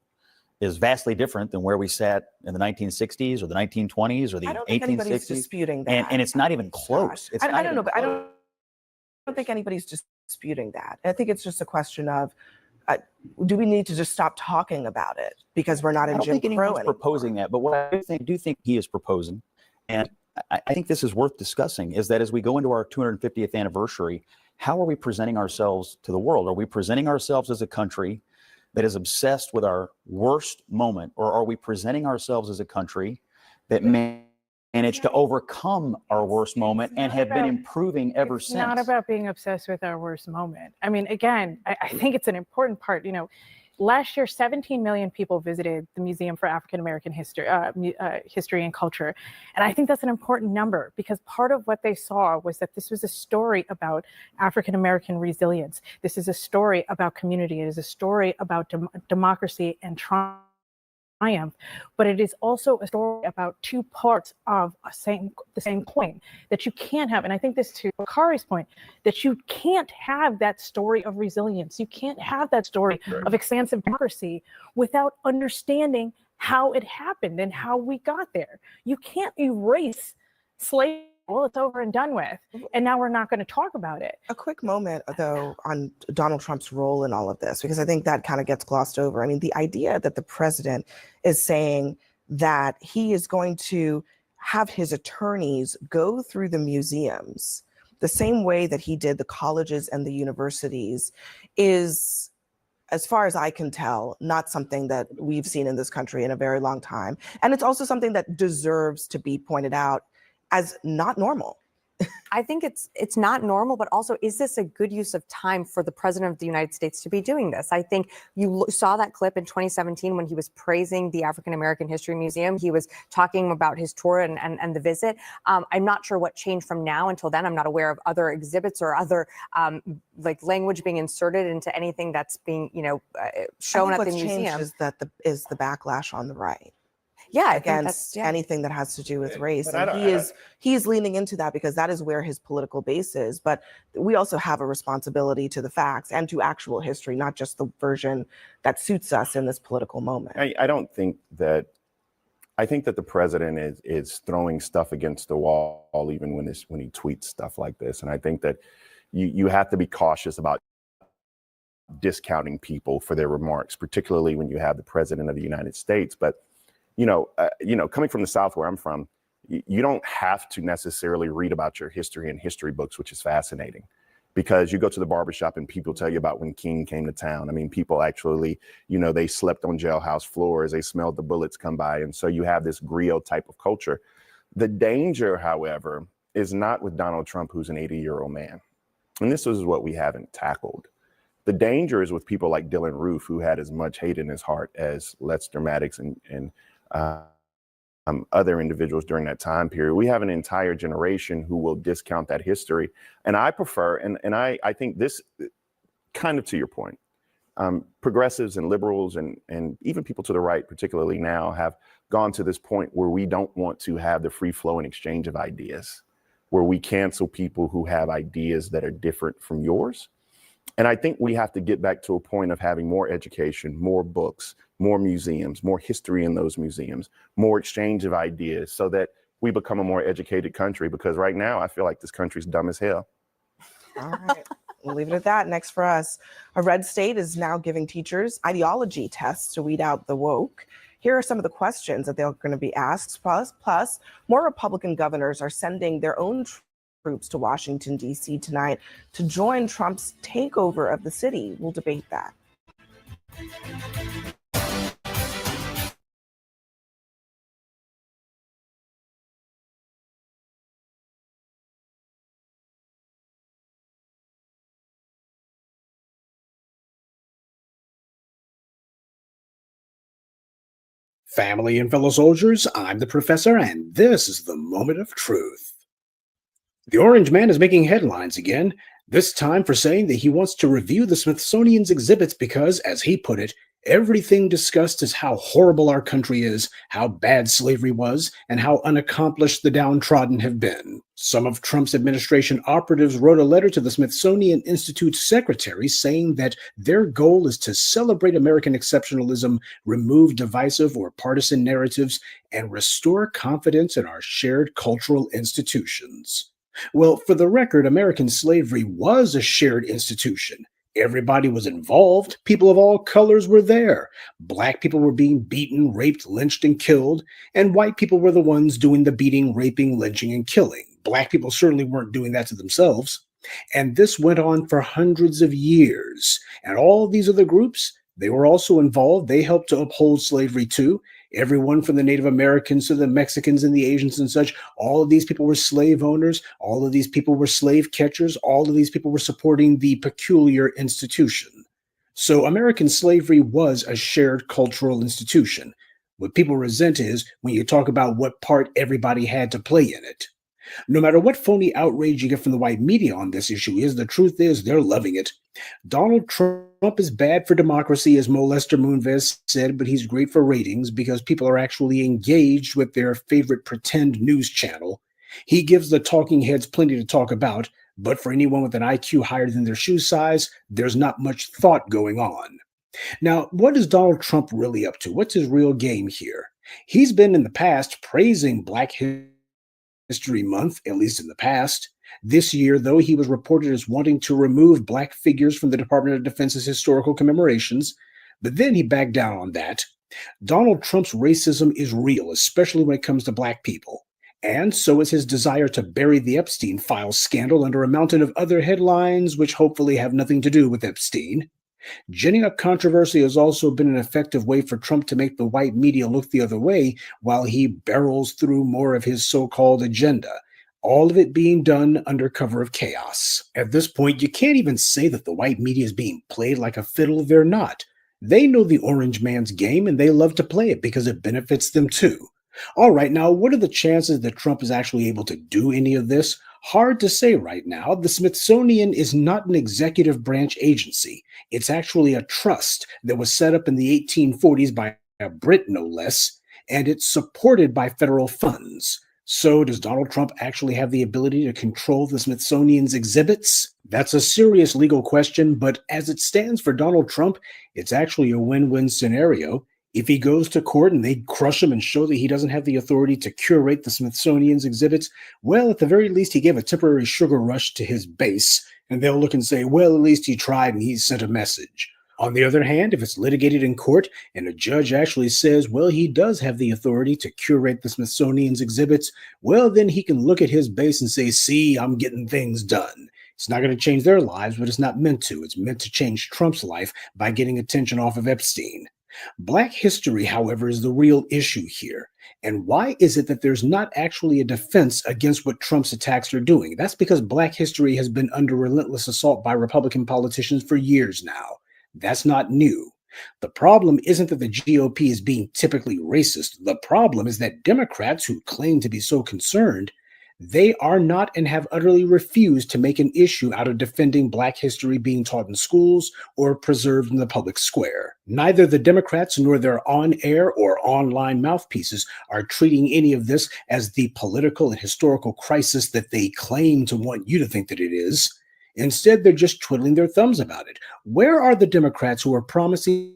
Speaker 21: is vastly different than where we sat in the 1960s or the 1920s or the 1860s.
Speaker 17: I don't think anybody's disputing that.
Speaker 21: And it's not even close. It's
Speaker 17: I don't know, but I don't think anybody's disputing that. I think it's just a question of, do we need to just stop talking about it because we're not in Jim Crow
Speaker 21: I don't think anyone's
Speaker 17: anymore?
Speaker 21: proposing that, but what I do think he is proposing, and I think this is worth discussing, is that as we go into our 250th anniversary, how are we presenting ourselves to the world? Are we presenting ourselves as a country that is obsessed with our worst moment, or are we presenting ourselves as a country that managed to overcome our worst moment and have been improving ever since?
Speaker 19: It's not about being obsessed with our worst moment. I mean, again, I think it's an important part. last year, 17 million people visited the Museum for African American History, History and Culture. And I think that's an important number because part of what they saw was that this was a story about African American resilience. This is a story about community. It is a story about democracy and triumph, but it is also a story about two parts of the same coin that you can't have. And I think this to Bakari's point, that you can't have that story of resilience. You can't have that story of expansive democracy without understanding how it happened and how we got there. You can't erase slavery. Well, it's over and done with, and now we're not going to talk about it.
Speaker 17: A quick moment, though, on Donald Trump's role in all of this, because I think that kind of gets glossed over. I mean, the idea that the president is saying that he is going to have his attorneys go through the museums the same way that he did the colleges and the universities is, as far as I can tell, not something that we've seen in this country in a very long time. And it's also something that deserves to be pointed out as not normal.
Speaker 22: I think it's not normal, but also, is this a good use of time for the president of the United States to be doing this? I think you saw that clip in 2017 when he was praising the African American History Museum. He was talking about his tour and the visit. I'm not sure what changed from now until then. I'm not aware of other exhibits or other like language being inserted into anything that's being, shown at the museum.
Speaker 17: What's changed is the backlash on the right.
Speaker 22: Yeah,
Speaker 17: against anything that has to do with race. And he's leaning into that because that is where his political base is. But we also have a responsibility to the facts and to actual history, not just the version that suits us in this political moment.
Speaker 5: I don't think that, I think that the president is throwing stuff against the wall even when he tweets stuff like this. And I think that you have to be cautious about discounting people for their remarks, particularly when you have the president of the United States. But coming from the South where I'm from, you don't have to necessarily read about your history in history books, which is fascinating because you go to the barbershop and people tell you about when King came to town. I mean, people actually, they slept on jailhouse floors, they smelled the bullets come by. And so you have this griot type of culture. The danger, however, is not with Donald Trump, who's an 80-year-old man. And this is what we haven't tackled. The danger is with people like Dylan Roof, who had as much hate in his heart as Lester Maddox and other individuals during that time period. We have an entire generation who will discount that history. And I prefer, and I think this, kind of to your point, progressives and liberals and even people to the right, particularly now, have gone to this point where we don't want to have the free flow and exchange of ideas, where we cancel people who have ideas that are different from yours. And I think we have to get back to a point of having more education, more books, more museums, more history in those museums, more exchange of ideas so that we become a more educated country. Because right now I feel like this country's dumb as hell.
Speaker 17: All right, we'll leave it at that. Next for us, a red state is now giving teachers ideology tests to weed out the woke. Here are some of the questions that they're going to be asked. Plus, more Republican governors are sending their own troops to Washington, D.C. tonight to join Trump's takeover of the city. We'll debate that.
Speaker 7: Family and fellow soldiers, I'm the professor, and this is the moment of truth. The Orange Man is making headlines again, this time for saying that he wants to review the Smithsonian's exhibits because, as he put it, everything discussed is how horrible our country is, how bad slavery was, and how unaccomplished the downtrodden have been. Some of Trump's administration operatives wrote a letter to the Smithsonian Institute's secretary saying that their goal is to celebrate American exceptionalism, remove divisive or partisan narratives, and restore confidence in our shared cultural institutions. Well, for the record, American slavery was a shared institution. Everybody was involved. People of all colors were there. Black people were being beaten, raped, lynched, and killed, and white people were the ones doing the beating, raping, lynching, and killing. Black people certainly weren't doing that to themselves. And this went on for hundreds of years. And all these other groups, they were also involved. They helped to uphold slavery too. Everyone from the Native Americans to the Mexicans and the Asians and such, all of these people were slave owners. All of these people were slave catchers. All of these people were supporting the peculiar institution. So American slavery was a shared cultural institution. What people resent is when you talk about what part everybody had to play in it. No matter what phony outrage you get from the white media on this issue is, the truth is they're loving it. Donald Trump is bad for democracy, as Molester Moonves said, but he's great for ratings because people are actually engaged with their favorite pretend news channel. He gives the talking heads plenty to talk about, but for anyone with an IQ higher than their shoe size, there's not much thought going on. Now, what is Donald Trump really up to? What's his real game here? He's been in the past praising Black History Month, at least in the past. This year, though, he was reported as wanting to remove Black figures from the Department of Defense's historical commemorations, but then he backed down on that. Donald Trump's racism is real, especially when it comes to Black people. And so is his desire to bury the Epstein Files scandal under a mountain of other headlines, which hopefully have nothing to do with Epstein. Ginning up controversy has also been an effective way for Trump to make the white media look the other way while he barrels through more of his so-called agenda. All of it being done under cover of chaos. At this point, you can't even say that the white media is being played like a fiddle. They're not. They know the orange man's game and they love to play it because it benefits them too. All right, now, what are the chances that Trump is actually able to do any of this? Hard to say right now. The Smithsonian is not an executive branch agency. It's actually a trust that was set up in the 1840s by a Brit, no less, and it's supported by federal funds. So does Donald Trump actually have the ability to control the Smithsonian's exhibits? That's a serious legal question, but as it stands for Donald Trump, it's actually a win-win scenario. If he goes to court and they crush him and show that he doesn't have the authority to curate the Smithsonian's exhibits, well, at the very least, he gave a temporary sugar rush to his base, and they'll look and say, well, at least he tried and he sent a message. On the other hand, if it's litigated in court and a judge actually says, well, he does have the authority to curate the Smithsonian's exhibits, well, then he can look at his base and say, see, I'm getting things done. It's not going to change their lives, but it's not meant to. It's meant to change Trump's life by getting attention off of Epstein. Black history, however, is the real issue here. And why is it that there's not actually a defense against what Trump's attacks are doing? That's because Black history has been under relentless assault by Republican politicians for years now. That's not new. The problem isn't that the GOP is being typically racist. The problem is that Democrats who claim to be so concerned, they are not and have utterly refused to make an issue out of defending Black history being taught in schools or preserved in the public square. Neither the Democrats nor their on-air or online mouthpieces are treating any of this as the political and historical crisis that they claim to want you to think that it is. Instead, they're just twiddling their thumbs about it. Where are the Democrats who are promising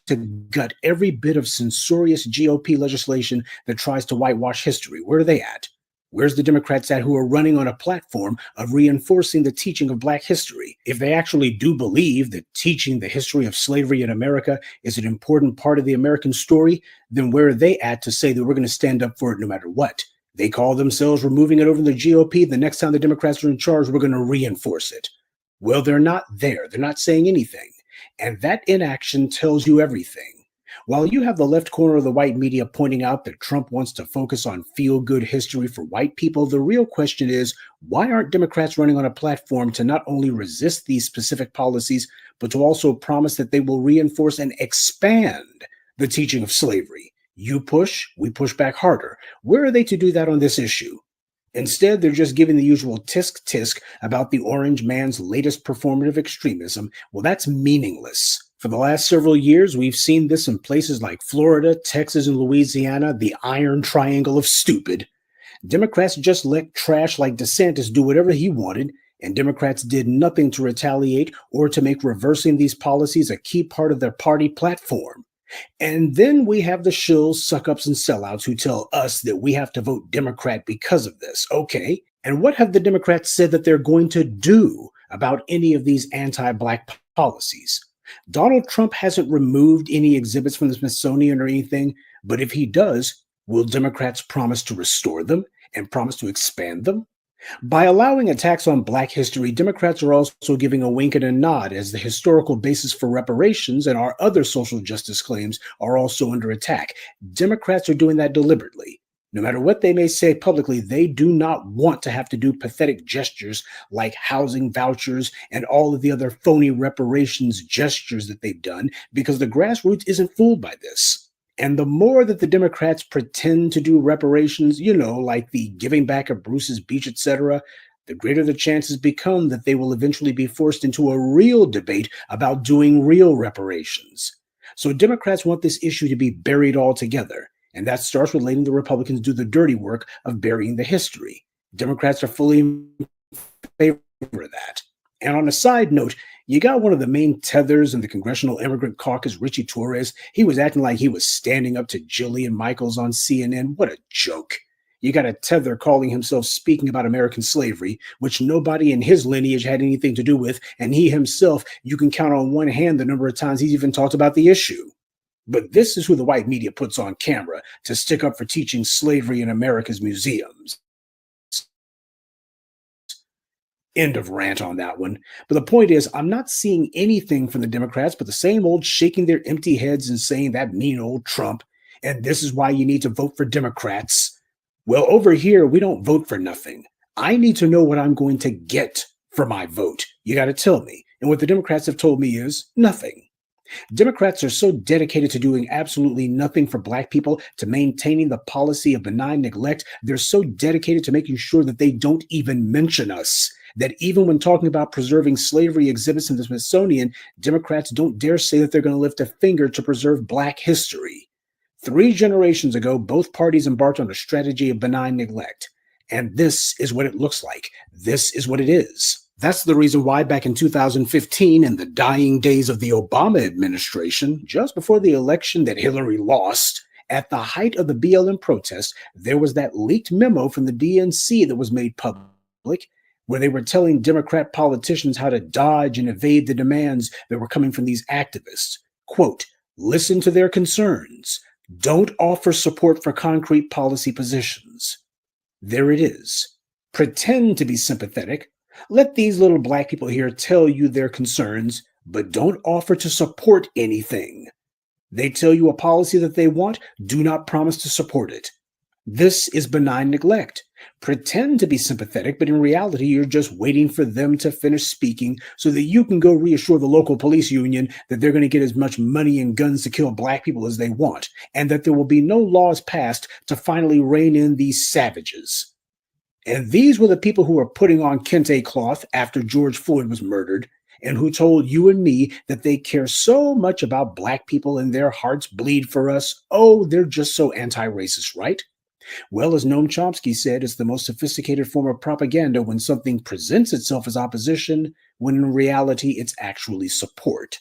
Speaker 7: to gut every bit of censorious GOP legislation that tries to whitewash history? Where are they at? Where's the Democrats at who are running on a platform of reinforcing the teaching of Black history? If they actually do believe that teaching the history of slavery in America is an important part of the American story, then where are they at to say that we're going to stand up for it no matter what? They call themselves removing it over the GOP. The next time the Democrats are in charge, we're going to reinforce it. Well, they're not there. They're not saying anything. And that inaction tells you everything. While you have the left corner of the white media pointing out that Trump wants to focus on feel-good history for white people, the real question is, why aren't Democrats running on a platform to not only resist these specific policies, but to also promise that they will reinforce and expand the teaching of slavery? You push, we push back harder. Where are they to do that on this issue? Instead, they're just giving the usual tisk-tisk about the orange man's latest performative extremism. Well, that's meaningless. For the last several years, we've seen this in places like Florida, Texas, and Louisiana, the iron triangle of stupid. Democrats just let trash like DeSantis do whatever he wanted, and Democrats did nothing to retaliate or to make reversing these policies a key part of their party platform. And then we have the shills, suck-ups, and sellouts who tell us that we have to vote Democrat because of this. Okay, and what have the Democrats said that they're going to do about any of these anti-Black policies? Donald Trump hasn't removed any exhibits from the Smithsonian or anything, but if he does, will Democrats promise to restore them and promise to expand them? By allowing attacks on Black history, Democrats are also giving a wink and a nod as the historical basis for reparations and our other social justice claims are also under attack. Democrats are doing that deliberately. No matter what they may say publicly, they do not want to have to do pathetic gestures like housing vouchers and all of the other phony reparations gestures that they've done, because the grassroots isn't fooled by this. And the more that the Democrats pretend to do reparations, like the giving back of Bruce's Beach, etc., the greater the chances become that they will eventually be forced into a real debate about doing real reparations. So Democrats want this issue to be buried altogether. And that starts with letting the Republicans do the dirty work of burying the history. Democrats are fully in favor of that. And on a side note, you got one of the main tethers in the Congressional Immigrant Caucus, Richie Torres. He was acting like he was standing up to Jillian Michaels on CNN. What a joke. You got a tether calling himself speaking about American slavery, which nobody in his lineage had anything to do with. And he himself, you can count on one hand the number of times he's even talked about the issue. But this is who the white media puts on camera to stick up for teaching slavery in America's museums. End of rant on that one. But the point is, I'm not seeing anything from the Democrats but the same old shaking their empty heads and saying that mean old Trump, and this is why you need to vote for Democrats. Well, over here, we don't vote for nothing. I need to know what I'm going to get for my vote. You got to tell me. And what the Democrats have told me is nothing. Democrats are so dedicated to doing absolutely nothing for Black people, to maintaining the policy of benign neglect. They're so dedicated to making sure that they don't even mention us, that even when talking about preserving slavery exhibits in the Smithsonian, Democrats don't dare say that they're going to lift a finger to preserve Black history. 3 generations ago, both parties embarked on a strategy of benign neglect. And this is what it looks like. This is what it is. That's the reason why back in 2015, in the dying days of the Obama administration, just before the election that Hillary lost, at the height of the BLM protest, there was that leaked memo from the DNC that was made public, where they were telling Democrat politicians how to dodge and evade the demands that were coming from these activists. Quote, listen to their concerns. Don't offer support for concrete policy positions. There it is. Pretend to be sympathetic. Let these little Black people here tell you their concerns, but don't offer to support anything. They tell you a policy that they want, do not promise to support it. This is benign neglect. Pretend to be sympathetic, but in reality, you're just waiting for them to finish speaking so that you can go reassure the local police union that they're going to get as much money and guns to kill Black people as they want, and that there will be no laws passed to finally rein in these savages. And these were the people who were putting on kente cloth after George Floyd was murdered, and who told you and me that they care so much about Black people and their hearts bleed for us. Oh, they're just so anti-racist, right? Well, as Noam Chomsky said, it's the most sophisticated form of propaganda when something presents itself as opposition, when in reality it's actually support.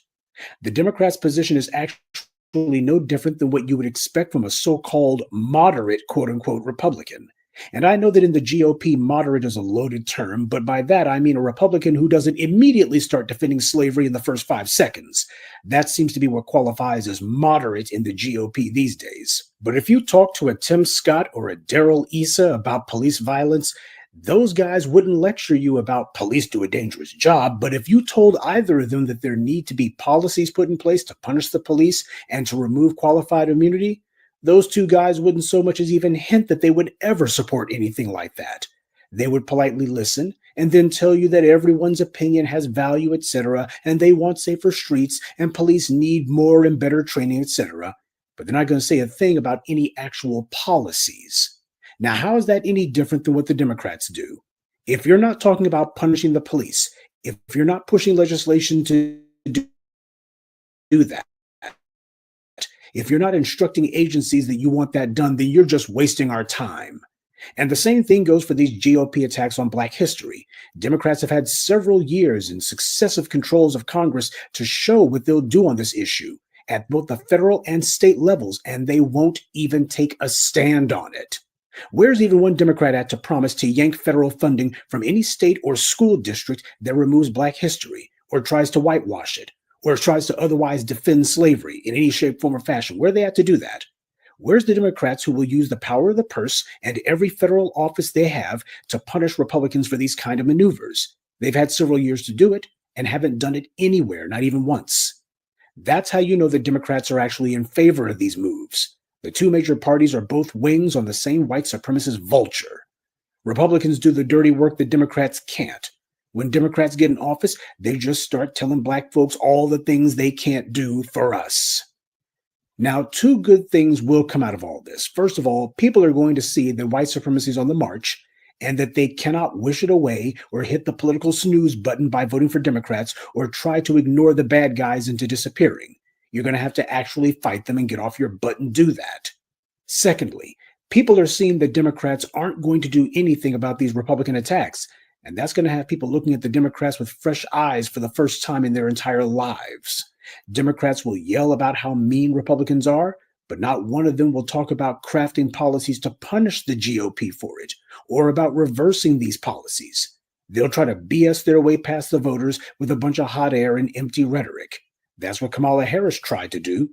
Speaker 7: The Democrats' position is actually no different than what you would expect from a so-called moderate, quote-unquote, Republican. And I know that in the GOP, moderate is a loaded term, but by that I mean a Republican who doesn't immediately start defending slavery in the first 5 seconds. That seems to be what qualifies as moderate in the GOP these days. But if you talk to a Tim Scott or a Darrell Issa about police violence, those guys wouldn't lecture you about police do a dangerous job, but if you told either of them that there need to be policies put in place to punish the police and to remove qualified immunity, those 2 guys wouldn't so much as even hint that they would ever support anything like that. They would politely listen and then tell you that everyone's opinion has value, etc., and they want safer streets and police need more and better training, etc. But they're not going to say a thing about any actual policies. Now, how is that any different than what the Democrats do? If you're not talking about punishing the police, if you're not pushing legislation to do that, if you're not instructing agencies that you want that done, then you're just wasting our time. And the same thing goes for these GOP attacks on Black history. Democrats have had several years and successive controls of Congress to show what they'll do on this issue at both the federal and state levels, and they won't even take a stand on it. Where's even one Democrat at to promise to yank federal funding from any state or school district that removes Black history or tries to whitewash it, or tries to otherwise defend slavery in any shape, form, or fashion? Where are they at to do that? Where's the Democrats who will use the power of the purse and every federal office they have to punish Republicans for these kind of maneuvers? They've had several years to do it and haven't done it anywhere, not even once. That's how you know the Democrats are actually in favor of these moves. The two major parties are both wings on the same white supremacist vulture. Republicans do the dirty work that Democrats can't. When Democrats get in office, they just start telling black folks all the things they can't do for us. Now, two good things will come out of all this. First of all, people are going to see that white supremacy is on the march and that they cannot wish it away or hit the political snooze button by voting for Democrats or try to ignore the bad guys into disappearing. You're going to have to actually fight them and get off your butt and do that. Secondly, people are seeing that Democrats aren't going to do anything about these Republican attacks, and that's going to have people looking at the Democrats with fresh eyes for the first time in their entire lives. Democrats will yell about how mean Republicans are, but not one of them will talk about crafting policies to punish the GOP for it, or about reversing these policies. They'll try to BS their way past the voters with a bunch of hot air and empty rhetoric. That's what Kamala Harris tried to do.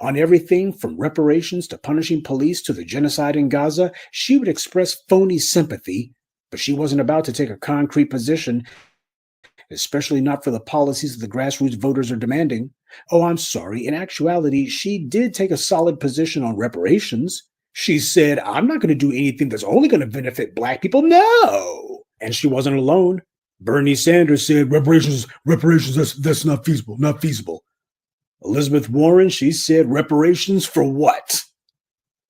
Speaker 7: On everything from reparations to punishing police to the genocide in Gaza, she would express phony sympathy, but she wasn't about to take a concrete position, especially not for the policies that the grassroots voters are demanding. Oh, I'm sorry. In actuality, she did take a solid position on reparations. She said, I'm not going to do anything that's only going to benefit black people. No. And she wasn't alone. Bernie Sanders said, reparations, that's not feasible. Elizabeth Warren, she said, reparations for what?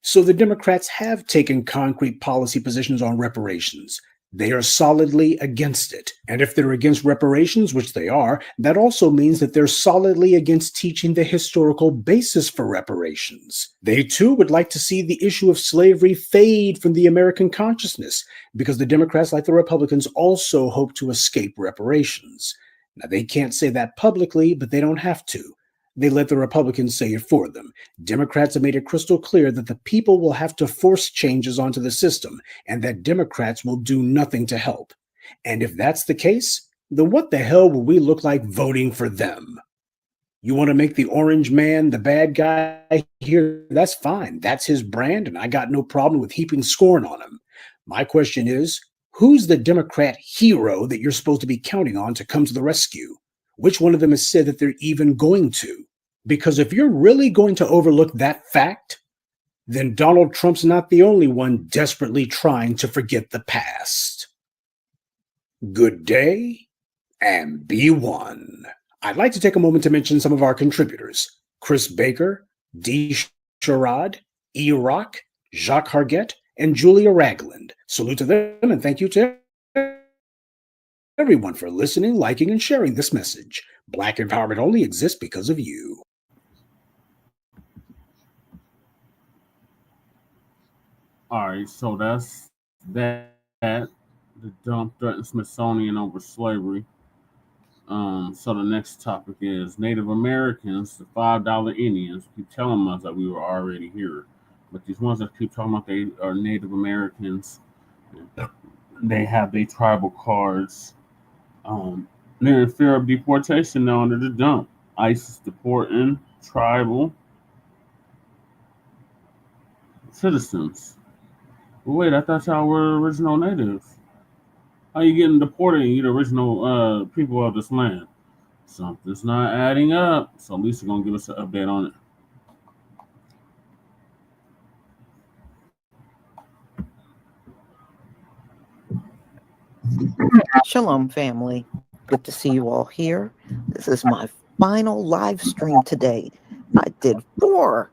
Speaker 7: So the Democrats have taken concrete policy positions on reparations. They are solidly against it. And if they're against reparations, which they are, that also means that they're solidly against teaching the historical basis for reparations. They too would like to see the issue of slavery fade from the American consciousness, because the Democrats, like the Republicans, also hope to escape reparations. Now, they can't say that publicly, but they don't have to. They let the Republicans say it for them. Democrats have made it crystal clear that the people will have to force changes onto the system, and that Democrats will do nothing to help. And if that's the case, then what the hell will we look like voting for them? You want to make the orange man the bad guy here? That's fine. That's his brand, and I got no problem with heaping scorn on him. My question is, who's the Democrat hero that you're supposed to be counting on to come to the rescue? Which one of them has said that they're even going to? Because if you're really going to overlook that fact, then Donald Trump's not the only one desperately trying to forget the past. Good day, and be one. I'd like to take a moment to mention some of our contributors: Chris Baker, D. Sherrod, E. Rock, Jacques Hargett, and Julia Ragland. Salute to them, and thank you to everyone for listening, liking, and sharing this message. Black empowerment only exists because of you.
Speaker 4: All right, so that's that. The dump threatened Smithsonian over slavery. So the next topic is Native Americans, the $5 Indians. Keep telling us that we were already here, but these ones that keep talking about they are Native Americans, they have their tribal cards. They're in fear of deportation now under the dump. ICE is deporting tribal citizens. But wait, I thought y'all were original natives. How you getting deported and you're the original people of this land? Something's not adding up. So Lisa gonna give us an update on it.
Speaker 11: Shalom, family. Good to see you all here. This is my final live stream today. I did 4.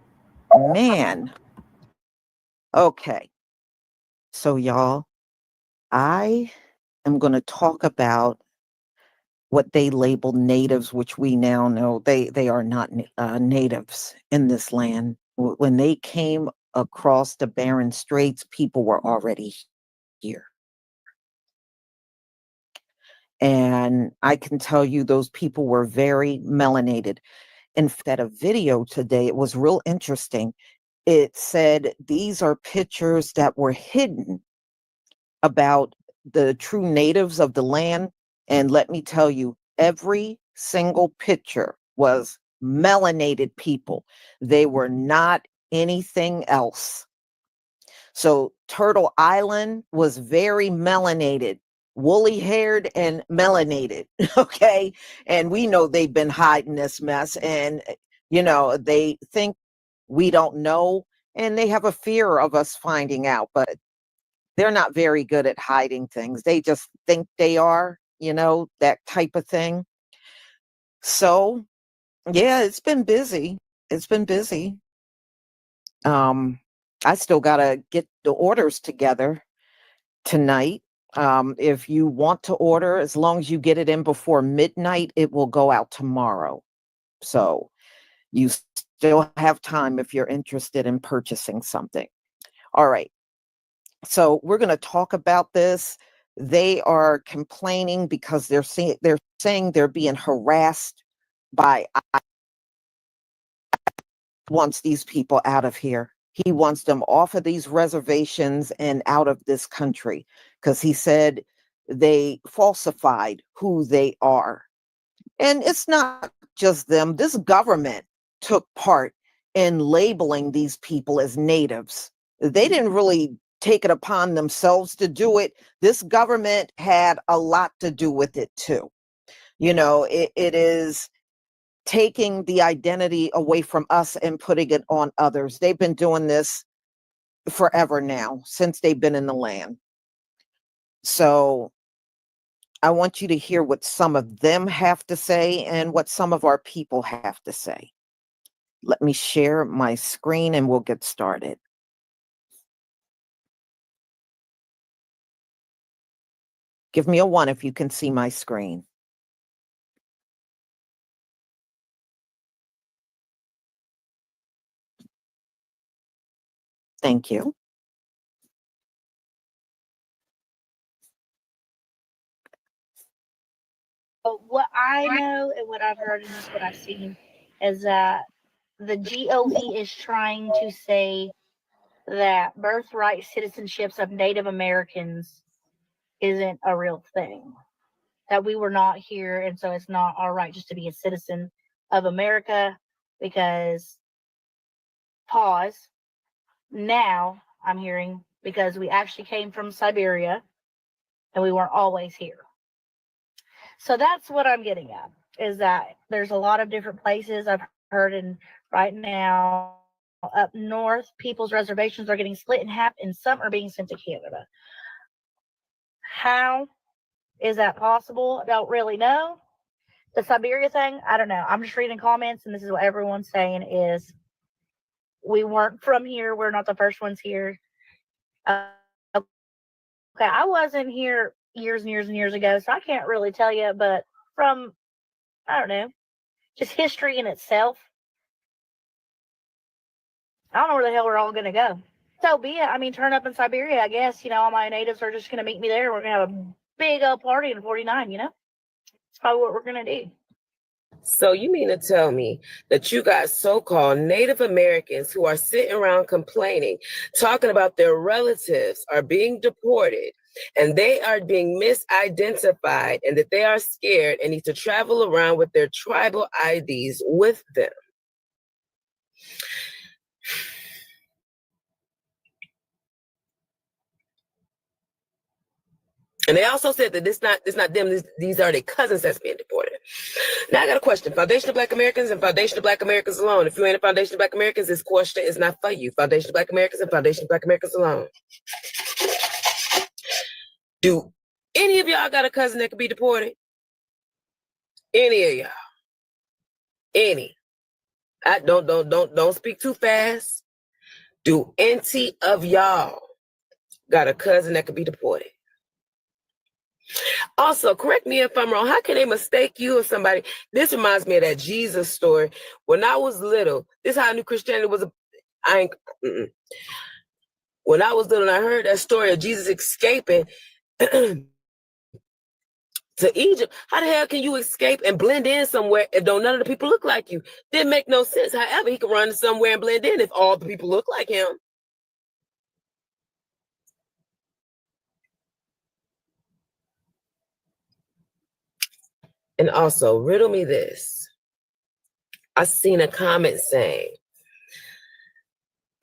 Speaker 11: Man. Okay. So, y'all, I am going to talk about what they label natives, which we now know they are not natives in this land. When they came across the Barren Straits, people were already here. And I can tell you those people were very melanated. In fact, a video today, it was real interesting. It said these are pictures that were hidden about the true natives of the land. And let me tell you, every single picture was melanated people. They were not anything else. So Turtle Island was very melanated. Woolly haired and melanated. Okay. And we know they've been hiding this mess. And, you know, they think we don't know. and they have a fear of us finding out, but they're not very good at hiding things. They just think they are, that type of thing. So, yeah, it's been busy. It's been busy. I still got to get the orders together tonight. If you want to order, as long as you get it in before midnight, it will go out tomorrow. So you still have time if you're interested in purchasing something. All right. So we're going to talk about this. They are complaining because they're saying they're being harassed by wants these people out of here. He wants them off of these reservations and out of this country because he said they falsified who they are. And it's not just them. This government took part in labeling these people as natives. They didn't really take it upon themselves to do it. This government had a lot to do with it too. It is taking the identity away from us and putting it on others. They've been doing this forever now, since they've been in the land. So I want you to hear what some of them have to say and what some of our people have to say. Let me share my screen and we'll get started. Give me a 1 if you can see my screen. Thank you.
Speaker 12: But what I know and what I've heard and what I've seen is that the GOP is trying to say that birthright citizenships of Native Americans isn't a real thing. That we were not here, and so it's not our right just to be a citizen of America because, pause, now I'm hearing because we actually came from Siberia and we weren't always here. So that's what I'm getting at, is that there's a lot of different places I've heard in right now up north, people's reservations are getting split in half and some are being sent to Canada. How is that possible? I don't really know. The Siberia thing, I don't know. I'm just reading comments and this is what everyone's saying is we weren't from here. We're not the first ones here. Okay, I wasn't here years and years and years ago, so I can't really tell you, but from, I don't know, just history in itself, I don't know where the hell we're all going to go. So be it. I mean, turn up in Siberia, I guess. All my natives are just going to meet me there. We're going to have a big old party in 49, It's probably what we're going to do.
Speaker 13: So you mean to tell me that you got so-called Native Americans who are sitting around complaining, talking about their relatives are being deported and they are being misidentified and that they are scared and need to travel around with their tribal IDs with them? And they also said that it's not them, these are their cousins that's being deported. Now I got a question. Foundation of Black Americans and Foundation of Black Americans alone. If you ain't a Foundation of Black Americans, this question is not for you. Foundation of Black Americans and Foundation of Black Americans alone. Do any of y'all got a cousin that could be deported? Any of y'all? Any? I don't speak too fast. Do any of y'all got a cousin that could be deported? Also, correct me if I'm wrong. How can they mistake you or somebody? This reminds me of that Jesus story. When I was little, this is how I knew Christianity was When I was little, and I heard that story of Jesus escaping to Egypt. How the hell can you escape and blend in somewhere if none of the people look like you? Didn't make no sense. However, he could run to somewhere and blend in if all the people look like him. And also, riddle me this. I seen a comment saying,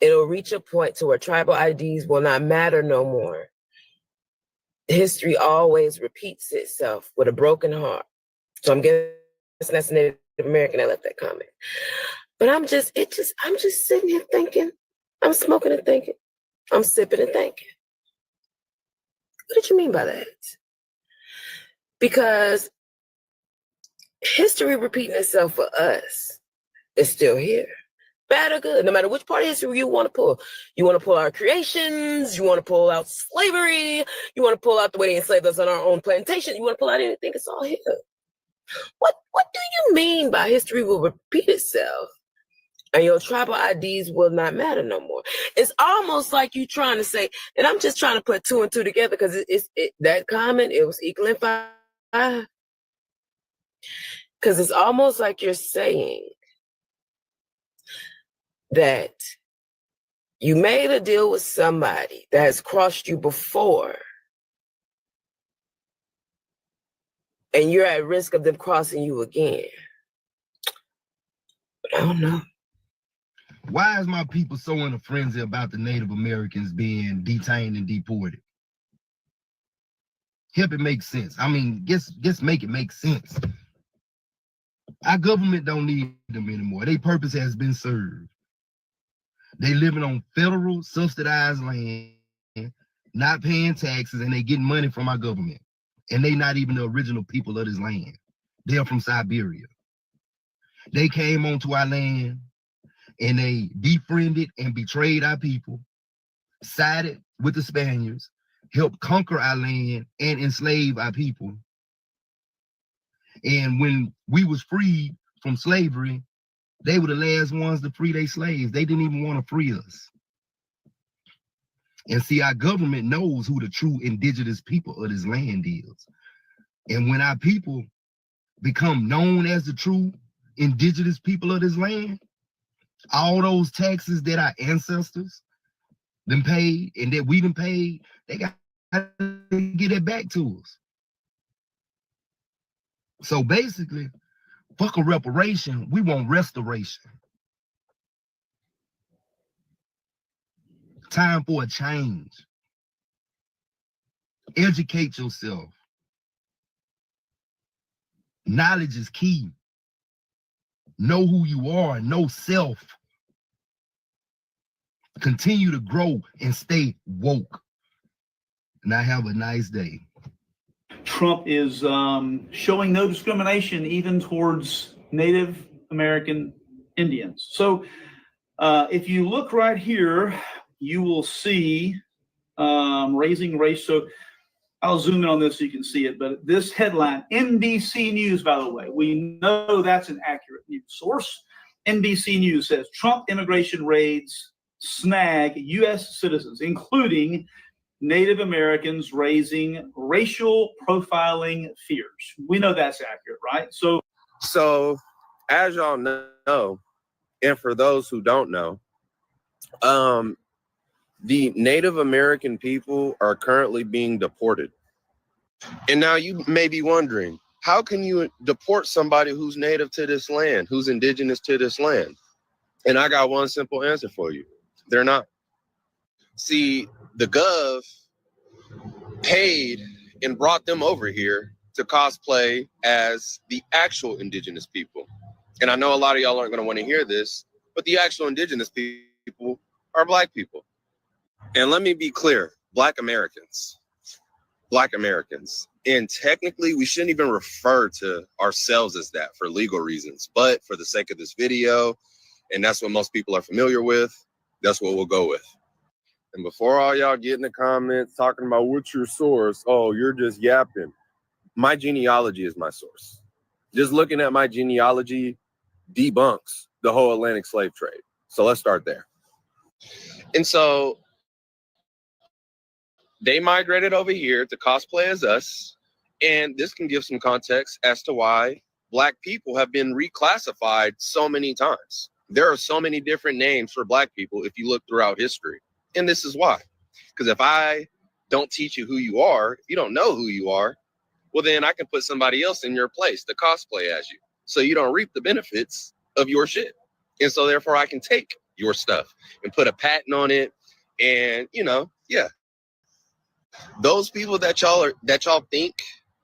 Speaker 13: it'll reach a point to where tribal IDs will not matter no more. History always repeats itself with a broken heart. So I'm guessing that's a Native American that left that comment. But I'm just sitting here thinking, I'm smoking and thinking. I'm sipping and thinking. What did you mean by that? Because history repeating itself for us is still here. Bad or good, no matter which part of history you want to pull. You want to pull our creations, you want to pull out slavery, you want to pull out the way they enslaved us on our own plantation, you want to pull out anything, it's all here. What do you mean by history will repeat itself and your tribal IDs will not matter no more? It's almost like you trying to say, and I'm just trying to put two and two together because that comment, it was equaling 5. Because it's almost like you're saying that you made a deal with somebody that has crossed you before, and you're at risk of them crossing you again. But I don't know.
Speaker 9: Why is my people so in a frenzy about the Native Americans being detained and deported? Help it make sense. I mean, just make it make sense. Our government don't need them anymore. Their purpose has been served. They living on federal subsidized land, not paying taxes, and they getting money from our government. And they not even the original people of this land. They're from Siberia. They came onto our land and they befriended and betrayed our people, sided with the Spaniards, helped conquer our land and enslave our people. And when we was freed from slavery, they were the last ones to free their slaves. They didn't even want to free us. And see, our government knows who the true indigenous people of this land is. And when our people become known as the true indigenous people of this land, all those taxes that our ancestors them paid and that we done paid, they got to get it back to us. So basically, fuck a reparation, we want restoration. Time for a change. Educate yourself. Knowledge is key. Know who you are, know self. Continue to grow and stay woke. And I have a nice day.
Speaker 10: Trump is showing no discrimination even towards Native American Indians. So if you look right here, you will see raising race. So I'll zoom in on this so you can see it. But this headline, NBC News, by the way, we know that's an accurate news source. NBC News says Trump immigration raids snag U.S. citizens, including Native Americans, raising racial profiling fears. We know that's accurate, right?
Speaker 2: So as y'all know, and for those who don't know, the Native American people are currently being deported. And now you may be wondering, how can you deport somebody who's native to this land, who's indigenous to this land? And I got one simple answer for you. They're not. See, the Gov paid and brought them over here to cosplay as the actual indigenous people. And I know a lot of y'all aren't going to want to hear this, but the actual indigenous people are Black people. And let me be clear, Black Americans. And technically, we shouldn't even refer to ourselves as that for legal reasons. But for the sake of this video, and that's what most people are familiar with, that's what we'll go with. And before all y'all get in the comments talking about what's your source, oh, you're just yapping. My genealogy is my source. Just looking at my genealogy debunks the whole Atlantic slave trade. So let's start there. And so they migrated over here to cosplay as us. And this can give some context as to why Black people have been reclassified so many times. There are so many different names for Black people if you look throughout history. And this is why. Because if I don't teach you who you are, if you don't know who you are, well, then I can put somebody else in your place to cosplay as you. So you don't reap the benefits of your shit. And so therefore I can take your stuff and put a patent on it. And, you know, yeah. Those people that y'all think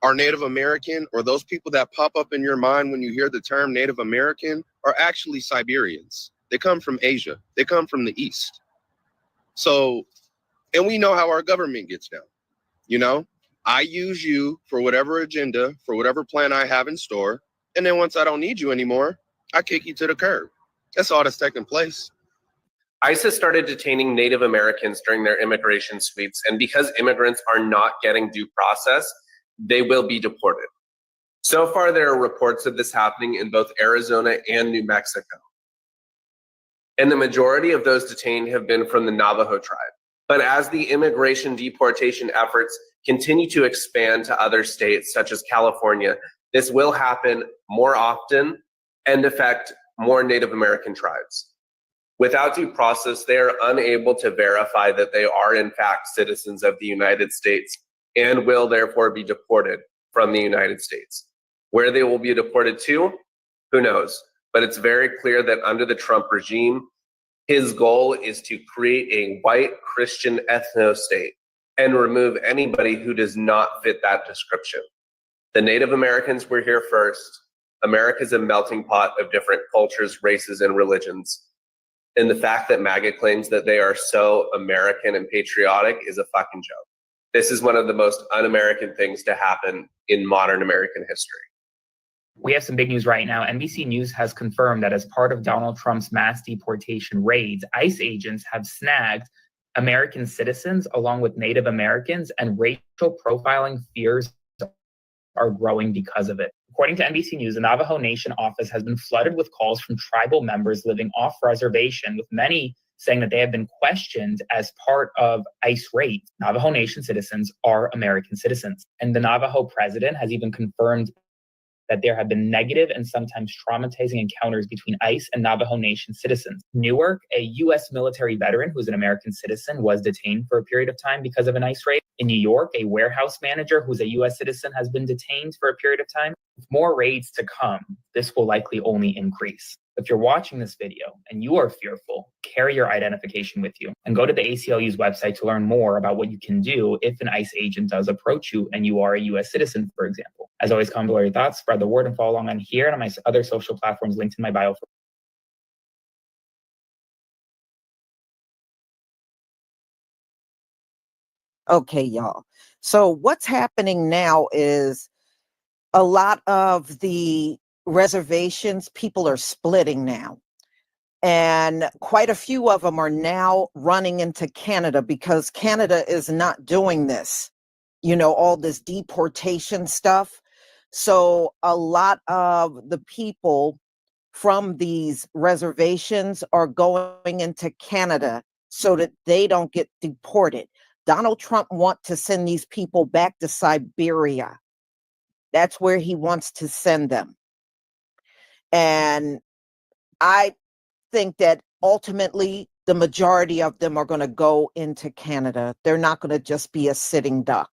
Speaker 2: are Native American, or those people that pop up in your mind when you hear the term Native American, are actually Siberians. They come from Asia. They come from the East. So, and we know how our government gets down. You know, I use you for whatever agenda, for whatever plan I have in store. And then once I don't need you anymore, I kick you to the curb. That's all that's taking place. ICE has started detaining Native Americans during their immigration sweeps. And because immigrants are not getting due process, they will be deported. So far, there are reports of this happening in both Arizona and New Mexico. And the majority of those detained have been from the Navajo tribe. But as the immigration deportation efforts continue to expand to other states, such as California, this will happen more often and affect more Native American tribes. Without due process, they are unable to verify that they are in fact citizens of the United States and will therefore be deported from the United States. Where they will be deported to, who knows? But it's very clear that under the Trump regime, his goal is to create a white Christian ethno-state and remove anybody who does not fit that description. The Native Americans were here first. America's a melting pot of different cultures, races, and religions. And the fact that MAGA claims that they are so American and patriotic is a fucking joke. This is one of the most un-American things to happen in modern American history.
Speaker 3: We have some big news right now. NBC News has confirmed that as part of Donald Trump's mass deportation raids, ICE agents have snagged American citizens along with Native Americans, and racial profiling fears are growing because of it. According to NBC News, the Navajo Nation office has been flooded with calls from tribal members living off reservation, with many saying that they have been questioned as part of ICE raids. Navajo Nation citizens are American citizens. And the Navajo president has even confirmed that there have been negative and sometimes traumatizing encounters between ICE and Navajo Nation citizens. Newark, a U.S. military veteran who's an American citizen, was detained for a period of time because of an ICE raid. In New York, a warehouse manager who's a U.S. citizen has been detained for a period of time. With more raids to come, this will likely only increase. If you're watching this video and you are fearful, carry your identification with you and go to the ACLU's website to learn more about what you can do if an ICE agent does approach you and you are a U.S. citizen, for example. As always, comment below your thoughts, spread the word, and follow along on here and on my other social platforms linked in my bio.
Speaker 11: Okay, y'all. So what's happening now is a lot of the reservations, people are splitting now. And quite a few of them are now running into Canada because Canada is not doing this, you know, all this deportation stuff. So a lot of the people from these reservations are going into Canada so that they don't get deported. Donald Trump wants to send these people back to Siberia. That's where he wants to send them. And I think that ultimately the majority of them are going to go into Canada. They're not going to just be a sitting duck.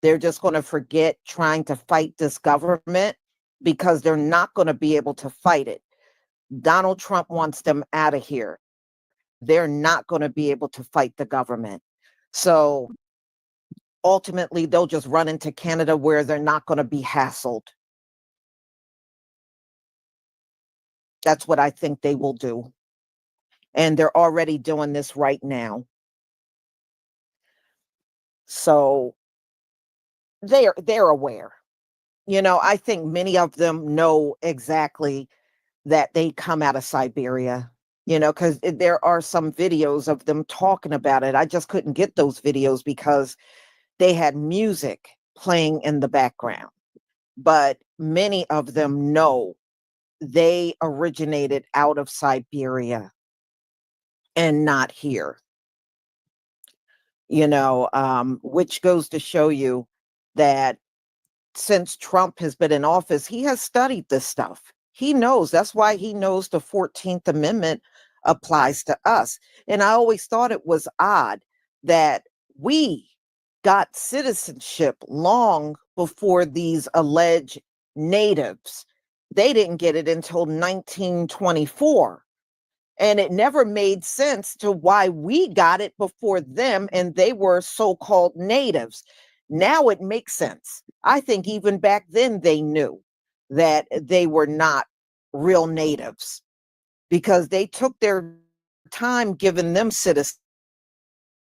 Speaker 11: They're just going to forget trying to fight this government because they're not going to be able to fight it. Donald Trump wants them out of here. They're not going to be able to fight the government. So ultimately, they'll just run into Canada where they're not going to be hassled. That's what I think they will do. And they're already doing this right now. So they're aware. You know, I think many of them know exactly that they come out of Siberia, you know, because there are some videos of them talking about it. I just couldn't get those videos because they had music playing in the background. But many of them know they originated out of Siberia and not here. You know, which goes to show you that since Trump has been in office, he has studied this stuff. He knows. That's why he knows the 14th Amendment applies to us. And I always thought it was odd that we got citizenship long before these alleged natives. They didn't get it until 1924. And it never made sense to why we got it before them and they were so-called natives. Now it makes sense. I think even back then they knew that they were not real natives because they took their time giving them citizenship.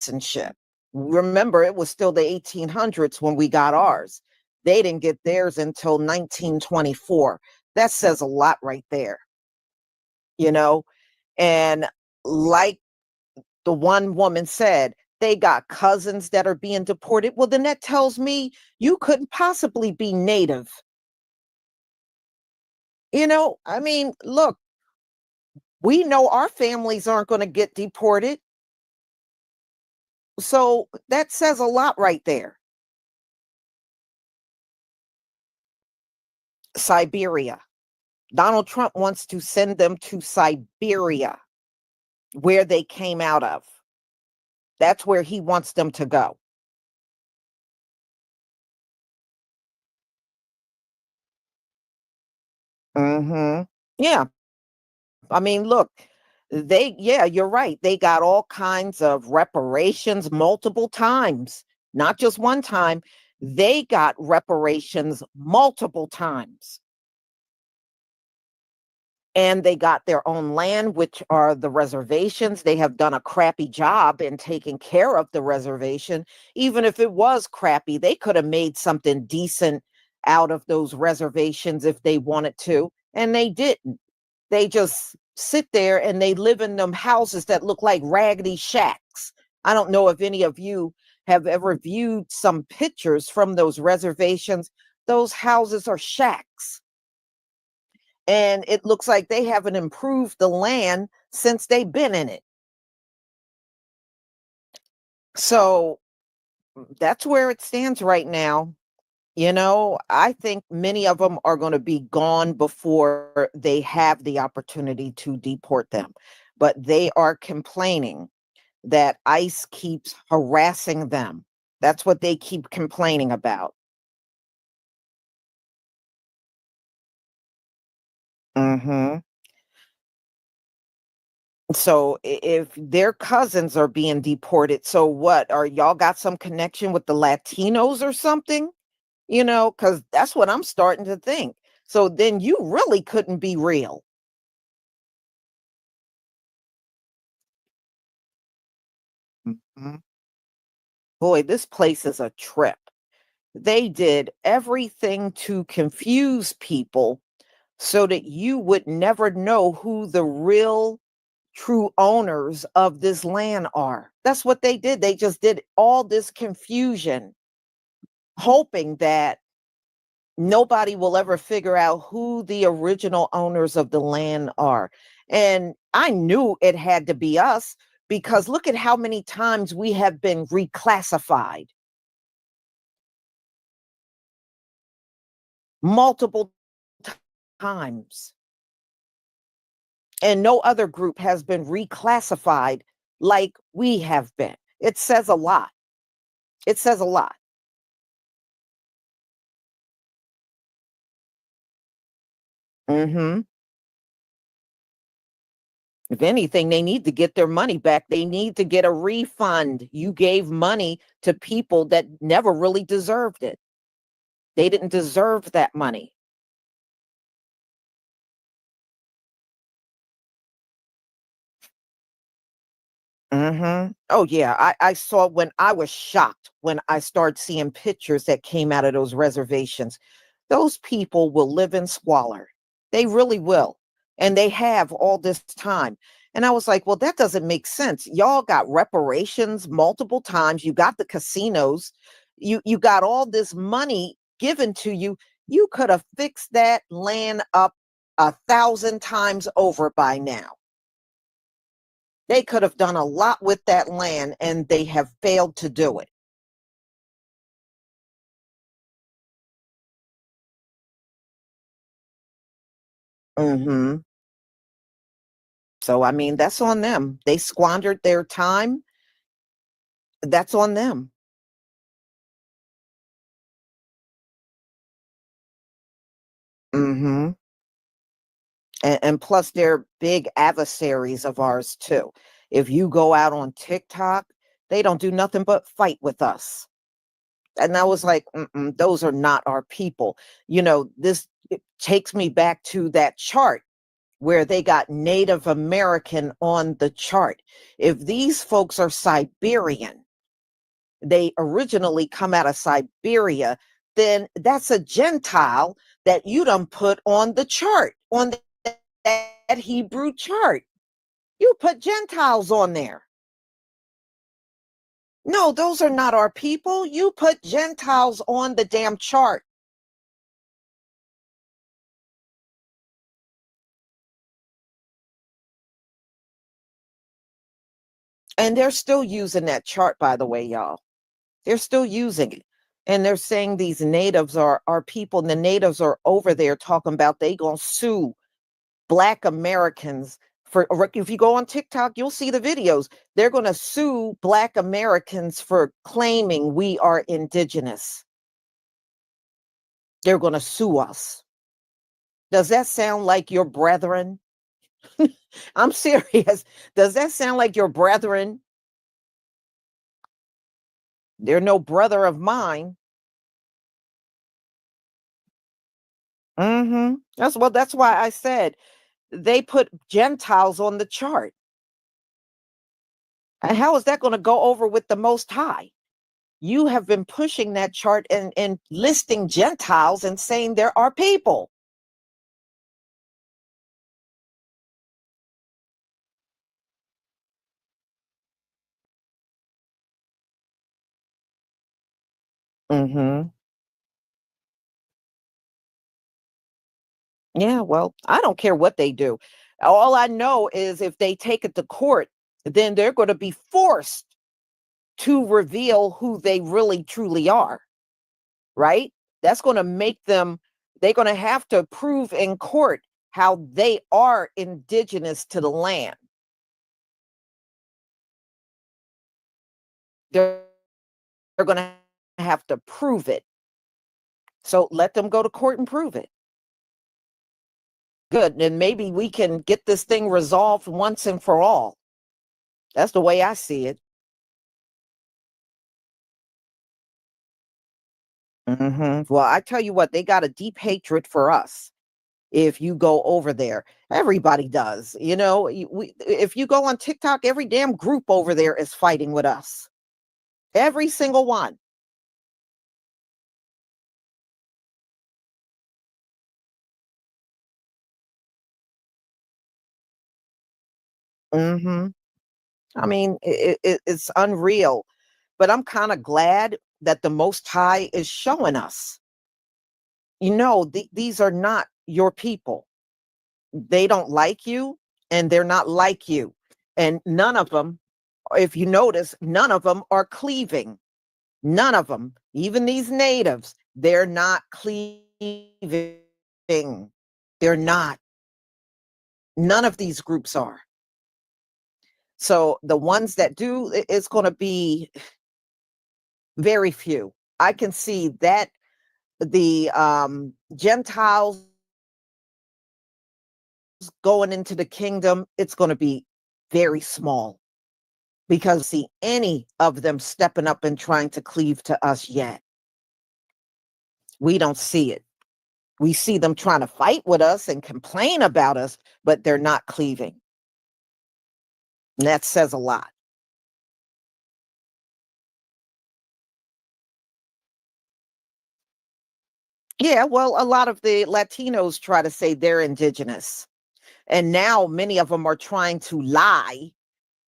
Speaker 11: citizenship. Remember, it was still the 1800s when we got ours. They didn't get theirs until 1924. That says a lot right there, you know? And like the one woman said, they got cousins that are being deported. Well, then that tells me you couldn't possibly be Native. You know, I mean, look, we know our families aren't going to get deported. So that says a lot right there. Siberia. Donald Trump wants to send them to Siberia, where they came out of. That's where he wants them to go. Yeah. I mean, look, yeah, you're right. They got all kinds of reparations multiple times, not just one time. They got reparations multiple times. And they got their own land, which are the reservations. They have done a crappy job in taking care of the reservation. Even if it was crappy, they could have made something decent out of those reservations if they wanted to, and they didn't. They just sit there and they live in them houses that look like raggedy shacks. I don't know if any of you have ever viewed some pictures from those reservations. Those houses are shacks. And it looks like they haven't improved the land since they've been in it. So that's where it stands right now. You know, I think many of them are going to be gone before they have the opportunity to deport them. But they are complaining that ICE keeps harassing them. That's what they keep complaining about. So if their cousins are being deported, so what? Are y'all got some connection with the Latinos or something? You know, because that's what I'm starting to think. So then you really couldn't be real. Boy, this place is a trip. They did everything to confuse people so that you would never know who the real true owners of this land are. That's what they did. They just did all this confusion, hoping that nobody will ever figure out who the original owners of the land are. And I knew it had to be us because look at how many times we have been reclassified. Multiple times. And no other group has been reclassified like we have been. It says a lot. It says a lot. If anything, they need to get their money back. They need to get a refund. You gave money to people that never really deserved it. They didn't deserve that money. Oh, yeah. I saw when I was shocked when I started seeing pictures that came out of those reservations. Those people will live in squalor. They really will. And they have all this time. And I was like, well, that doesn't make sense. Y'all got reparations multiple times. You got the casinos. You got all this money given to you. You could have fixed that land up 1,000 times over by now. They could have done a lot with that land, and they have failed to do it. So, I mean, that's on them. They squandered their time. That's on them. And plus, they're big adversaries of ours, too. If you go out on TikTok, they don't do nothing but fight with us. And I was like, those are not our people. You know, this it takes me back to that chart where they got Native American on the chart. If these folks are Siberian, they originally come out of Siberia, then that's a Gentile that you done put on the chart, on that Hebrew chart. You put Gentiles on there. No, those are not our people. You put Gentiles on the damn chart. And they're still using that chart, by the way, y'all. They're still using it. And they're saying these natives are people, and the natives are over there talking about they gonna sue Black Americans for, if you go on TikTok, you'll see the videos. They're gonna sue Black Americans for claiming we are indigenous. They're gonna sue us. Does that sound like your brethren? I'm serious. Does that sound like your brethren? They're no brother of mine. That's why I said they put Gentiles on the chart. And how is that going to go over with the Most High? You have been pushing that chart and listing Gentiles and saying there are people. Yeah, well, I don't care what they do. All I know is if they take it to court, then they're going to be forced to reveal who they really truly are, right? That's going to make them, they're going to have to prove in court how they are indigenous to the land. They're going to have to prove it. So let them go to court and prove it. Good. And maybe we can get this thing resolved once and for all. That's the way I see it. Well, I tell you what, they got a deep hatred for us. If you go over there, everybody does. You know, if you go on TikTok, every damn group over there is fighting with us. Every single one. I mean, it's unreal, but I'm kind of glad that the Most High is showing us, you know, these are not your people. They don't like you, and they're not like you. And none of them, if you notice, none of them are cleaving. None of them, even these natives, they're not cleaving. They're not. None of these groups are. So the ones that do, it's going to be very few. I can see that the Gentiles going into the kingdom, it's going to be very small, because see any of them stepping up and trying to cleave to us yet. We don't see it. We see them trying to fight with us and complain about us, but they're not cleaving. And that says a lot. Yeah, well, a lot of the Latinos try to say they're indigenous. And now many of them are trying to lie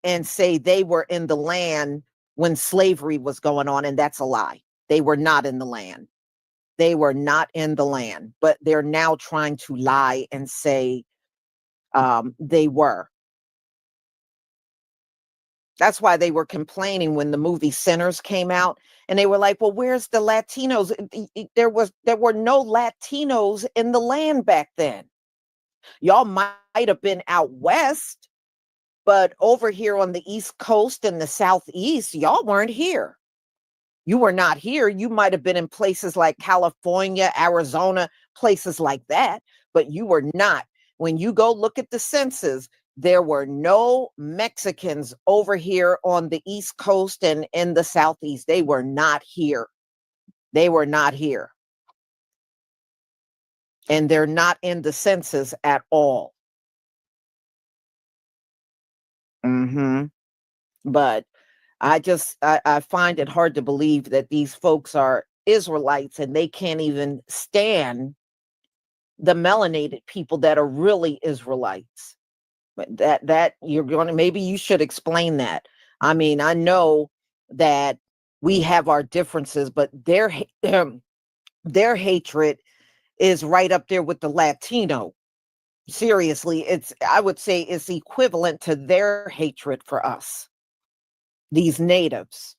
Speaker 11: and say they were in the land when slavery was going on. And that's a lie. They were not in the land. They were not in the land, but they're now trying to lie and say they were. That's why they were complaining when the movie Sinners came out, and they were like, well, where's the Latinos? There were no Latinos in the land back then. Y'all might have been out west, but over here on the East Coast and the Southeast, y'all weren't here. You were not here. You might have been in places like California, Arizona, places like that, but you were not. When you go look at the census, there were no Mexicans over here on the East Coast and in the Southeast. They were not here. They were not here. And they're not in the census at all. But I find it hard to believe that these folks are Israelites and they can't even stand the melanated people that are really Israelites. But that you're going to, maybe you should explain that. I mean, I know that we have our differences, but their hatred is right up there with the Latino. Seriously, I would say it's equivalent to their hatred for us, these natives.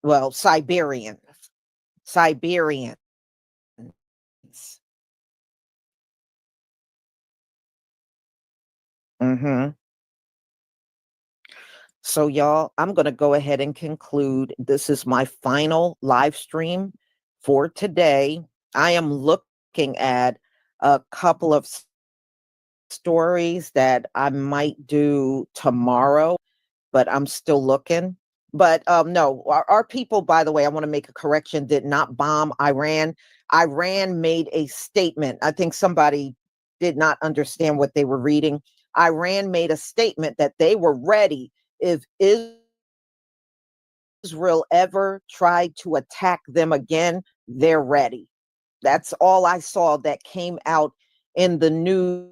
Speaker 11: Well, Siberians. So, y'all, I'm going to go ahead and conclude. This is my final live stream for today. I am looking at a couple of stories that I might do tomorrow, but I'm still looking. But no, our people, by the way, I want to make a correction, did not bomb Iran. Iran made a statement. I think somebody did not understand what they were reading. Iran made a statement that they were ready if Israel ever tried to attack them again, they're ready. That's all I saw that came out in the news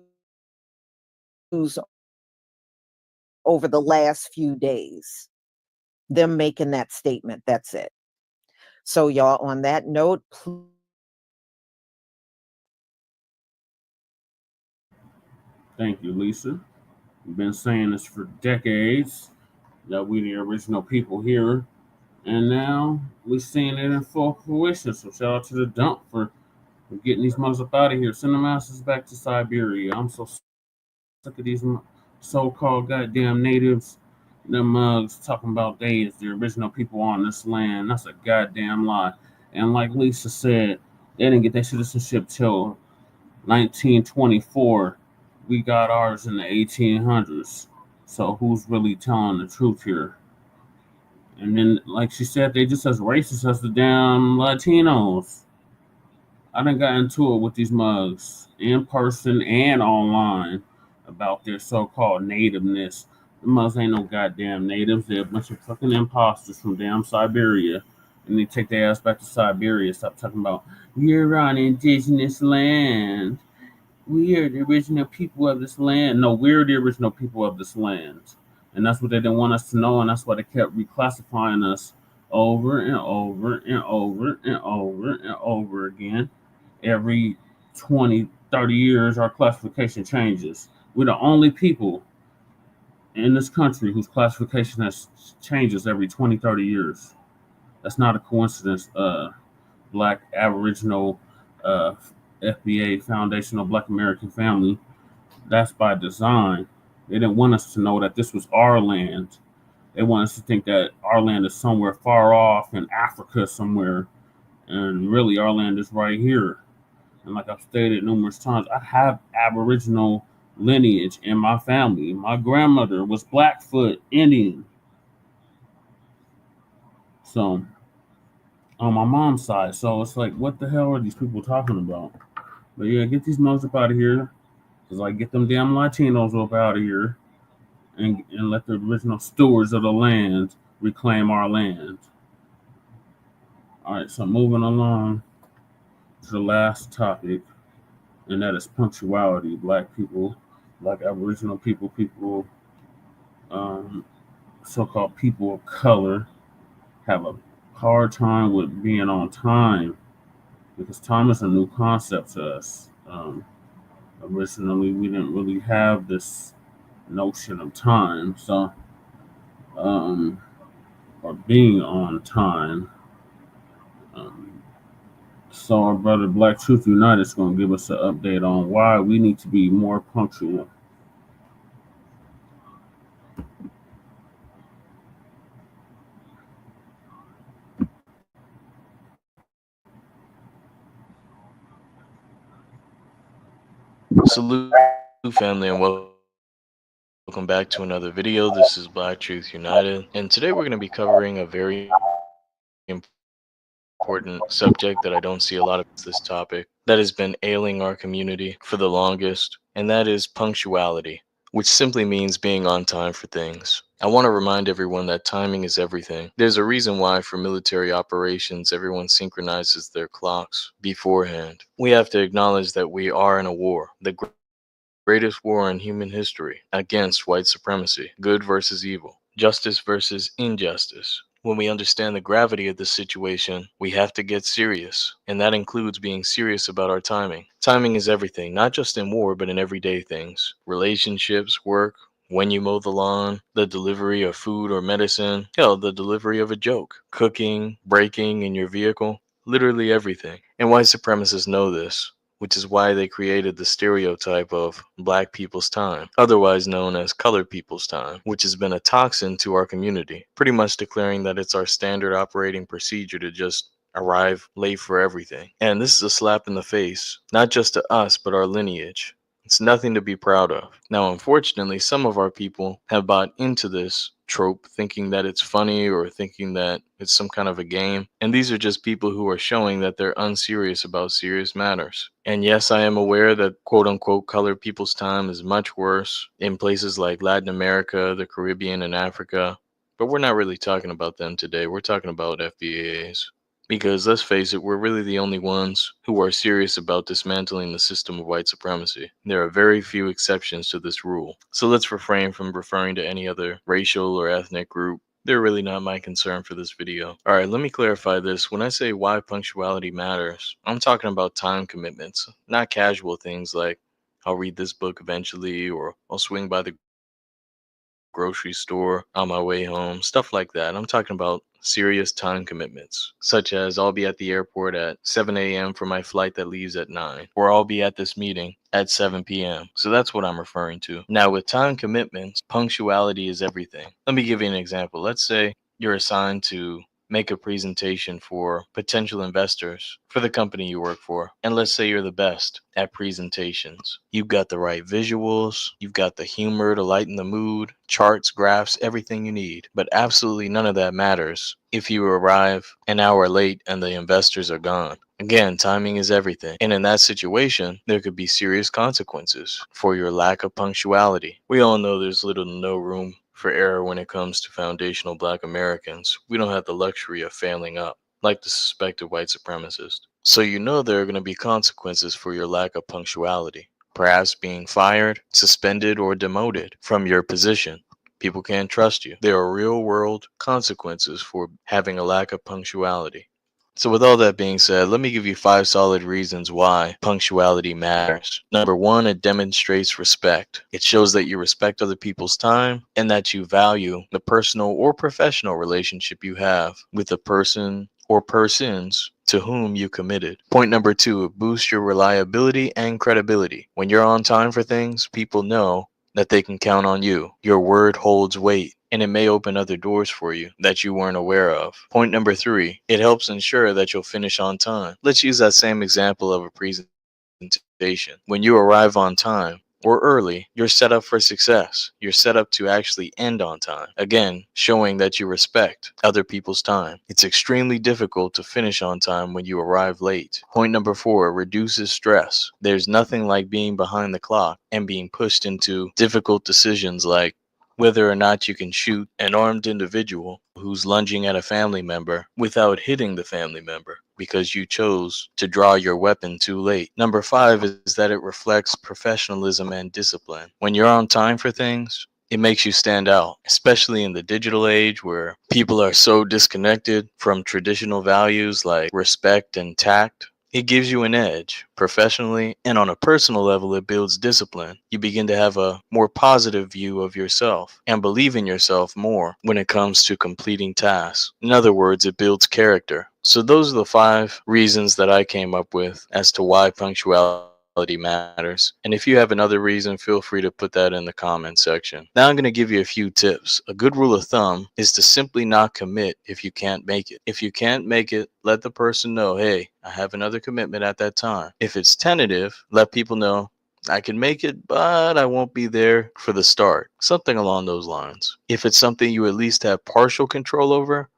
Speaker 11: over the last few days. Them making that statement. That's it. So, y'all, on that note,
Speaker 4: Thank you, Lisa. We've been saying this for decades, that we the original people here, and now we're seeing it in full fruition. So shout out to the dump for getting these mugs up out of here. Send the masters back to Siberia. I'm so sick of these so-called goddamn natives. Them mugs talking about they is the original people on this land. That's a goddamn lie. And like Lisa said, they didn't get their citizenship till 1924. We got ours in the 1800s. So who's really telling the truth here? And then, like she said, they just as racist as the damn Latinos. I done got into it with these mugs in person and online about their so-called nativeness. The mugs ain't no goddamn natives. They're a bunch of fucking imposters from damn Siberia. And they take their ass back to Siberia. Stop talking about, you're on indigenous land. We are the original people of this land. No, we're the original people of this land. And that's what they didn't want us to know. And that's why they kept reclassifying us over and over and over and over and over again. Every 20, 30 years, our classification changes. We're the only people in this country whose classification changes every 20, 30 years. That's not a coincidence. Black Aboriginal FBA, Foundational Black American Family, that's by design. They didn't want us to know that this was our land. They want us to think that our land is somewhere far off in Africa somewhere. And really, our land is right here. And like I've stated numerous times, I have Aboriginal lineage in my family. My grandmother was Blackfoot Indian. So, on my mom's side. So it's like, what the hell are these people talking about? But yeah, get these mugs up out of here. Cause like, get them damn Latinos up out of here, and let the original stewards of the land reclaim our land. All right, so moving along to the last topic, and that is punctuality. Black people, Black Aboriginal people, so-called people of color, have a hard time with being on time because time is a new concept to us. Originally, we didn't really have this notion of time, so or being on time. So our brother Black Truth United is going to give us an update on why we need to be more punctual.
Speaker 1: Salute family and welcome back to another video. This is Black Truth United, and today we're going to be covering a very important subject that I don't see a lot of this topic that has been ailing our community for the longest, and that is punctuality. which simply means being on time for things. I want to remind everyone that timing is everything. There's a reason why for military operations, everyone synchronizes their clocks beforehand. We have to acknowledge that we are in a war, the greatest war in human history, against white supremacy, good versus evil, justice versus injustice. When we understand the gravity of this situation, we have to get serious, and that includes being serious about our timing. Timing is everything, not just in war, but in everyday things. Relationships, work, when you mow the lawn, the delivery of food or medicine, hell, the delivery of a joke, cooking, braking in your vehicle, literally everything. And white supremacists know this, which is why they created the stereotype of black people's time, otherwise known as colored people's time, which has been a toxin to our community, pretty much declaring that it's our standard operating procedure to just arrive late for everything. And this is a slap in the face, not just to us, but our lineage. It's nothing to be proud of. Now, unfortunately, some of our people have bought into this trope, thinking that it's funny or thinking that it's some kind of a game. And these are just people who are showing that they're unserious about serious matters. And yes, I am aware that quote unquote colored people's time is much worse in places like Latin America, the Caribbean, and Africa. But we're not really talking about them today. We're talking about FBAs. Because let's face it, we're really the only ones who are serious about dismantling the system of white supremacy. There are very few exceptions to this rule. So let's refrain from referring to any other racial or ethnic group. They're really not my concern for this video. Alright, let me clarify this. When I say why punctuality matters, I'm talking about time commitments, not casual things like I'll read this book eventually or I'll swing by the grocery store on my way home, stuff like that. I'm talking about serious time commitments, such as I'll be at the airport at 7 a.m. for my flight that leaves at 9, or I'll be at this meeting at 7 p.m. So that's what I'm referring to. Now, with time commitments, punctuality is everything. Let me give you an example. Let's say you're assigned to make a presentation for potential investors for the company you work for. And let's say you're the best at presentations. You've got the right visuals, you've got the humor to lighten the mood, charts, graphs, everything you need. But absolutely none of that matters if you arrive an hour late and the investors are gone. Again, timing is everything. And in that situation, there could be serious consequences for your lack of punctuality. We all know there's little to no room for error when it comes to foundational black Americans. We don't have the luxury of failing up like the suspected white supremacist. So you know there are going to be consequences for your lack of punctuality. Perhaps being fired, suspended, or demoted from your position. People can't trust you. There are real world consequences for having a lack of punctuality. So with all that being said, let me give you 5 solid reasons why punctuality matters. Number 1, it demonstrates respect. It shows that you respect other people's time and that you value the personal or professional relationship you have with the person or persons to whom you committed. Point number 2, it boosts your reliability and credibility. When you're on time for things, people know that they can count on you. Your word holds weight, and it may open other doors for you that you weren't aware of. Point number 3, it helps ensure that you'll finish on time. Let's use that same example of a presentation. When you arrive on time or early, you're set up for success. You're set up to actually end on time. Again, showing that you respect other people's time. It's extremely difficult to finish on time when you arrive late. Point number 4, it reduces stress. There's nothing like being behind the clock and being pushed into difficult decisions like whether or not you can shoot an armed individual who's lunging at a family member without hitting the family member because you chose to draw your weapon too late. Number 5 is that it reflects professionalism and discipline. When you're on time for things, it makes you stand out, especially in the digital age where people are so disconnected from traditional values like respect and tact. It gives you an edge professionally, and on a personal level, it builds discipline. You begin to have a more positive view of yourself and believe in yourself more when it comes to completing tasks. In other words, it builds character. So those are the 5 reasons that I came up with as to why punctuality matters. And if you have another reason, feel free to put that in the comment section. Now I'm going to give you a few tips. A good rule of thumb is to simply not commit if you can't make it. If you can't make it, let the person know, hey, I have another commitment at that time. If it's tentative, let people know, I can make it, but I won't be there for the start. Something along those lines. If it's something you at least have partial control over,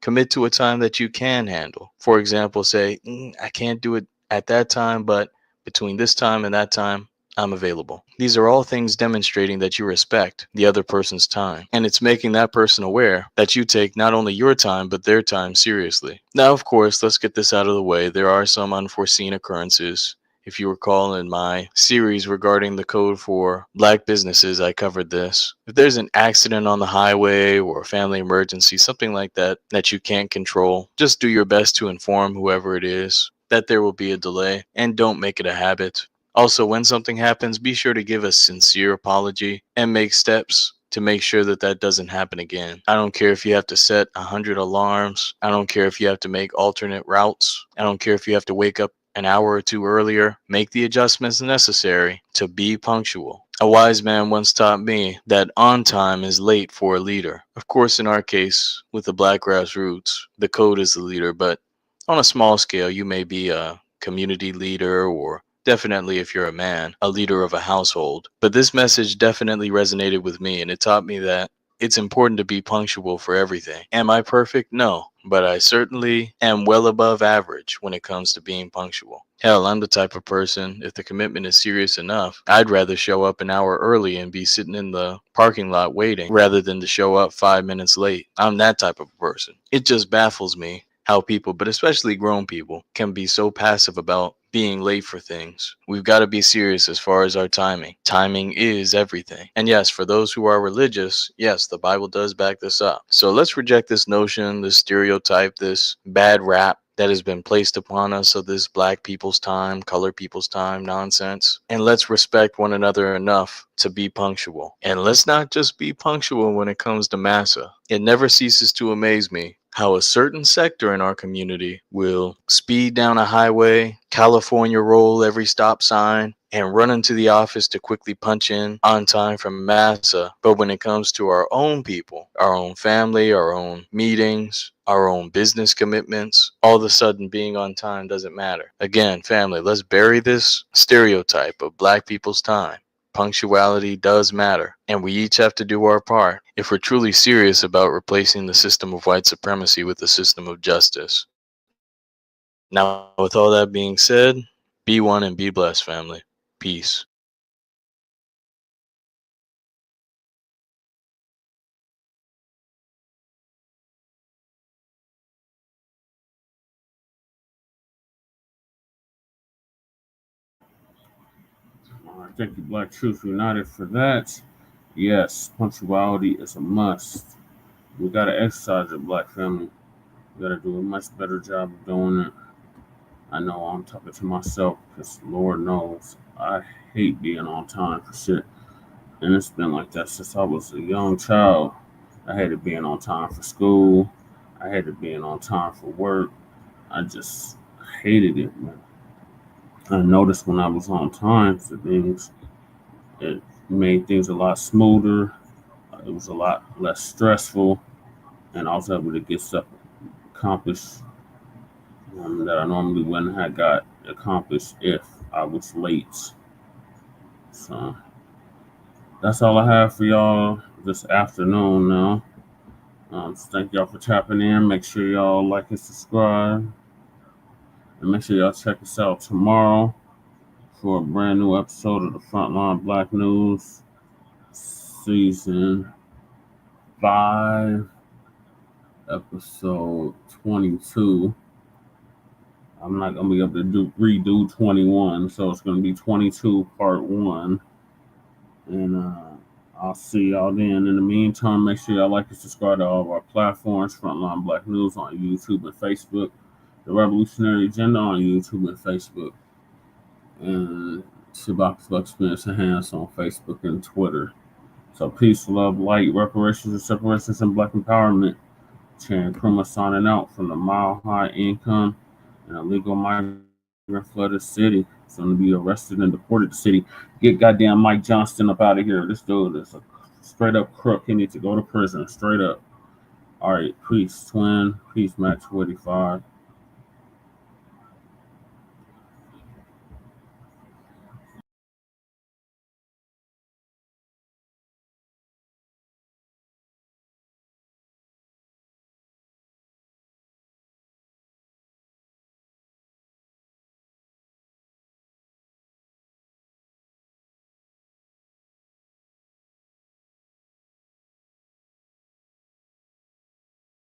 Speaker 1: commit to a time that you can handle. For example, say, I can't do it at that time, but between this time and that time, I'm available. These are all things demonstrating that you respect the other person's time, and it's making that person aware that you take not only your time but their time seriously. Now, of course, let's get this out of the way. There are some unforeseen occurrences. If you recall in my series regarding the code for Black businesses, I covered this. If there's an accident on the highway or a family emergency, something like that that you can't control, just do your best to inform whoever it is that there will be a delay, and don't make it a habit. Also, when something happens, be sure to give a sincere apology and make steps to make sure that that doesn't happen again. I don't care if you have to set 100 alarms. I don't care if you have to make alternate routes. I don't care if you have to wake up an hour or two earlier. Make the adjustments necessary to be punctual. A wise man once taught me that on time is late for a leader. Of course, in our case, with the Black grassroots, the code is the leader, but on a small scale, you may be a community leader, or definitely, if you're a man, a leader of a household. But this message definitely resonated with me, and it taught me that it's important to be punctual for everything. Am I perfect? No, but I certainly am well above average when it comes to being punctual. Hell, I'm the type of person, if the commitment is serious enough, I'd rather show up an hour early and be sitting in the parking lot waiting rather than to show up 5 minutes late. I'm that type of person. It just baffles me how people, but especially grown people, can be so passive about being late for things. We've got to be serious as far as our timing. Timing is everything. And yes, for those who are religious, yes, the Bible does back this up. So let's reject this notion, this stereotype, this bad rap that has been placed upon us of this Black people's time, colored people's time nonsense. And let's respect one another enough to be punctual. And let's not just be punctual when it comes to massa. It never ceases to amaze me how a certain sector in our community will speed down a highway, California roll every stop sign, and run into the office to quickly punch in on time from massa. But when it comes to our own people, our own family, our own meetings, our own business commitments, all of a sudden being on time doesn't matter. Again, family, let's bury this stereotype of Black people's time. Punctuality does matter, and we each have to do our part if we're truly serious about replacing the system of white supremacy with the system of justice. Now, with all that being said, be one and be blessed, family. Peace.
Speaker 4: All right, thank you, Black Truth United, for that. Yes, punctuality is a must. We got to exercise it, Black family. We got to do a much better job of doing it. I know I'm talking to myself because Lord knows I hate being on time for shit. And it's been like that since I was a young child. I hated being on time for school. I hated being on time for work. I just hated it, man. I noticed when I was on time for things, it made things a lot smoother. It was a lot less stressful, and I was able to get stuff accomplished that I normally wouldn't have got accomplished if I was late. So that's all I have for y'all this afternoon now. Thank y'all for tapping in. Make sure y'all like and subscribe. And make sure y'all check us out tomorrow for a brand new episode of the Front Line Blacc News, Season 5, Episode 22. I'm not going to be able to redo 21, so it's going to be 22 Part 1. And I'll see y'all then. In the meantime, make sure y'all like and subscribe to all of our platforms. Frontline Blacc News on YouTube and Facebook. The Revolutionary Agenda on YouTube and Facebook. And Shabaka Experience Enhanced on Facebook and Twitter. So peace, love, light, reparations, and separations, and Black empowerment. Chain Kruma signing out from the Mile High Income and illegal migrant flooded city. Soon to be arrested and deported to city. Get goddamn Mike Johnston up out of here. This dude is a straight up crook. He needs to go to prison. Straight up. All right. Peace, twin. Peace, Max 45.